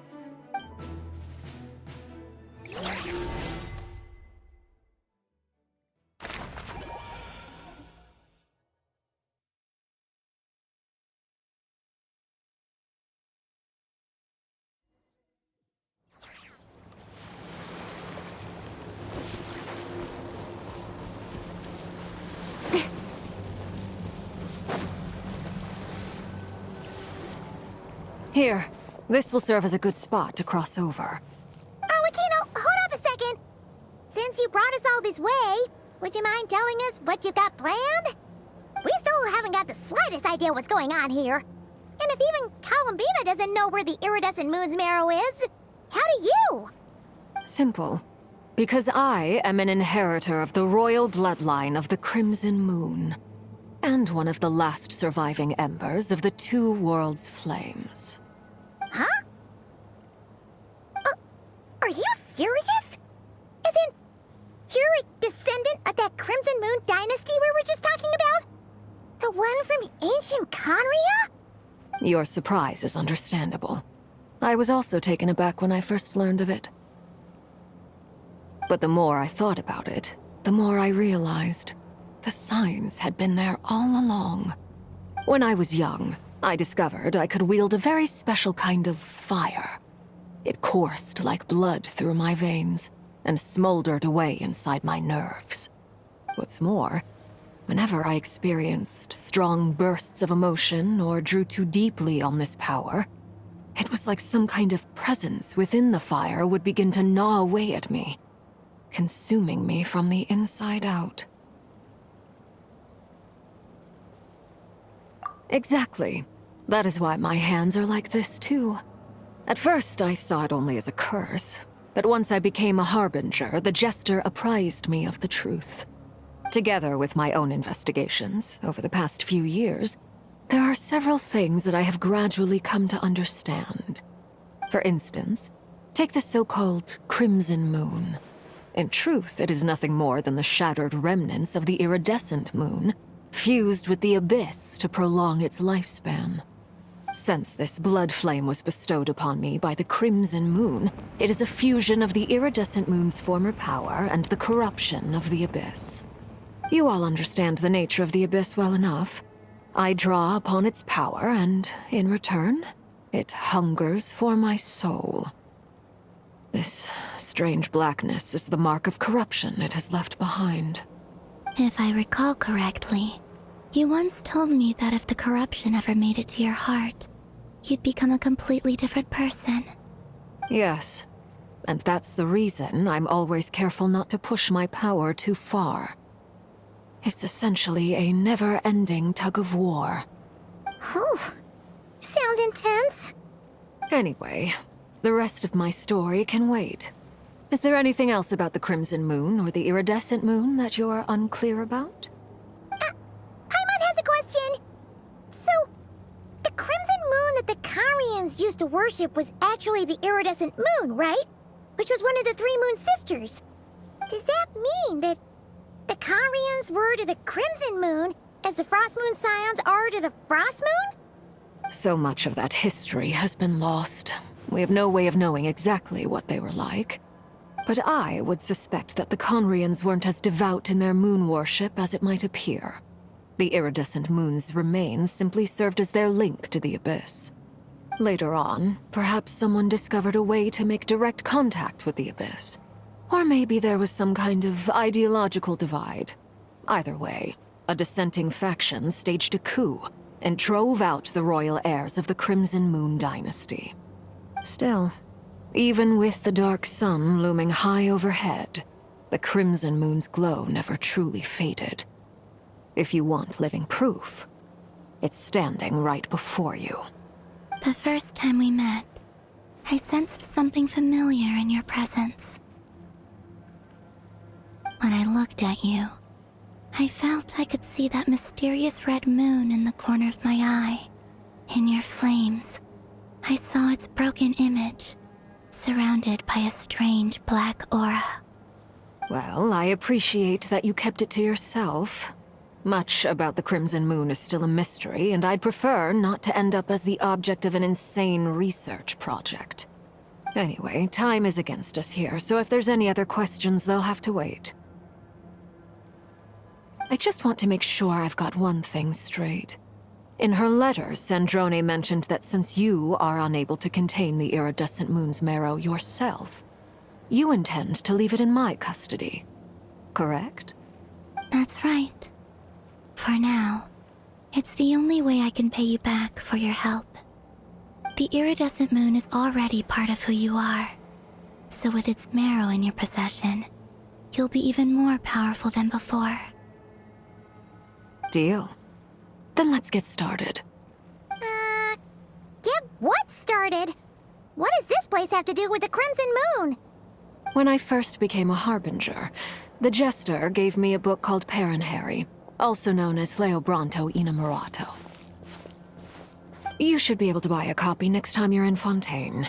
Here, this will serve as a good spot to cross over. Arlecchino, hold up a second. Since you brought us all this way, would you mind telling us what you've got planned? We still haven't got the slightest idea what's going on here. And if even Columbina doesn't know where the iridescent moon's marrow is, how do you? Simple. Because I am an inheritor of the royal bloodline of the Crimson Moon, and one of the last surviving embers of the Two Worlds' flames. Huh? Are you serious? As in, you're a descendant of that Crimson Moon dynasty we were just talking about? The one from ancient Conria? Your surprise is understandable. I was also taken aback when I first learned of it. But the more I thought about it, the more I realized the signs had been there all along. When I was young, I discovered I could wield a very special kind of fire. It coursed like blood through my veins and smoldered away inside my nerves. What's more, whenever I experienced strong bursts of emotion or drew too deeply on this power, it was like some kind of presence within the fire would begin to gnaw away at me, consuming me from the inside out. Exactly. That is why my hands are like this, too. At first, I saw it only as a curse, but once I became a harbinger, the jester apprised me of the truth. Together with my own investigations, over the past few years, there are several things that I have gradually come to understand. For instance, take the so-called Crimson Moon. In truth, it is nothing more than the shattered remnants of the iridescent moon, fused with the Abyss to prolong its lifespan. Since this blood flame was bestowed upon me by the Crimson Moon, it is a fusion of the iridescent moon's former power and the corruption of the Abyss. You all understand the nature of the Abyss well enough. I draw upon its power, and in return, it hungers for my soul. This strange blackness is the mark of corruption it has left behind. If I recall correctly, you once told me that if the corruption ever made it to your heart, you'd become a completely different person. Yes, and that's the reason I'm always careful not to push my power too far. It's essentially a never-ending tug-of-war. Oh, sounds intense. Anyway, the rest of my story can wait. Is there anything else about the Crimson Moon or the Iridescent Moon that you're unclear about? Paimon has a question. So, the Crimson Moon that the Karians used to worship was actually the Iridescent Moon, right? Which was one of the three Moon Sisters. Does that mean that the Karians were to the Crimson Moon as the Frost Moon Scions are to the Frost Moon? So much of that history has been lost. We have no way of knowing exactly what they were like. But I would suspect that the Conrians weren't as devout in their moon worship as it might appear. The iridescent moon's remains simply served as their link to the Abyss. Later on, perhaps someone discovered a way to make direct contact with the Abyss. Or maybe there was some kind of ideological divide. Either way, a dissenting faction staged a coup and drove out the royal heirs of the Crimson Moon dynasty. Still, even with the dark sun looming high overhead, the Crimson Moon's glow never truly faded. If you want living proof, it's standing right before you. The first time we met, I sensed something familiar in your presence. When I looked at you, I felt I could see that mysterious red moon in the corner of my eye. In your flames, I saw its broken image, surrounded by a strange black aura. Well, I appreciate that you kept it to yourself. Much about the Crimson Moon is still a mystery, and I'd prefer not to end up as the object of an insane research project. Anyway, time is against us here, so if there's any other questions, they'll have to wait. I just want to make sure I've got one thing straight. In her letter, Sandrone mentioned that since you are unable to contain the iridescent moon's marrow yourself, you intend to leave it in my custody, correct? That's right. For now, it's the only way I can pay you back for your help. The iridescent moon is already part of who you are, so with its marrow in your possession, you'll be even more powerful than before. Deal. Then let's get started. Get what started? What does this place have to do with the Crimson Moon? When I first became a Harbinger, the Jester gave me a book called Paranhari, also known as Leobranto Inamorato. You should be able to buy a copy next time you're in Fontaine.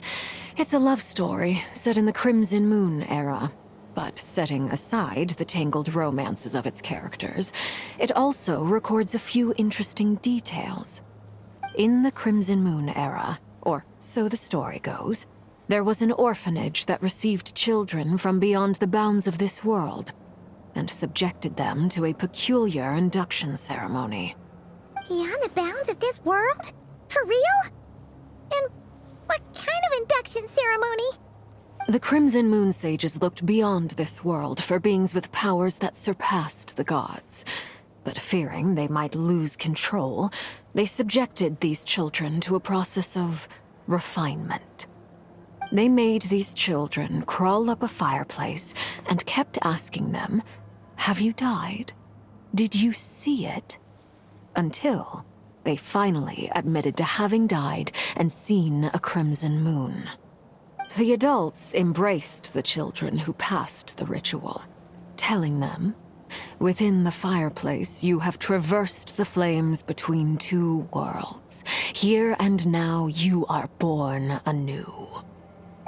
It's a love story set in the Crimson Moon era. But setting aside the tangled romances of its characters, it also records a few interesting details. In the Crimson Moon era, or so the story goes, there was an orphanage that received children from beyond the bounds of this world, and subjected them to a peculiar induction ceremony. Beyond the bounds of this world? For real? And what kind of induction ceremony? The Crimson Moon sages looked beyond this world for beings with powers that surpassed the gods. But fearing they might lose control, they subjected these children to a process of refinement. They made these children crawl up a fireplace and kept asking them, "Have you died? Did you see it?" Until they finally admitted to having died and seen a crimson moon. The adults embraced the children who passed the ritual, telling them, "Within the fireplace, you have traversed the flames between two worlds. Here and now, you are born anew."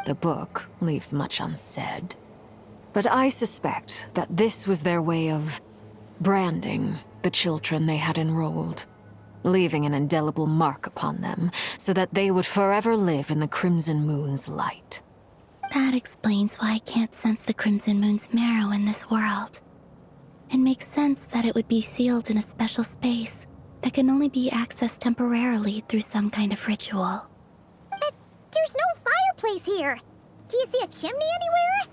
The book leaves much unsaid, but I suspect that this was their way of branding the children they had enrolled, leaving an indelible mark upon them so that they would forever live in the Crimson Moon's light. That explains why I can't sense the Crimson Moon's marrow in this world. It makes sense that it would be sealed in a special space that can only be accessed temporarily through some kind of ritual. But there's no fireplace here. Do you see a chimney anywhere?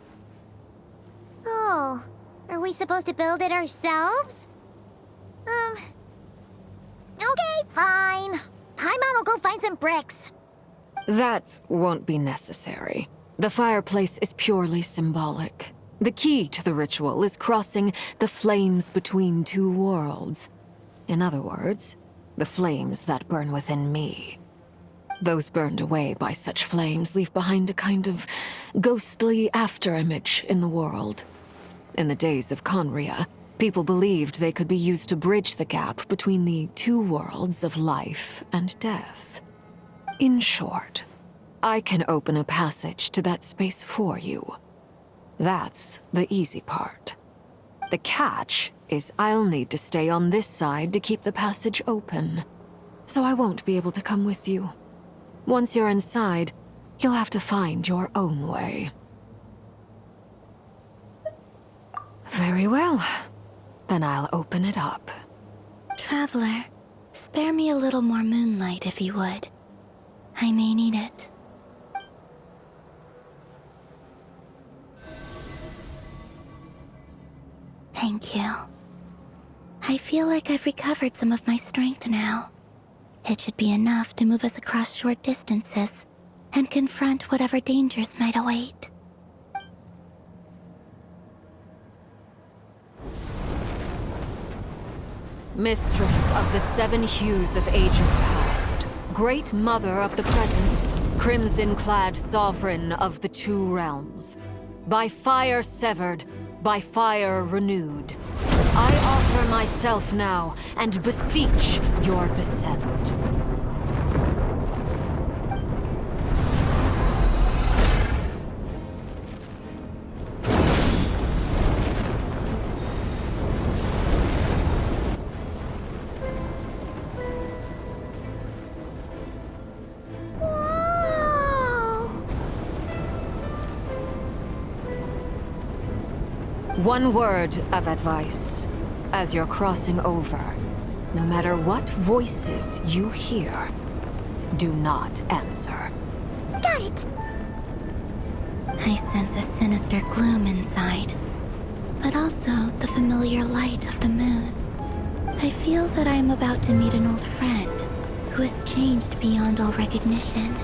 Oh, are we supposed to build it ourselves? Okay, fine. Paimon will go find some bricks. That won't be necessary. The fireplace is purely symbolic. The key to the ritual is crossing the flames between two worlds. In other words, the flames that burn within me. Those burned away by such flames leave behind a kind of ghostly afterimage in the world. In the days of Conria, people believed they could be used to bridge the gap between the two worlds of life and death. In short, I can open a passage to that space for you. That's the easy part. The catch is I'll need to stay on this side to keep the passage open, so I won't be able to come with you. Once you're inside, you'll have to find your own way. Very well. Then I'll open it up. Traveler, spare me a little more moonlight if you would. I may need it. Thank you. I feel like I've recovered some of my strength now. It should be enough to move us across short distances and confront whatever dangers might await. Mistress of the seven hues of ages past, great mother of the present, crimson-clad sovereign of the two realms, by fire severed, by fire renewed, I offer myself now and beseech your descent. One word of advice. As you're crossing over, no matter what voices you hear, do not answer. Got it! I sense a sinister gloom inside, but also the familiar light of the moon. I feel that I am about to meet an old friend who has changed beyond all recognition.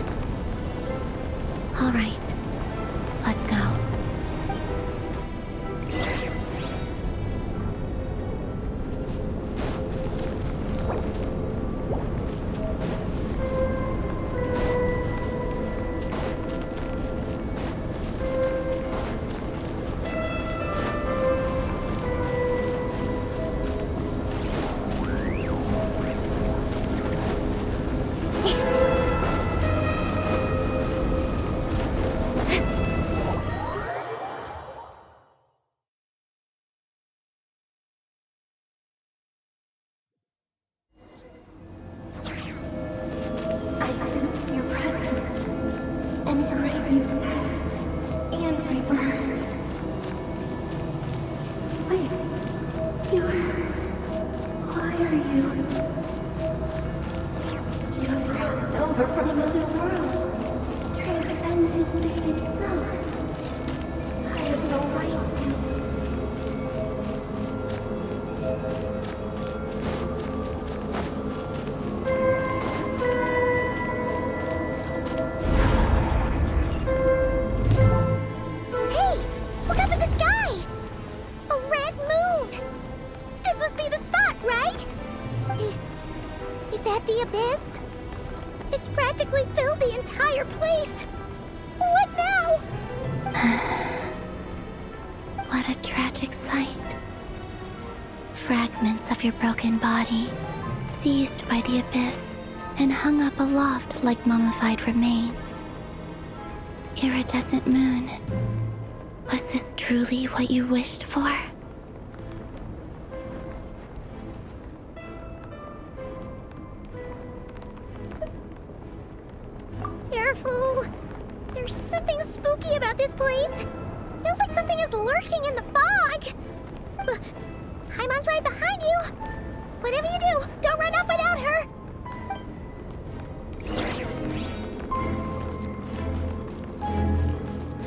All right, let's go. Seized by the abyss and hung up aloft like mummified remains. Iridescent moon, was this truly what you wished for? careful. There's something spooky about this place. Feels like something is lurking in the fog. Paimon's right behind you. Whatever you do, don't run off without her.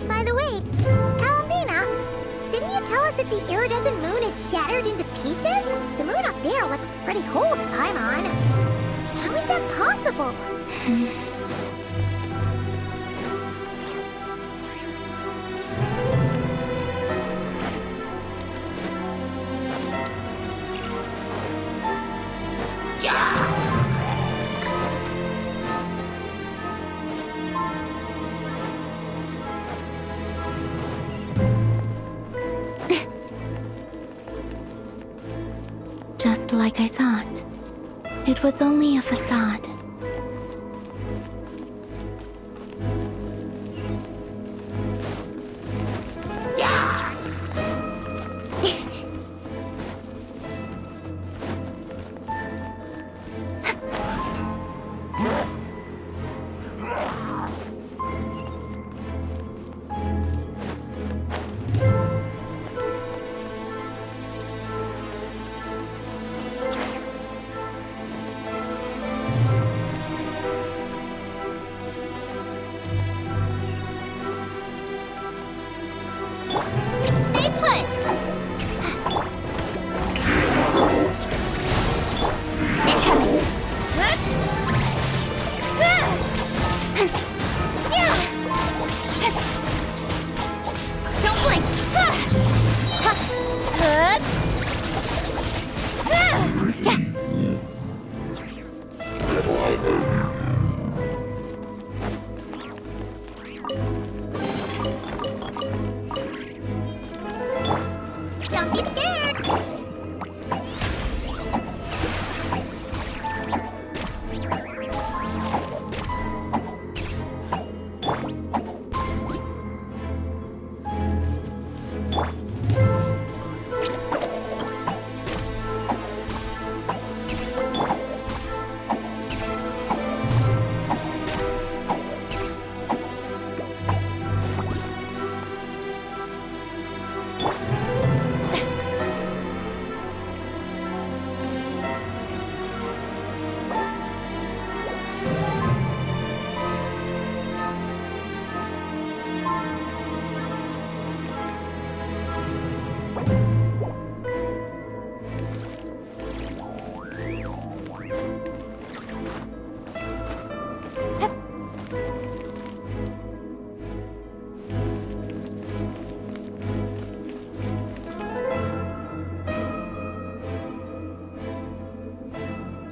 By the way, Columbina, didn't you tell us that the iridescent moon had shattered into pieces? The moon up there looks pretty whole to Paimon. How is that possible? Just like I thought. It was only a facade. Stay put! Incoming! Don't blink! Don't be scared!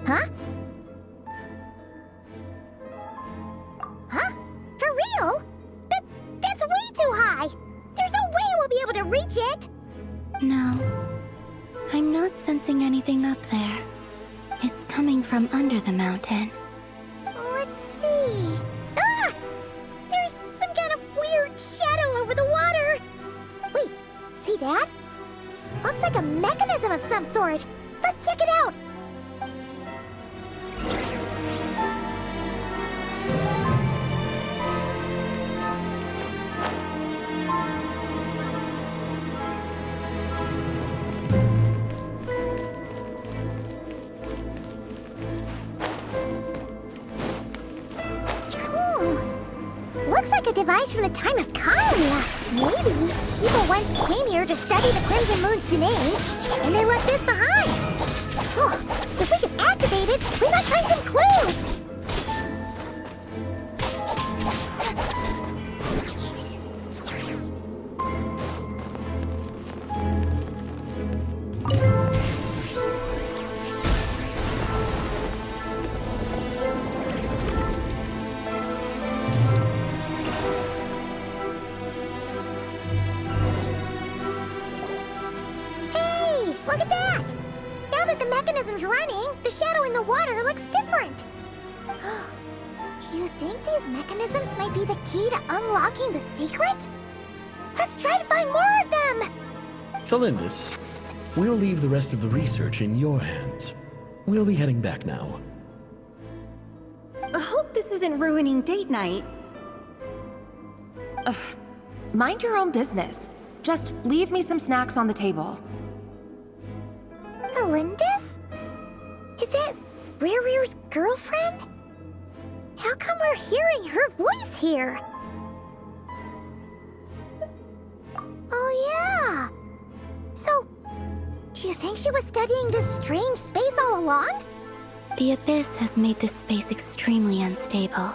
Huh? Huh? For real? That's way too high! There's no way we'll be able to reach it! No. I'm not sensing anything up there. It's coming from under the mountain. Let's see... Ah! There's some kind of weird shadow over the water! Wait, see that? Looks like a mechanism of some sort! Let's check it out! Looks like a device from the time of Kalia. Maybe people once came here to study the Crimson Moon's domain, and they left this behind. Oh, if we can activate it, we might find some clues. Look at that! Now that the mechanism's running, the shadow in the water looks different. Do you think these mechanisms might be the key to unlocking the secret? Let's try to find more of them! Thalindis, we'll leave the rest of the research in your hands. We'll be heading back now. I hope this isn't ruining date night. Ugh. Mind your own business. Just leave me some snacks on the table. Melindis? Is that Rere's girlfriend? How come we're hearing her voice here? Oh yeah! So, do you think she was studying this strange space all along? The Abyss has made this space extremely unstable.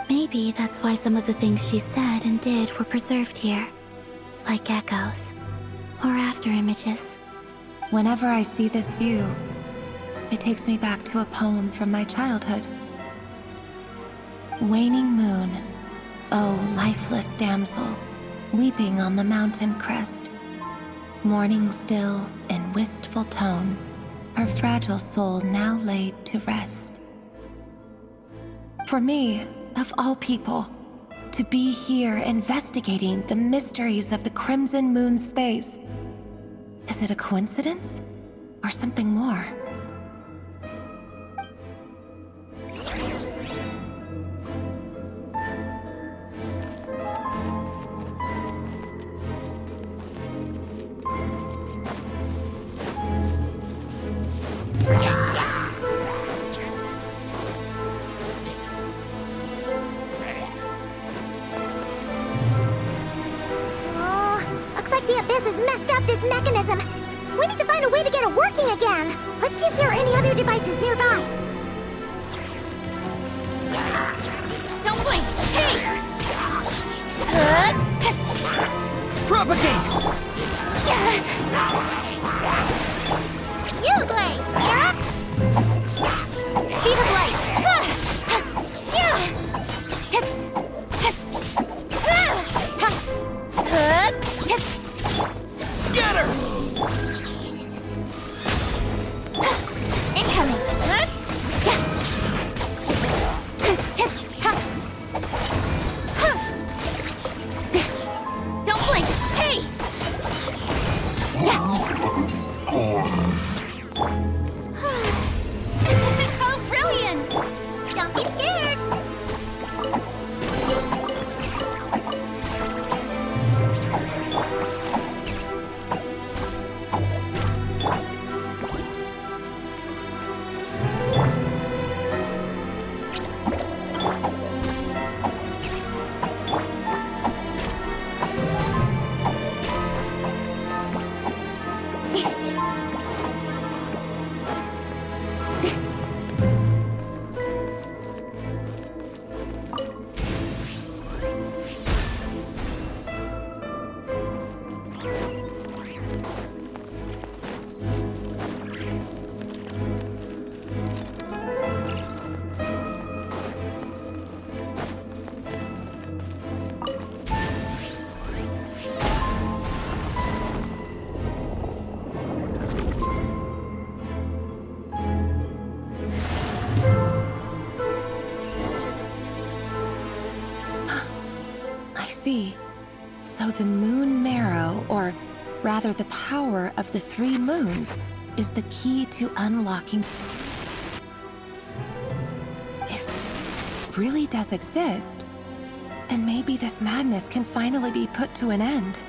Maybe that's why some of the things she said and did were preserved here. Like echoes. Or after images. Whenever I see this view, it takes me back to a poem from my childhood. Waning moon, oh lifeless damsel, weeping on the mountain crest, mourning still in wistful tone, her fragile soul now laid to rest. For me, of all people, to be here investigating the mysteries of the Crimson Moon space, is it a coincidence or something more? Looks like the Abyss has messed up this mechanism. We need to find a way to get it working again. Let's see if there are any other devices nearby. Don't blink! Hey! Propagate! You, Blade! You're up! Speed of light! Scatter! Incoming! Don't blink! Hey! How brilliant! Don't be scared! See, so the moon marrow, or rather the power of the 3 moons, is the key to unlocking. If it really does exist, then maybe this madness can finally be put to an end.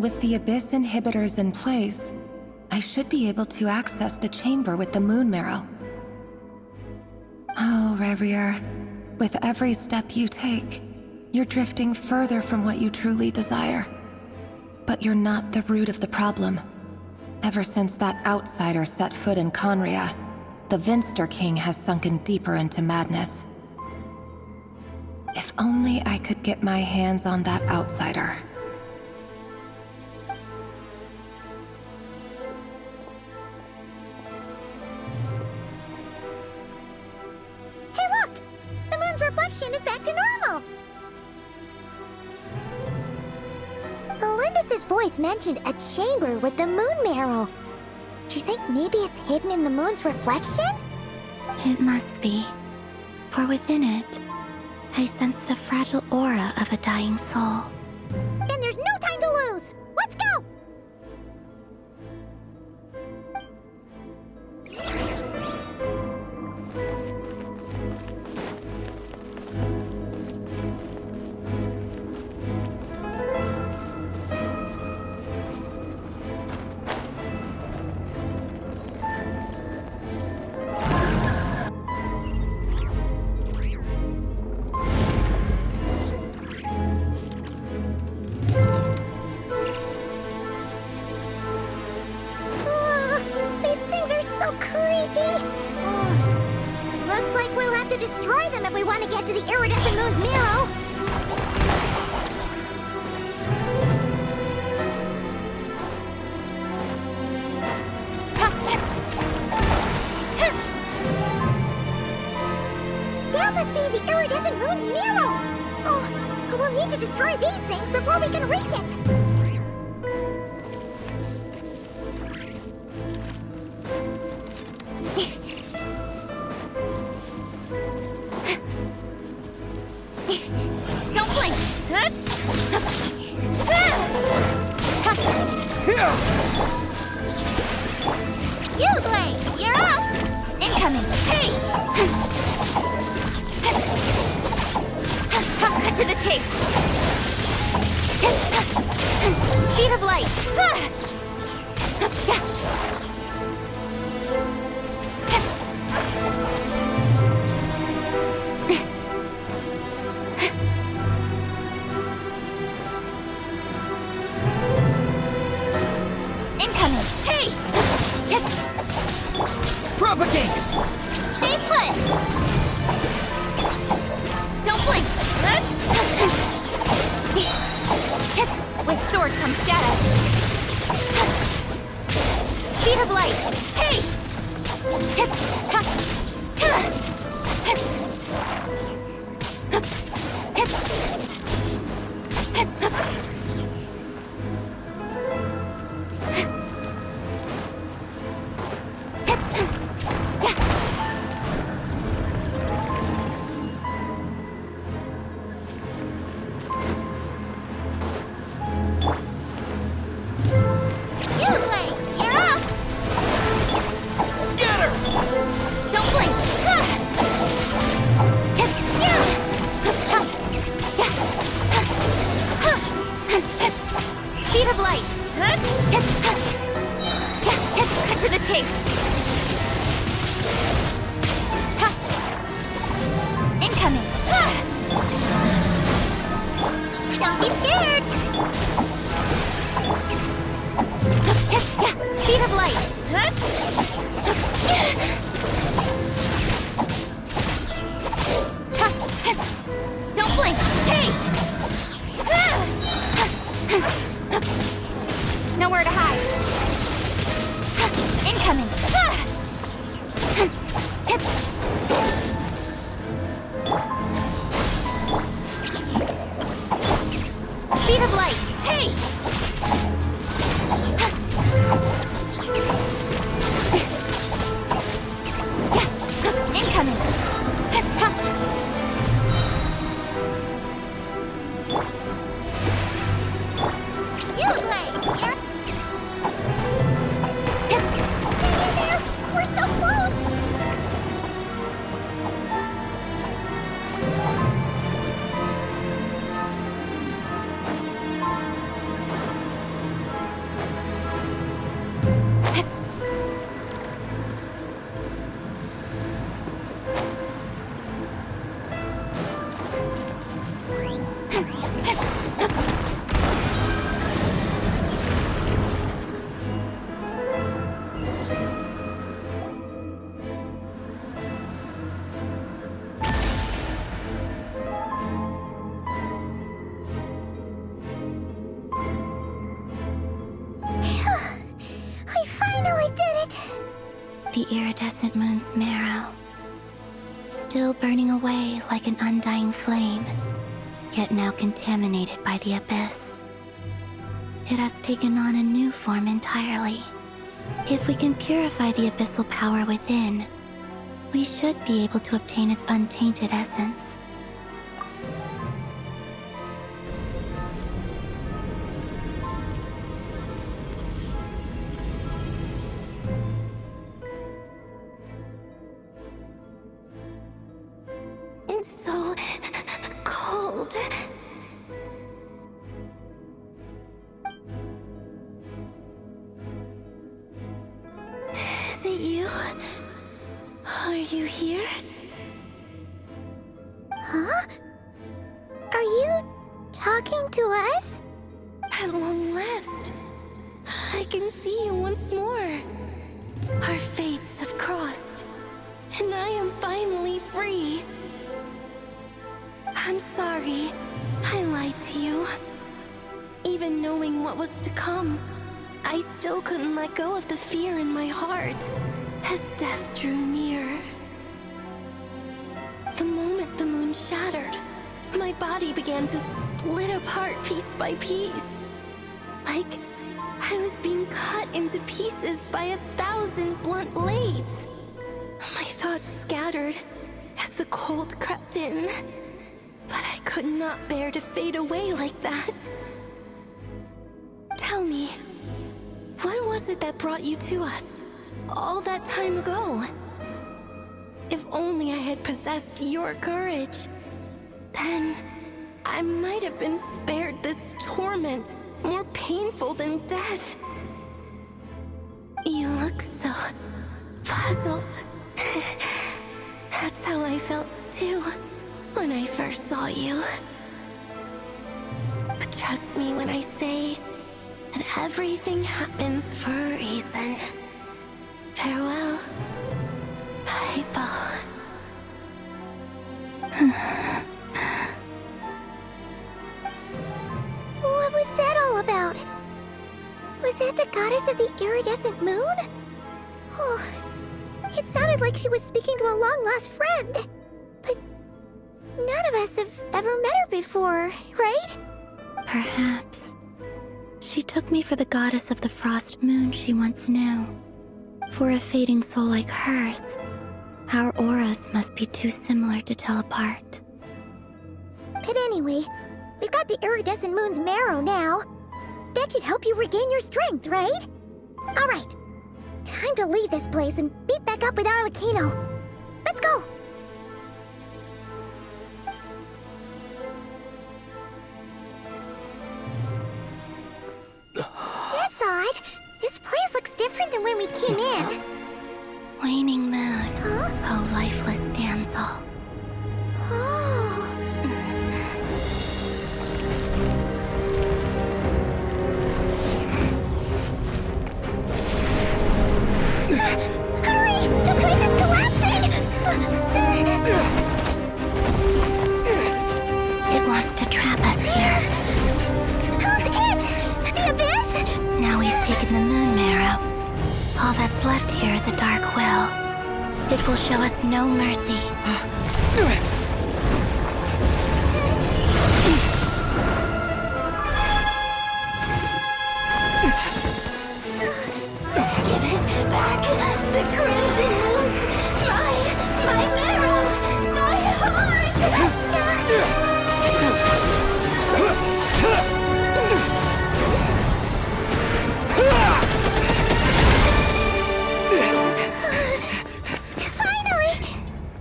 With the Abyss inhibitors in place, I should be able to access the chamber with the moon marrow. Oh, Rerir, with every step you take, you're drifting further from what you truly desire. But you're not the root of the problem. Ever since that outsider set foot in Conria, the Vinster King has sunken deeper into madness. If only I could get my hands on that outsider. Hey look! The moon's reflection is back to normal! Melindis' voice mentioned a chamber with the moon marrow. Do you think maybe it's hidden in the moon's reflection? It must be. For within it, I sense the fragile aura of a dying soul. Then there's no time to lose! Let's go! Destroy them if we want to get to the iridescent moon's marrow! That must be the iridescent moon's marrow! Oh, we'll need to destroy these things before we can reach it! the iridescent moon's marrow, still burning away like an undying flame, yet now contaminated by the abyss. It has taken on a new form entirely. If we can purify the abyssal power within, we should be able to obtain its untainted essence. It's so cold. Is it you? Are you here? Huh? Are you talking to us? At long last, I can see you once more. Our fates have crossed, and I am finally free. I'm sorry, I lied to you. Even knowing what was to come, I still couldn't let go of the fear in my heart as death drew near. The moment the moon shattered, my body began to split apart piece by piece. Like I was being cut into pieces by 1,000 blunt blades. My thoughts scattered as the cold crept in. But I could not bear to fade away like that. Tell me, what was it that brought you to us all that time ago? If only I had possessed your courage, then I might have been spared this torment more painful than death. You look so puzzled. That's how I felt too when I first saw you. But trust me when I say that everything happens for a reason. Farewell, Hypo. What was that all about? Was that the goddess of the iridescent moon? Oh, it sounded like she was speaking to a long-lost friend. But none of us have ever met her before, right? Perhaps. She took me for the goddess of the frost moon she once knew. For a fading soul like hers, our auras must be too similar to tell apart. But anyway, we've got the iridescent moon's marrow now. That should help you regain your strength, right? Alright, time to leave this place and meet back up with Arlecchino. Let's go! That's odd. This place looks different than when we came in. Waning moon, Huh? oh lifeless damsel. Oh. Hurry! The place is collapsing! It wants to trap us here. Who's it? The abyss? Now we've taken the moon marrow. All that's left here is a dark will. It will show us no mercy. Give it back! The crimson moons! My marrow! My heart! Finally!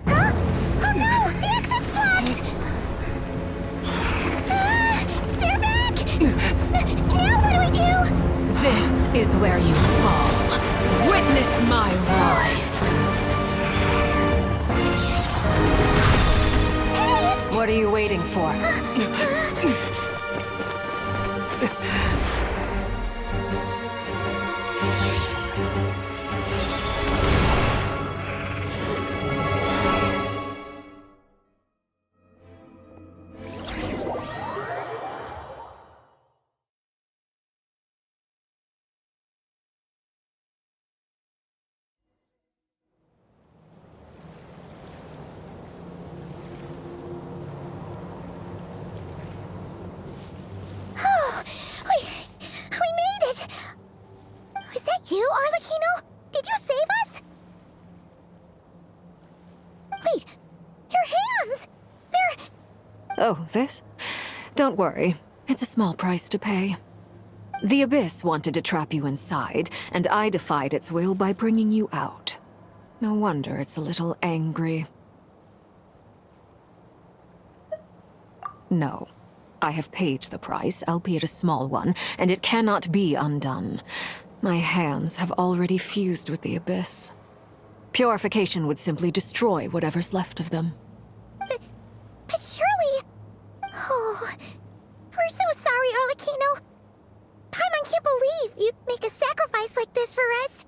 Huh? Oh no! The exit's blocked! They're back! Now what do we do? This is where you fall. Witness my rise. What are you waiting for? this? Don't worry. It's a small price to pay. The Abyss wanted to trap you inside, and I defied its will by bringing you out. No wonder it's a little angry. No. I have paid the price, albeit a small one, and it cannot be undone. My hands have already fused with the Abyss. Purification would simply destroy whatever's left of them. But surely... Oh... We're so sorry, Arlecchino. Paimon can't believe you'd make a sacrifice like this for us.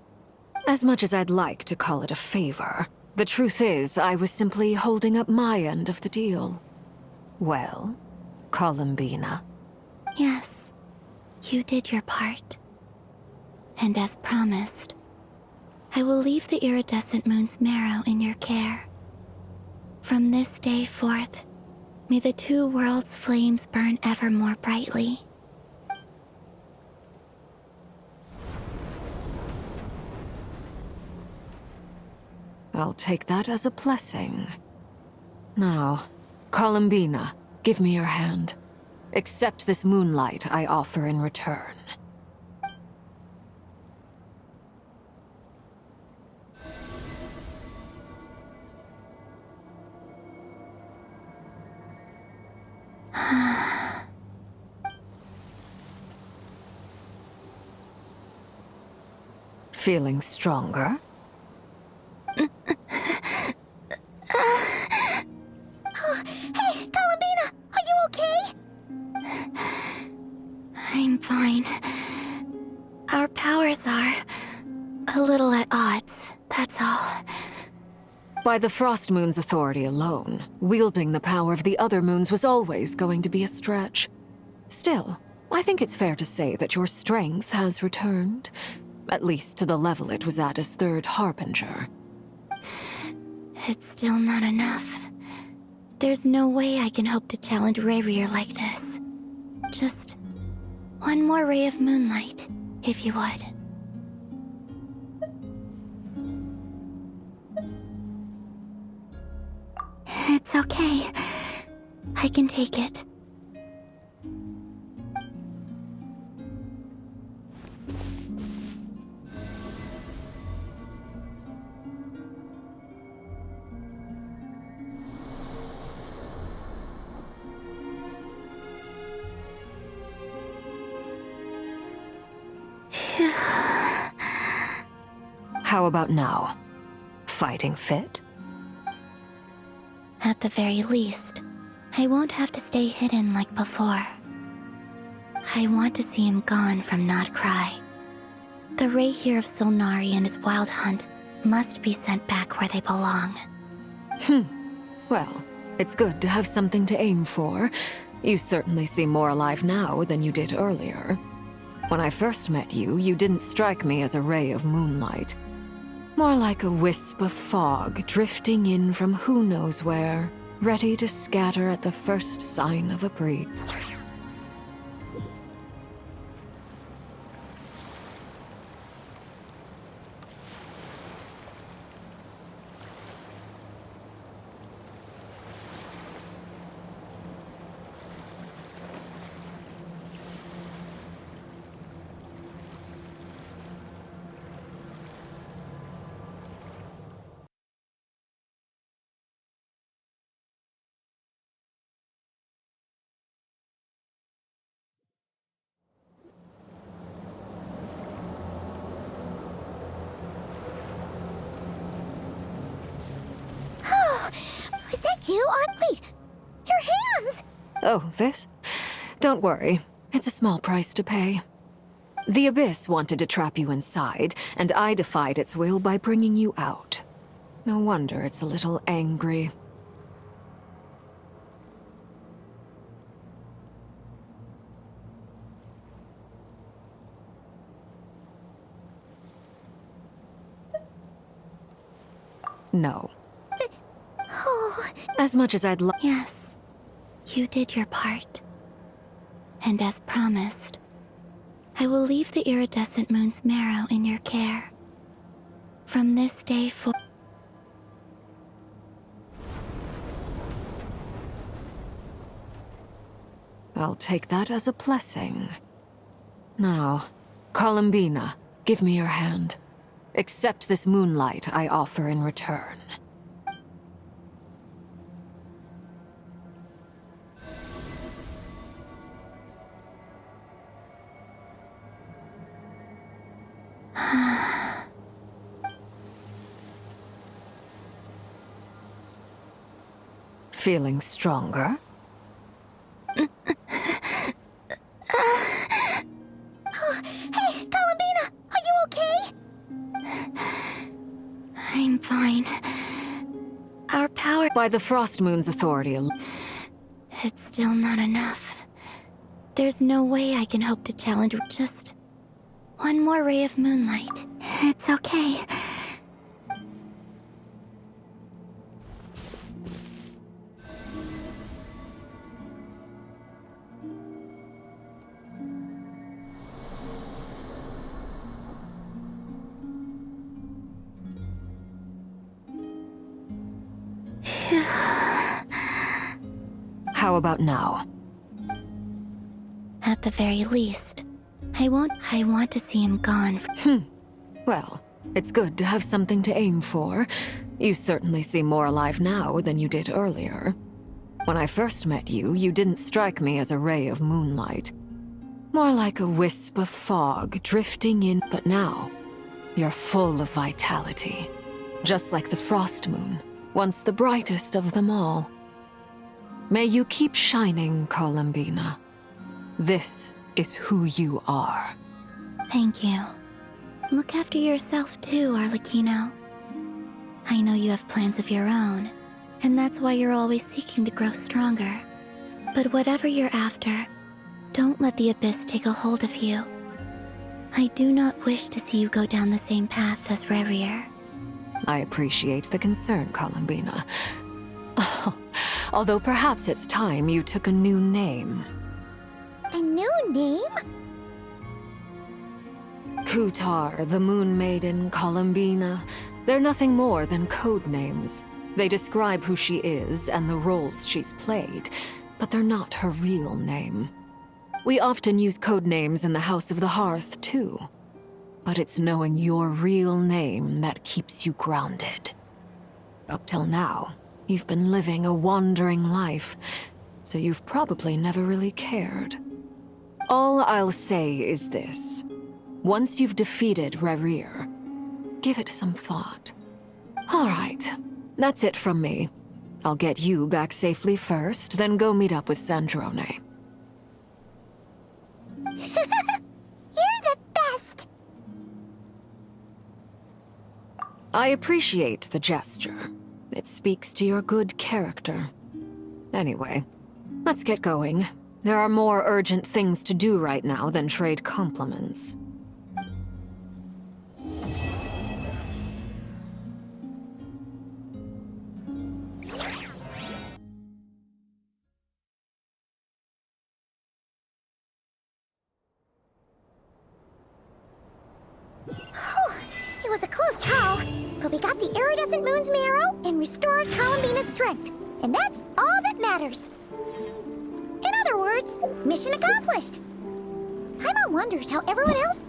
As much as I'd like to call it a favor, the truth is I was simply holding up my end of the deal. Well, Columbina. Yes, you did your part. And as promised, I will leave the iridescent moon's marrow in your care. From this day forth, may the two worlds' flames burn ever more brightly. I'll take that as a blessing. Now, Columbina, give me your hand. Accept this moonlight I offer in return. Feeling stronger? Hey, Columbina! Are you okay? I'm fine. Our powers are a little at odds, that's all. By the Frost Moon's authority alone, wielding the power of the other moons was always going to be a stretch. Still, I think it's fair to say that your strength has returned. At least to the level it was at as Third Harbinger. It's still not enough. There's no way I can hope to challenge Rayrir like this. Just one more ray of moonlight, if you would. It's okay. I can take it. How about now? Fighting fit? At the very least, I won't have to stay hidden like before. I want to see him gone from Not Cry. The Ray here of Solnari and his wild hunt must be sent back where they belong. Well, it's good to have something to aim for. You certainly seem more alive now than you did earlier. When I first met you, you didn't strike me as a ray of moonlight. More like a wisp of fog drifting in from who knows where, ready to scatter at the first sign of a breeze. Is that you? Wait! Your hands! Oh, this? Don't worry. It's a small price to pay. The Abyss wanted to trap you inside, and I defied its will by bringing you out. No wonder it's a little angry. No. Oh. As much as I'd like... Yes, you did your part. And as promised, I will leave the iridescent moon's marrow in your care. From this day forth... I'll take that as a blessing. Now, Columbina, give me your hand. Accept this moonlight I offer in return. Feeling stronger? Hey, Columbina! Are you okay? I'm fine. Our power... By the Frost Moon's authority... It's still not enough. There's no way I can hope to challenge just one more ray of moonlight. It's okay. How about now? At the very least, I want to see him gone. Well, it's good to have something to aim for. You certainly seem more alive now than you did earlier. When I first met you, you didn't strike me as a ray of moonlight. More like a wisp of fog drifting in. But now, you're full of vitality. Just like the Frost Moon, once the brightest of them all. May you keep shining, Columbina. This is who you are. Thank you. Look after yourself too, Arlecchino. I know you have plans of your own, and that's why you're always seeking to grow stronger. But whatever you're after, don't let the Abyss take a hold of you. I do not wish to see you go down the same path as Rerir. I appreciate the concern, Columbina. Although perhaps it's time you took a new name. A new name? Kutar, the Moon Maiden, Columbina, they're nothing more than code names. They describe who she is and the roles she's played, but they're not her real name. We often use code names in the House of the Hearth, too. But it's knowing your real name that keeps you grounded. Up till now, you've been living a wandering life, so you've probably never really cared. All I'll say is this. Once you've defeated Rerir, give it some thought. All right, that's it from me. I'll get you back safely first, then go meet up with Sandrone. You're the best! I appreciate the gesture. It speaks to your good character. Anyway, let's get going. There are more urgent things to do right now than trade compliments. It was a close call, but we got the iridescent moon's marrow and restored Columbina's strength, and that's all that matters. In other words, mission accomplished. Paimon wonders how everyone else...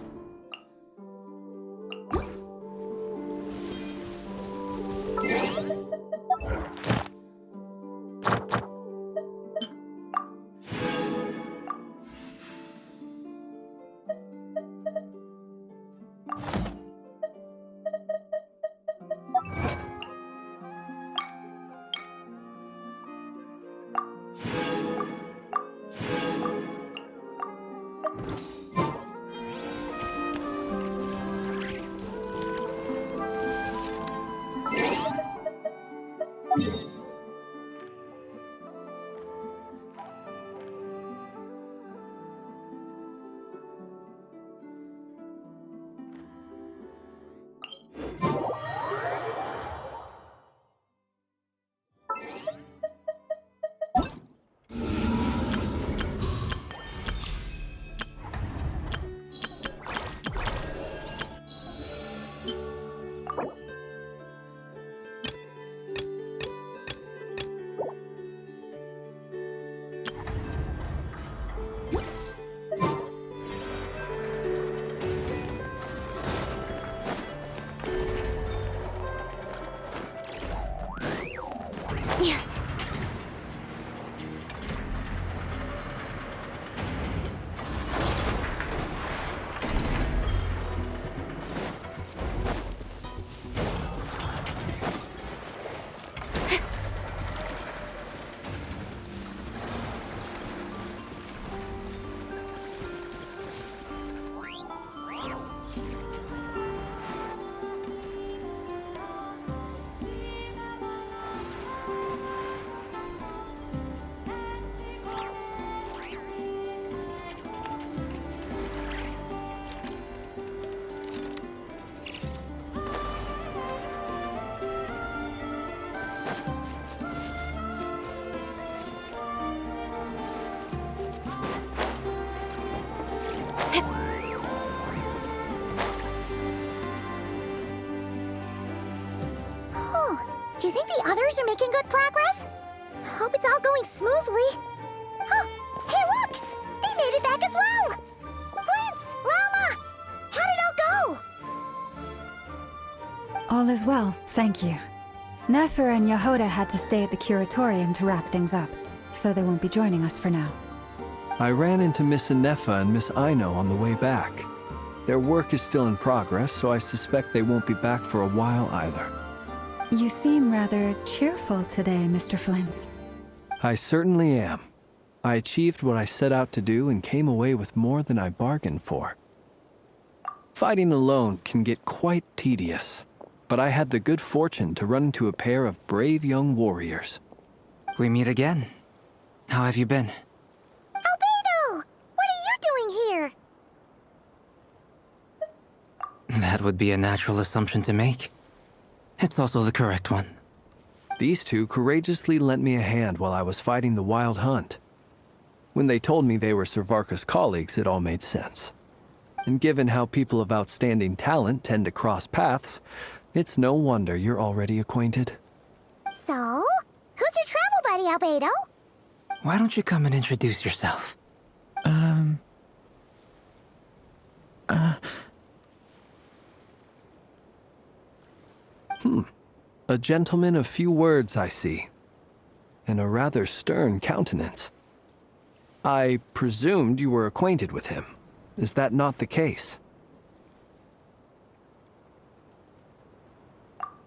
others are making good progress? Hope it's all going smoothly. Oh, hey look! They made it back as well! Flint's! Llama! How did it all go? All is well, thank you. Nefer and Yehuda had to stay at the curatorium to wrap things up, so they won't be joining us for now. I ran into Miss Inefa and Miss Aino on the way back. Their work is still in progress, so I suspect they won't be back for a while either. You seem rather cheerful today, Mr. Flint's. I certainly am. I achieved what I set out to do and came away with more than I bargained for. Fighting alone can get quite tedious, but I had the good fortune to run into a pair of brave young warriors. We meet again. How have you been? Albedo! What are you doing here? That would be a natural assumption to make. It's also the correct one. These two courageously lent me a hand while I was fighting the wild hunt. When they told me they were Servarka's colleagues, it all made sense. And given how people of outstanding talent tend to cross paths, it's no wonder you're already acquainted. So? Who's your travel buddy, Albedo? Why don't you come and introduce yourself? A gentleman of few words, I see. And a rather stern countenance. I presumed you were acquainted with him. Is that not the case?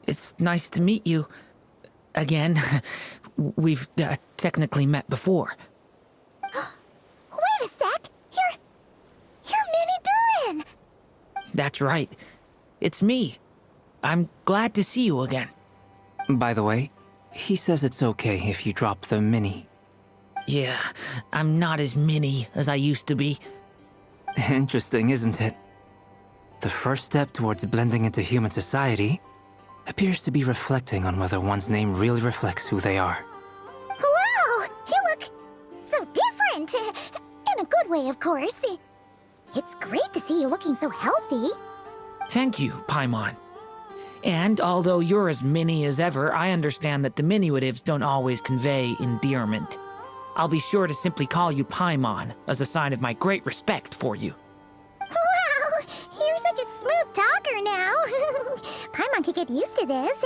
It's nice to meet you. Again. We've technically met before. Wait a sec! You're Minnie Durin! That's right. It's me. I'm glad to see you again. By the way, he says it's okay if you drop the mini. Yeah, I'm not as mini as I used to be. Interesting, isn't it? The first step towards blending into human society appears to be reflecting on whether one's name really reflects who they are. Wow! You look so different! In a good way, of course. It's great to see you looking so healthy. Thank you, Paimon. And although you're as mini as ever, I understand that diminutives don't always convey endearment. I'll be sure to simply call you Paimon, as a sign of my great respect for you. Wow! You're such a smooth talker now. Paimon could get used to this.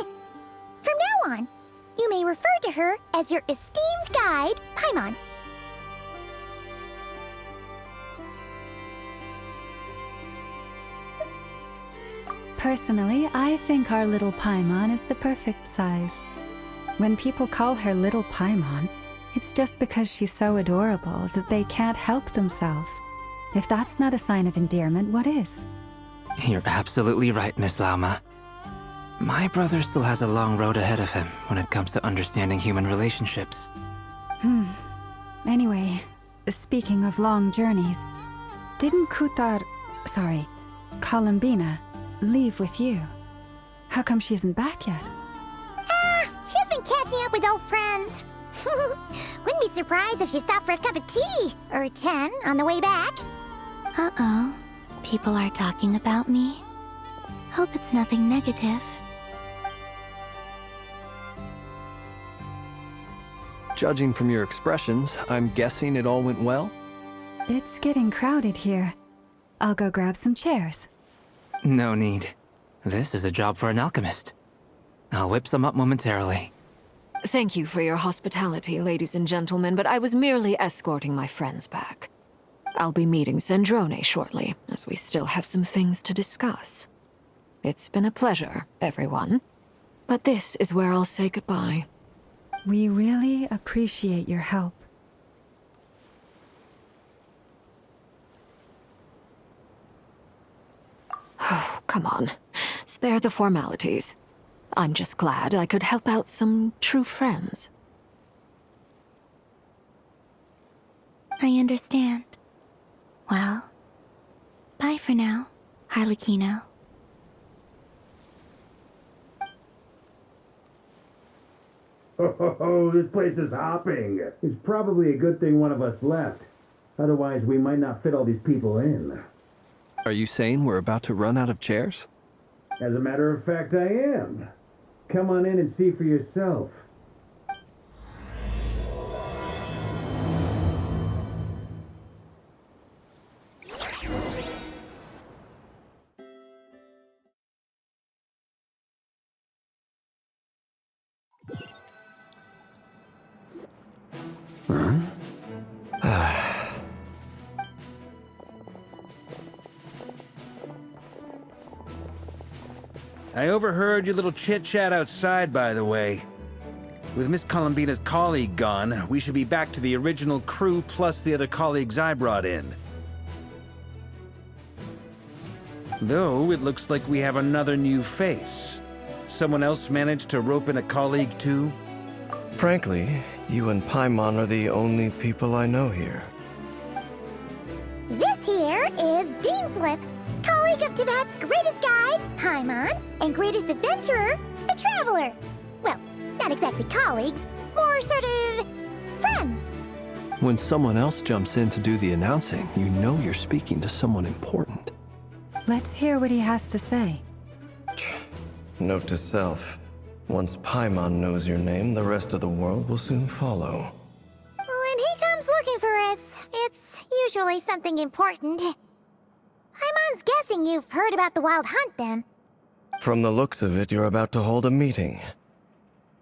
From now on, you may refer to her as your esteemed guide, Paimon. Personally, I think our little Paimon is the perfect size. When people call her Little Paimon, it's just because she's so adorable that they can't help themselves. If that's not a sign of endearment, what is? You're absolutely right, Miss Lauma. My brother still has a long road ahead of him when it comes to understanding human relationships. Anyway, speaking of long journeys, didn't Columbina, leave with you? How come she isn't back yet? She's been catching up with old friends. Wouldn't be surprised if she stopped for a cup of tea or 10 on the way back. Uh-oh. People are talking about me. Hope it's nothing negative. Judging from your expressions, I'm guessing it all went well? It's getting crowded here. I'll go grab some chairs. No need. This is a job for an alchemist. I'll whip some up momentarily. Thank you for your hospitality, ladies and gentlemen, but I was merely escorting my friends back. I'll be meeting Sandrone shortly, as we still have some things to discuss. It's been a pleasure, everyone. But this is where I'll say goodbye. We really appreciate your help. Oh, come on. Spare the formalities. I'm just glad I could help out some true friends. I understand. Well, bye for now, Harlequino. Oh, this place is hopping. It's probably a good thing one of us left. Otherwise, we might not fit all these people in. Are you saying we're about to run out of chairs? As a matter of fact, I am. Come on in and see for yourself. I overheard your little chit-chat outside, by the way. With Miss Columbina's colleague gone, we should be back to the original crew plus the other colleagues I brought in. Though, it looks like we have another new face. Someone else managed to rope in a colleague too? Frankly, you and Paimon are the only people I know here. This here is Deanslip, colleague of Tivat's greatest guide, Paimon, and greatest adventurer, the Traveler. Well, not exactly colleagues, more sort of friends. When someone else jumps in to do the announcing, you know you're speaking to someone important. Let's hear what he has to say. Note to self. Once Paimon knows your name, the rest of the world will soon follow. When he comes looking for us, it's usually something important. Paimon's guessing you've heard about the Wild Hunt, then. From the looks of it, you're about to hold a meeting.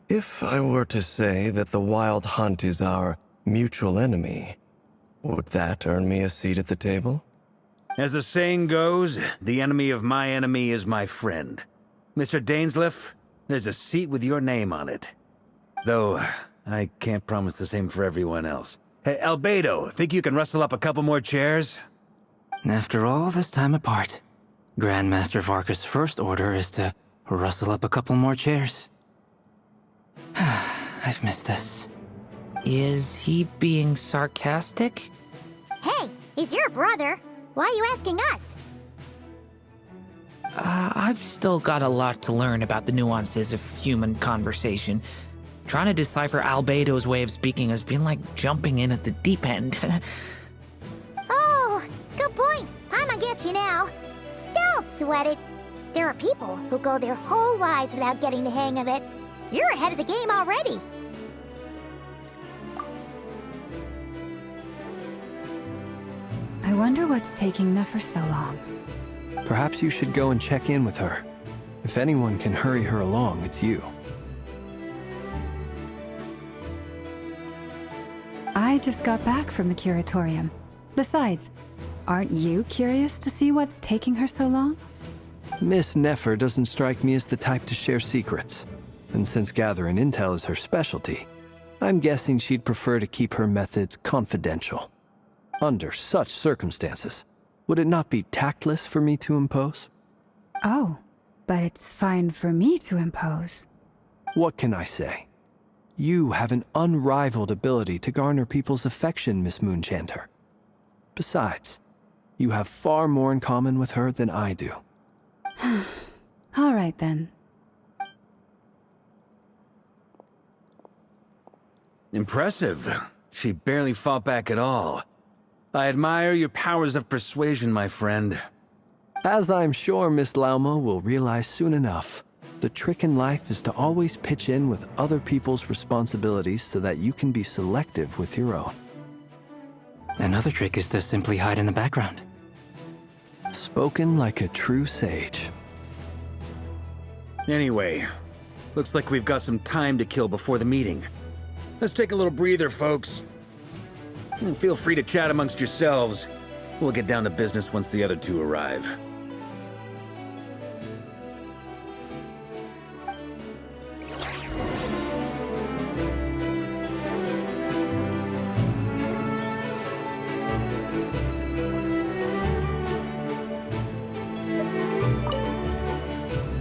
If I were to say that the Wild Hunt is our mutual enemy, would that earn me a seat at the table? As the saying goes, the enemy of my enemy is my friend. Mr. Dainsleif, there's a seat with your name on it. Though, I can't promise the same for everyone else. Hey, Albedo, think you can rustle up a couple more chairs? After all this time apart, Grandmaster Varka's first order is to rustle up a couple more chairs. I've missed this. Is he being sarcastic? Hey, he's your brother. Why are you asking us? I've still got a lot to learn about the nuances of human conversation. Trying to decipher Albedo's way of speaking has been like jumping in at the deep end. Oh, good point. Paimon gets you now. Don't sweat it. There are people who go their whole lives without getting the hang of it. You're ahead of the game already. I wonder what's taking Nefer so long. Perhaps you should go and check in with her. If anyone can hurry her along, it's you. I just got back from the curatorium. Besides, aren't you curious to see what's taking her so long? Miss Nefer doesn't strike me as the type to share secrets. And since gathering intel is her specialty, I'm guessing she'd prefer to keep her methods confidential. Under such circumstances, would it not be tactless for me to impose? Oh, but it's fine for me to impose. What can I say? You have an unrivaled ability to garner people's affection, Miss Moonchanter. Besides, you have far more in common with her than I do. All right, then. Impressive. She barely fought back at all. I admire your powers of persuasion, my friend. As I'm sure Miss Lauma will realize soon enough, the trick in life is to always pitch in with other people's responsibilities so that you can be selective with your own. Another trick is to simply hide in the background. Spoken like a true sage. Anyway, looks like we've got some time to kill before the meeting. Let's take a little breather, folks. And feel free to chat amongst yourselves. We'll get down to business once the other two arrive.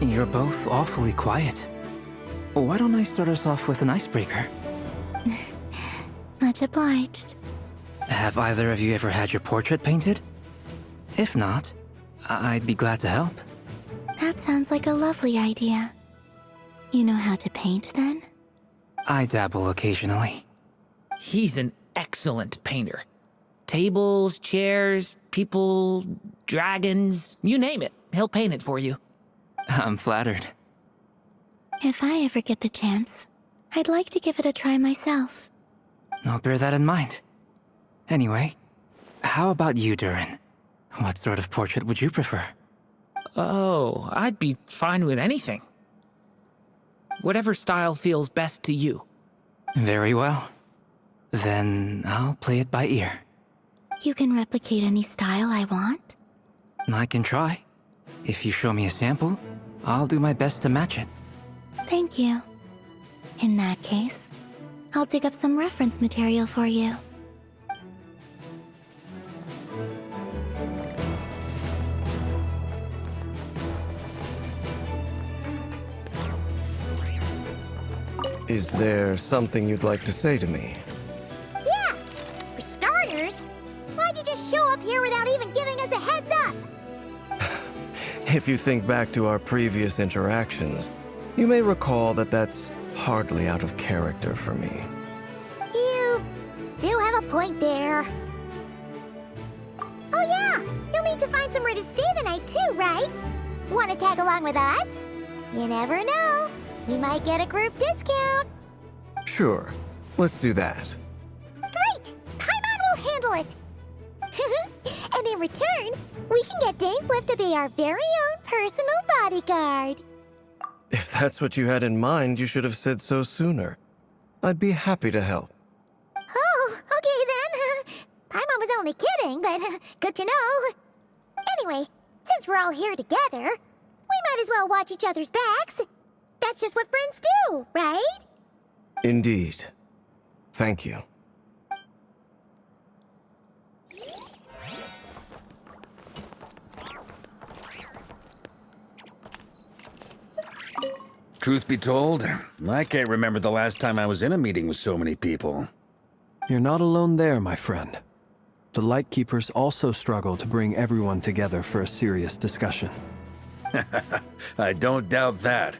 You're both awfully quiet. Why don't I start us off with an icebreaker? Much obliged. Have either of you ever had your portrait painted? If not, I'd be glad to help. That sounds like a lovely idea. You know how to paint, then? I dabble occasionally. He's an excellent painter. Tables, chairs, people, dragons, you name it. He'll paint it for you. I'm flattered. If I ever get the chance, I'd like to give it a try myself. I'll bear that in mind. Anyway, how about you, Durin? What sort of portrait would you prefer? Oh, I'd be fine with anything. Whatever style feels best to you. Very well. Then I'll play it by ear. You can replicate any style I want? I can try. If you show me a sample, I'll do my best to match it. Thank you. In that case, I'll dig up some reference material for you. Is there something you'd like to say to me? Yeah! For starters, why'd you just show up here without even giving us a heads up? If you think back to our previous interactions, you may recall that that's hardly out of character for me. You do have a point there. Oh yeah! You'll need to find somewhere to stay the night too, right? Wanna tag along with us? You never know. We might get a group discount. Sure, let's do that. Great! Paimon will handle it! And in return, we can get Dainslift to be our very own personal bodyguard. If that's what you had in mind, you should have said so sooner. I'd be happy to help. Oh, okay then. Paimon was only kidding, but good to know. Anyway, since we're all here together, we might as well watch each other's backs. That's just what friends do, right? Indeed. Thank you. Truth be told, I can't remember the last time I was in a meeting with so many people. You're not alone there, my friend. The Lightkeepers also struggle to bring everyone together for a serious discussion. I don't doubt that.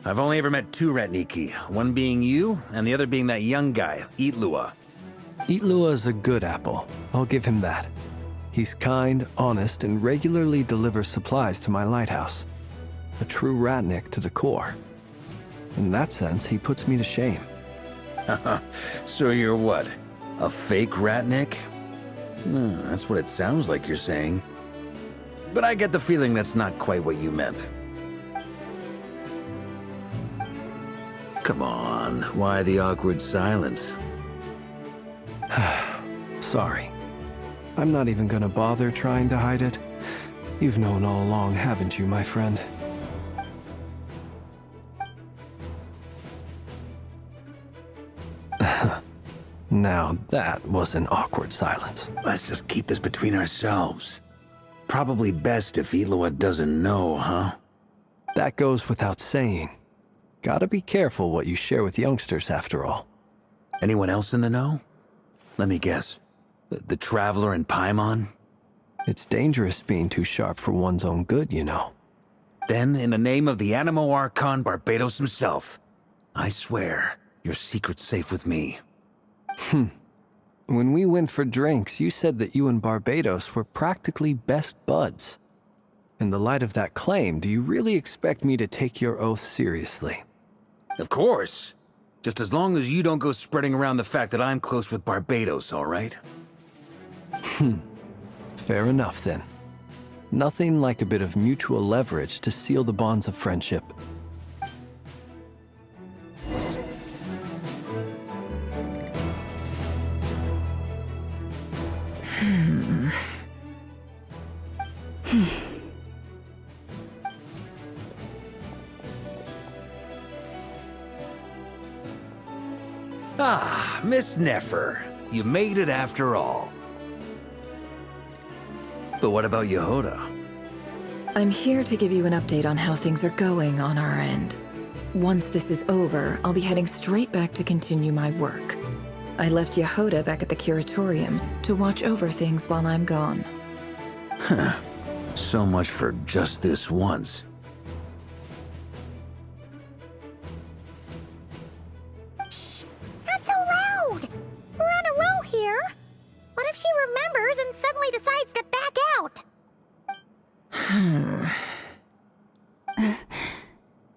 I've only ever met two Ratniki, one being you, and the other being that young guy, Itlua. Itlua is a good apple. I'll give him that. He's kind, honest, and regularly delivers supplies to my lighthouse. A true Ratnik to the core. In that sense, he puts me to shame. So you're what? A fake Ratnik? That's what it sounds like you're saying. But I get the feeling that's not quite what you meant. Come on, why the awkward silence? Sorry. I'm not even gonna bother trying to hide it. You've known all along, haven't you, my friend? Now that was an awkward silence. Let's just keep this between ourselves. Probably best if Itlua doesn't know, huh? That goes without saying. Gotta be careful what you share with youngsters, after all. Anyone else in the know? Let me guess. The Traveler and Paimon? It's dangerous being too sharp for one's own good, you know. Then, in the name of the Animo Archon Barbatos himself, I swear, your secret's safe with me. When we went for drinks, you said that you and Barbatos were practically best buds. In the light of that claim, do you really expect me to take your oath seriously? Of course. Just as long as you don't go spreading around the fact that I'm close with Barbatos, all right? Fair enough, then. Nothing like a bit of mutual leverage to seal the bonds of friendship. Ah, Miss Nefer. You made it after all. But what about Yehoda? I'm here to give you an update on how things are going on our end. Once this is over, I'll be heading straight back to continue my work. I left Yehoda back at the Curatorium to watch over things while I'm gone. Huh. So much for just this once. Shh! Not so loud! We're on a roll here. What if she remembers and suddenly decides to back out?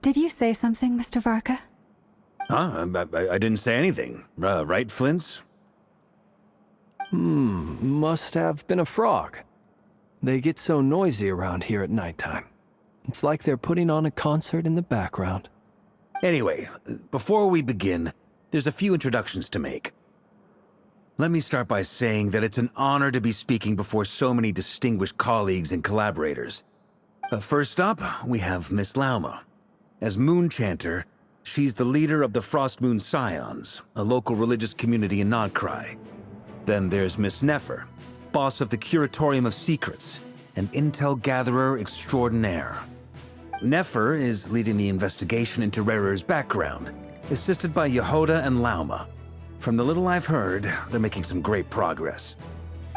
Did you say something, Mr. Varka? Huh? I didn't say anything. Right, Flint's? Must have been a frog. They get so noisy around here at nighttime. It's like they're putting on a concert in the background. Anyway, before we begin, there's a few introductions to make. Let me start by saying that it's an honor to be speaking before so many distinguished colleagues and collaborators. First up, we have Miss Lauma. As Moon Chanter, she's the leader of the Frost Moon Scions, a local religious community in Nodcry. Then there's Miss Nefer, boss of the Curatorium of Secrets, an intel gatherer extraordinaire. Nefer is leading the investigation into Rerer's background, assisted by Yehoda and Lauma. From the little I've heard, they're making some great progress.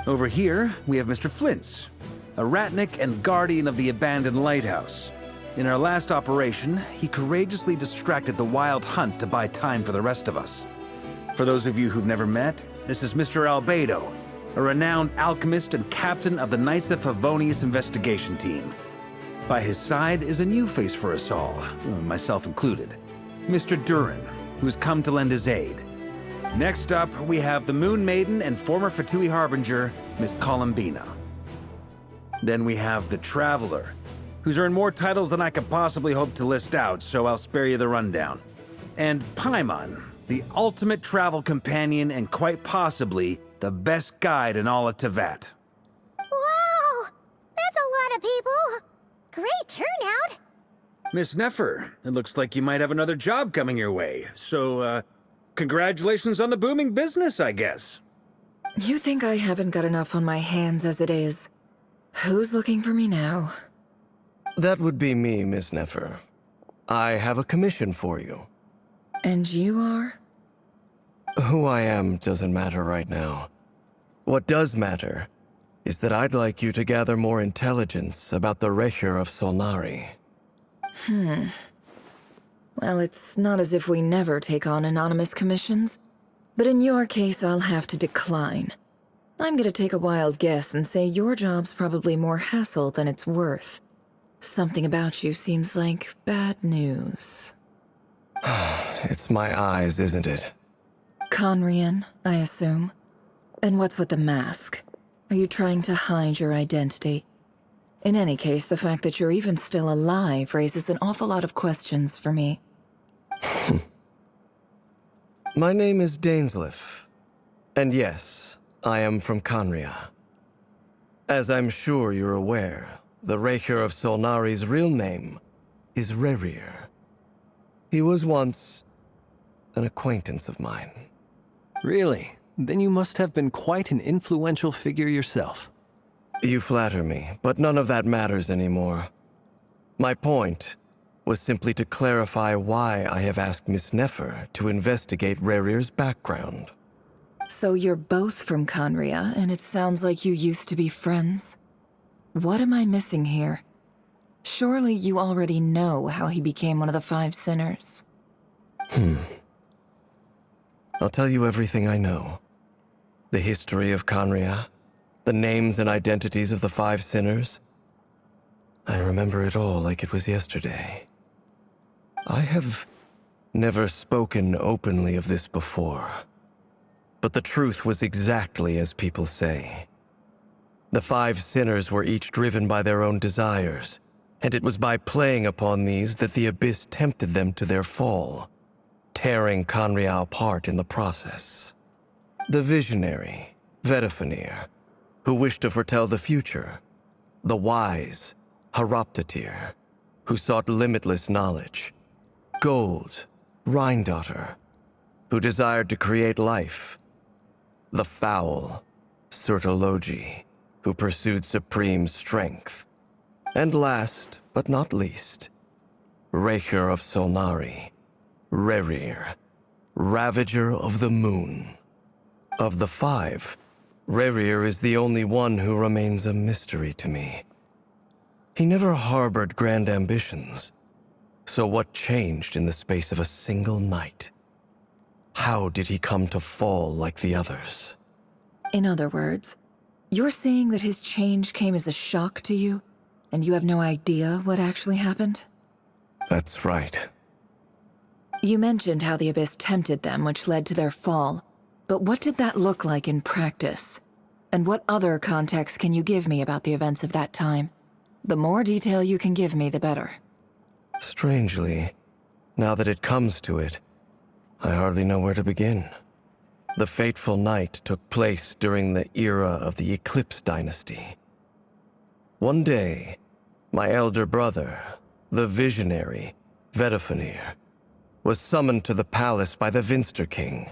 Over here, we have Mr. Flintz, a ratnik and guardian of the abandoned lighthouse. In our last operation, he courageously distracted the Wild Hunt to buy time for the rest of us. For those of you who've never met, this is Mr. Albedo, a renowned alchemist and captain of the Knights of Favonius investigation team. By his side is a new face for us all, myself included, Mr. Durin, who's come to lend his aid. Next up, we have the Moon Maiden and former Fatui Harbinger, Miss Columbina. Then we have the Traveler, who's earned more titles than I could possibly hope to list out, so I'll spare you the rundown. And Paimon, the ultimate travel companion and quite possibly the best guide in all of Tevat. Wow! That's a lot of people! Great turnout! Miss Nefer, it looks like you might have another job coming your way, so, congratulations on the booming business, I guess. You think I haven't got enough on my hands as it is? Who's looking for me now? That would be me, Miss Nefer. I have a commission for you. And you are? Who I am doesn't matter right now. What does matter is that I'd like you to gather more intelligence about the Recher of Solnari. Well, it's not as if we never take on anonymous commissions, but in your case, I'll have to decline. I'm gonna take a wild guess and say your job's probably more hassle than it's worth. Something about you seems like bad news. It's my eyes, isn't it? Conrian, I assume. And what's with the mask? Are you trying to hide your identity? In any case, the fact that you're even still alive raises an awful lot of questions for me. My name is Dainsleif. And yes, I am from Conria. As I'm sure you're aware, the Recher of Solnari's real name is Rerir. He was once an acquaintance of mine. Really? Then you must have been quite an influential figure yourself. You flatter me, but none of that matters anymore. My point was simply to clarify why I have asked Miss Nefer to investigate Rerir's background. So you're both from Conria, and it sounds like you used to be friends? What am I missing here? Surely you already know how he became one of the Five Sinners. I'll tell you everything I know. The history of Conria, the names and identities of the Five Sinners. I remember it all like it was yesterday. I have never spoken openly of this before, but the truth was exactly as people say. The Five Sinners were each driven by their own desires, and it was by playing upon these that the Abyss tempted them to their fall, tearing Conria apart in the process. The visionary, Vedifenir, who wished to foretell the future. The wise, Haroptatir, who sought limitless knowledge. Gold, Rhindaughter, who desired to create life. The foul, Surtologi, who pursued supreme strength. And last, but not least, Recher of Solnari, Rerir, Ravager of the Moon. Of the five, Rerir is the only one who remains a mystery to me. He never harbored grand ambitions. So what changed in the space of a single night? How did he come to fall like the others? In other words, you're saying that his change came as a shock to you, and you have no idea what actually happened? That's right. You mentioned how the Abyss tempted them, which led to their fall. But what did that look like in practice? And what other context can you give me about the events of that time? The more detail you can give me, the better. Strangely, now that it comes to it, I hardly know where to begin. The fateful night took place during the era of the Eclipse Dynasty. One day, my elder brother, the visionary, Vedifenir, was summoned to the palace by the Vinster King,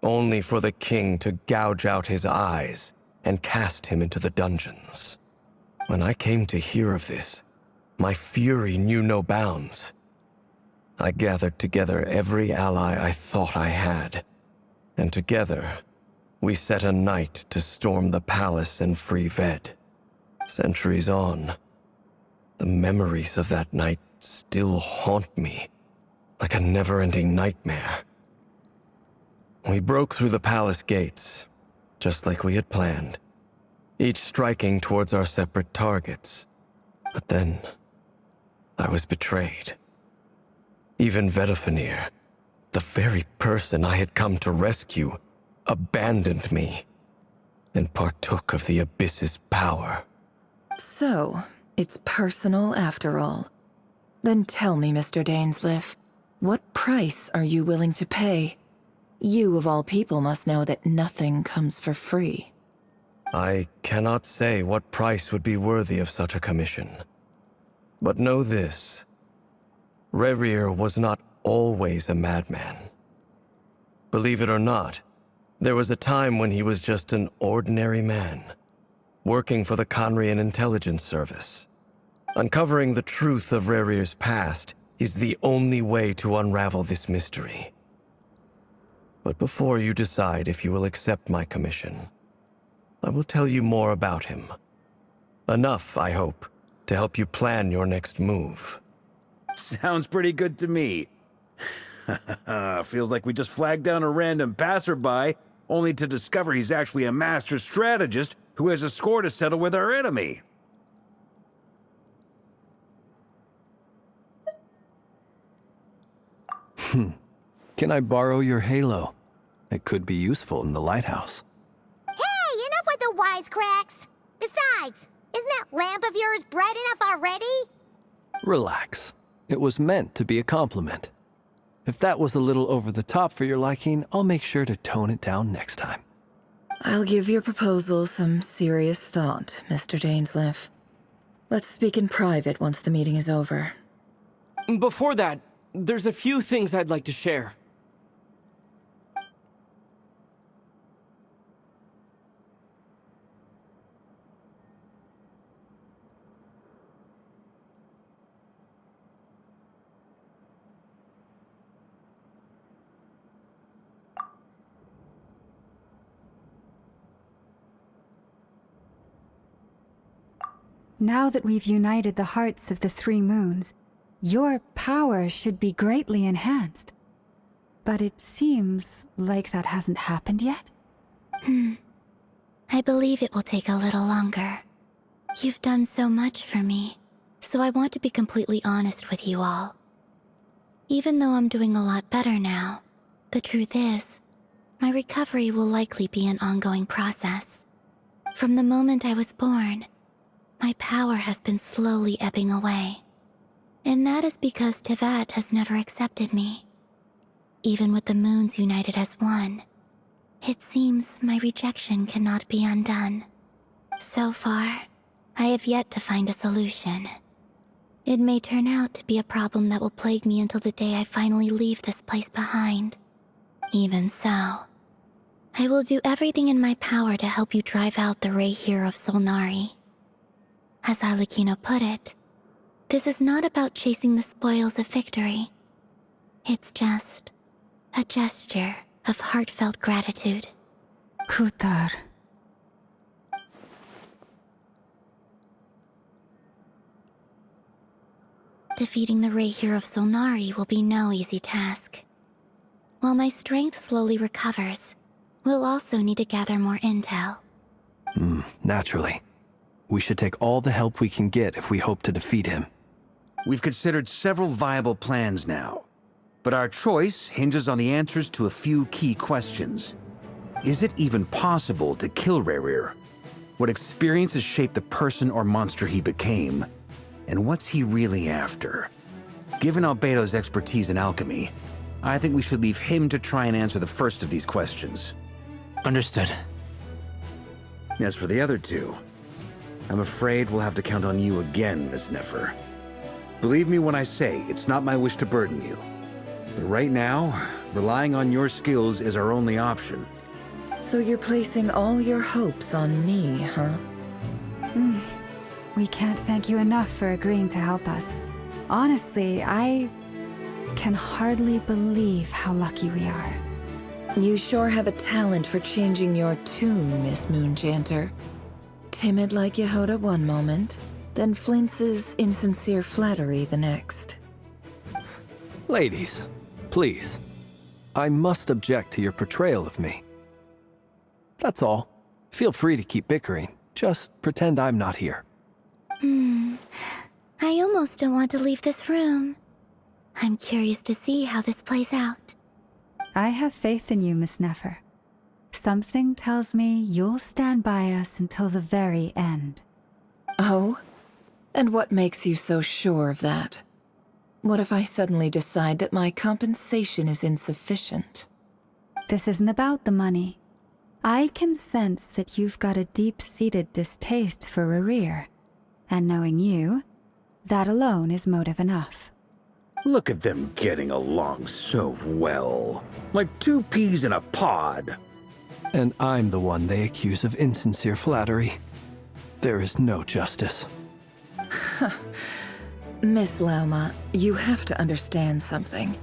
only for the king to gouge out his eyes and cast him into the dungeons. When I came to hear of this, my fury knew no bounds. I gathered together every ally I thought I had, and together, we set a night to storm the palace and free Ved. Centuries on, the memories of that night still haunt me, like a never-ending nightmare. We broke through the palace gates, just like we had planned, each striking towards our separate targets. But then, I was betrayed. Even Vedifenir, the very person I had come to rescue, abandoned me and partook of the Abyss's power. So, it's personal after all. Then tell me, Mr. Dainsleif, what price are you willing to pay? You, of all people, must know that nothing comes for free. I cannot say what price would be worthy of such a commission. But know this. Rerir was not always a madman. Believe it or not, there was a time when he was just an ordinary man, working for the Conrian Intelligence Service. Uncovering the truth of Rerir's past is the only way to unravel this mystery. But before you decide if you will accept my commission, I will tell you more about him. Enough, I hope, to help you plan your next move. Sounds pretty good to me. Feels like we just flagged down a random passerby, only to discover he's actually a master strategist who has a score to settle with our enemy. Can I borrow your halo? It could be useful in the lighthouse. Hey, enough with the wisecracks! Besides, isn't that lamp of yours bright enough already? Relax. It was meant to be a compliment. If that was a little over the top for your liking, I'll make sure to tone it down next time. I'll give your proposal some serious thought, Mr. Dainsleif. Let's speak in private once the meeting is over. Before that, there's a few things I'd like to share. Now that we've united the hearts of the three moons, your power should be greatly enhanced. But it seems like that hasn't happened yet? I believe it will take a little longer. You've done so much for me, so I want to be completely honest with you all. Even though I'm doing a lot better now, the truth is, my recovery will likely be an ongoing process. From the moment I was born, my power has been slowly ebbing away. And that is because Tevat has never accepted me. Even with the moons united as one, it seems my rejection cannot be undone. So far, I have yet to find a solution. It may turn out to be a problem that will plague me until the day I finally leave this place behind. Even so, I will do everything in my power to help you drive out the Reihir of Solnari. As Arlecchino put it, this is not about chasing the spoils of victory. It's just a gesture of heartfelt gratitude. Kutar. Defeating the Reihir of Solnari will be no easy task. While my strength slowly recovers, we'll also need to gather more intel. Naturally. We should take all the help we can get if we hope to defeat him. We've considered several viable plans now, but our choice hinges on the answers to a few key questions. Is it even possible to kill Rerir? What experiences shaped the person or monster he became? And what's he really after? Given Albedo's expertise in alchemy, I think we should leave him to try and answer the first of these questions. Understood. As for the other two, I'm afraid we'll have to count on you again, Miss Nefer. Believe me when I say it's not my wish to burden you. But right now, relying on your skills is our only option. So you're placing all your hopes on me, huh? We can't thank you enough for agreeing to help us. Honestly, I can hardly believe how lucky we are. You sure have a talent for changing your tune, Miss Moonchanter. Timid like Yehoda one moment, then flinches insincere flattery the next. Ladies, please. I must object to your portrayal of me. That's all. Feel free to keep bickering. Just pretend I'm not here. I almost don't want to leave this room. I'm curious to see how this plays out. I have faith in you, Miss Nefer. Something tells me you'll stand by us until the very end. Oh? And what makes you so sure of that? What if I suddenly decide that my compensation is insufficient? This isn't about the money. I can sense that you've got a deep-seated distaste for Rerir. And knowing you, that alone is motive enough. Look at them getting along so well. Like two peas in a pod. And I'm the one they accuse of insincere flattery. There is no justice. Miss Lauma, you have to understand something.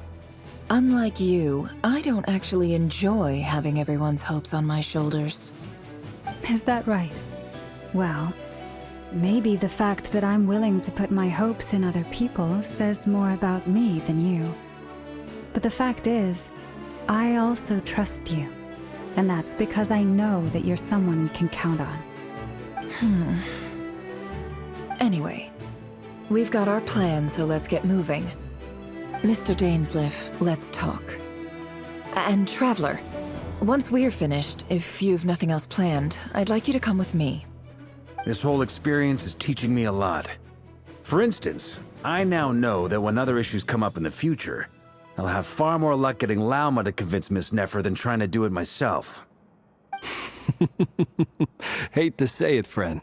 Unlike you, I don't actually enjoy having everyone's hopes on my shoulders. Is that right? Well, maybe the fact that I'm willing to put my hopes in other people says more about me than you. But the fact is, I also trust you. And that's because I know that you're someone we can count on. Anyway, we've got our plan, so let's get moving. Mr. Dainsleif, let's talk. And Traveler, once we're finished, if you've nothing else planned, I'd like you to come with me. This whole experience is teaching me a lot. For instance, I now know that when other issues come up in the future, I'll have far more luck getting Lauma to convince Miss Nefer than trying to do it myself. Hate to say it, friend,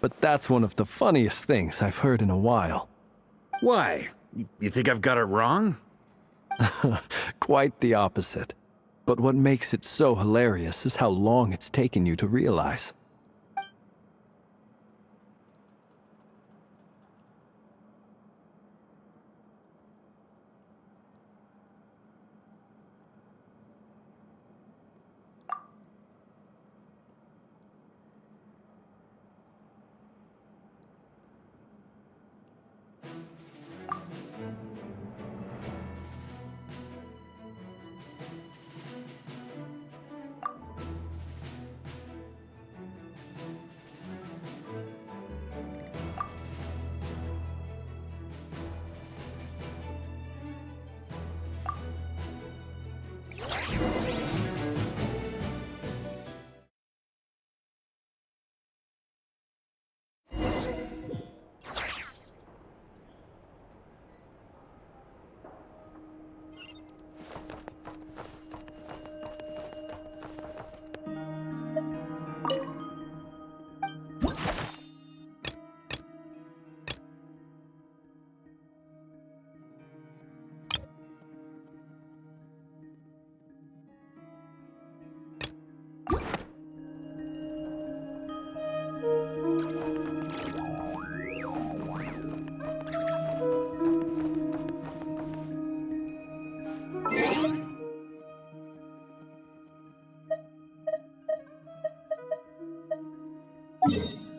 but that's one of the funniest things I've heard in a while. Why? You think I've got it wrong? Quite the opposite. But what makes it so hilarious is how long it's taken you to realize. You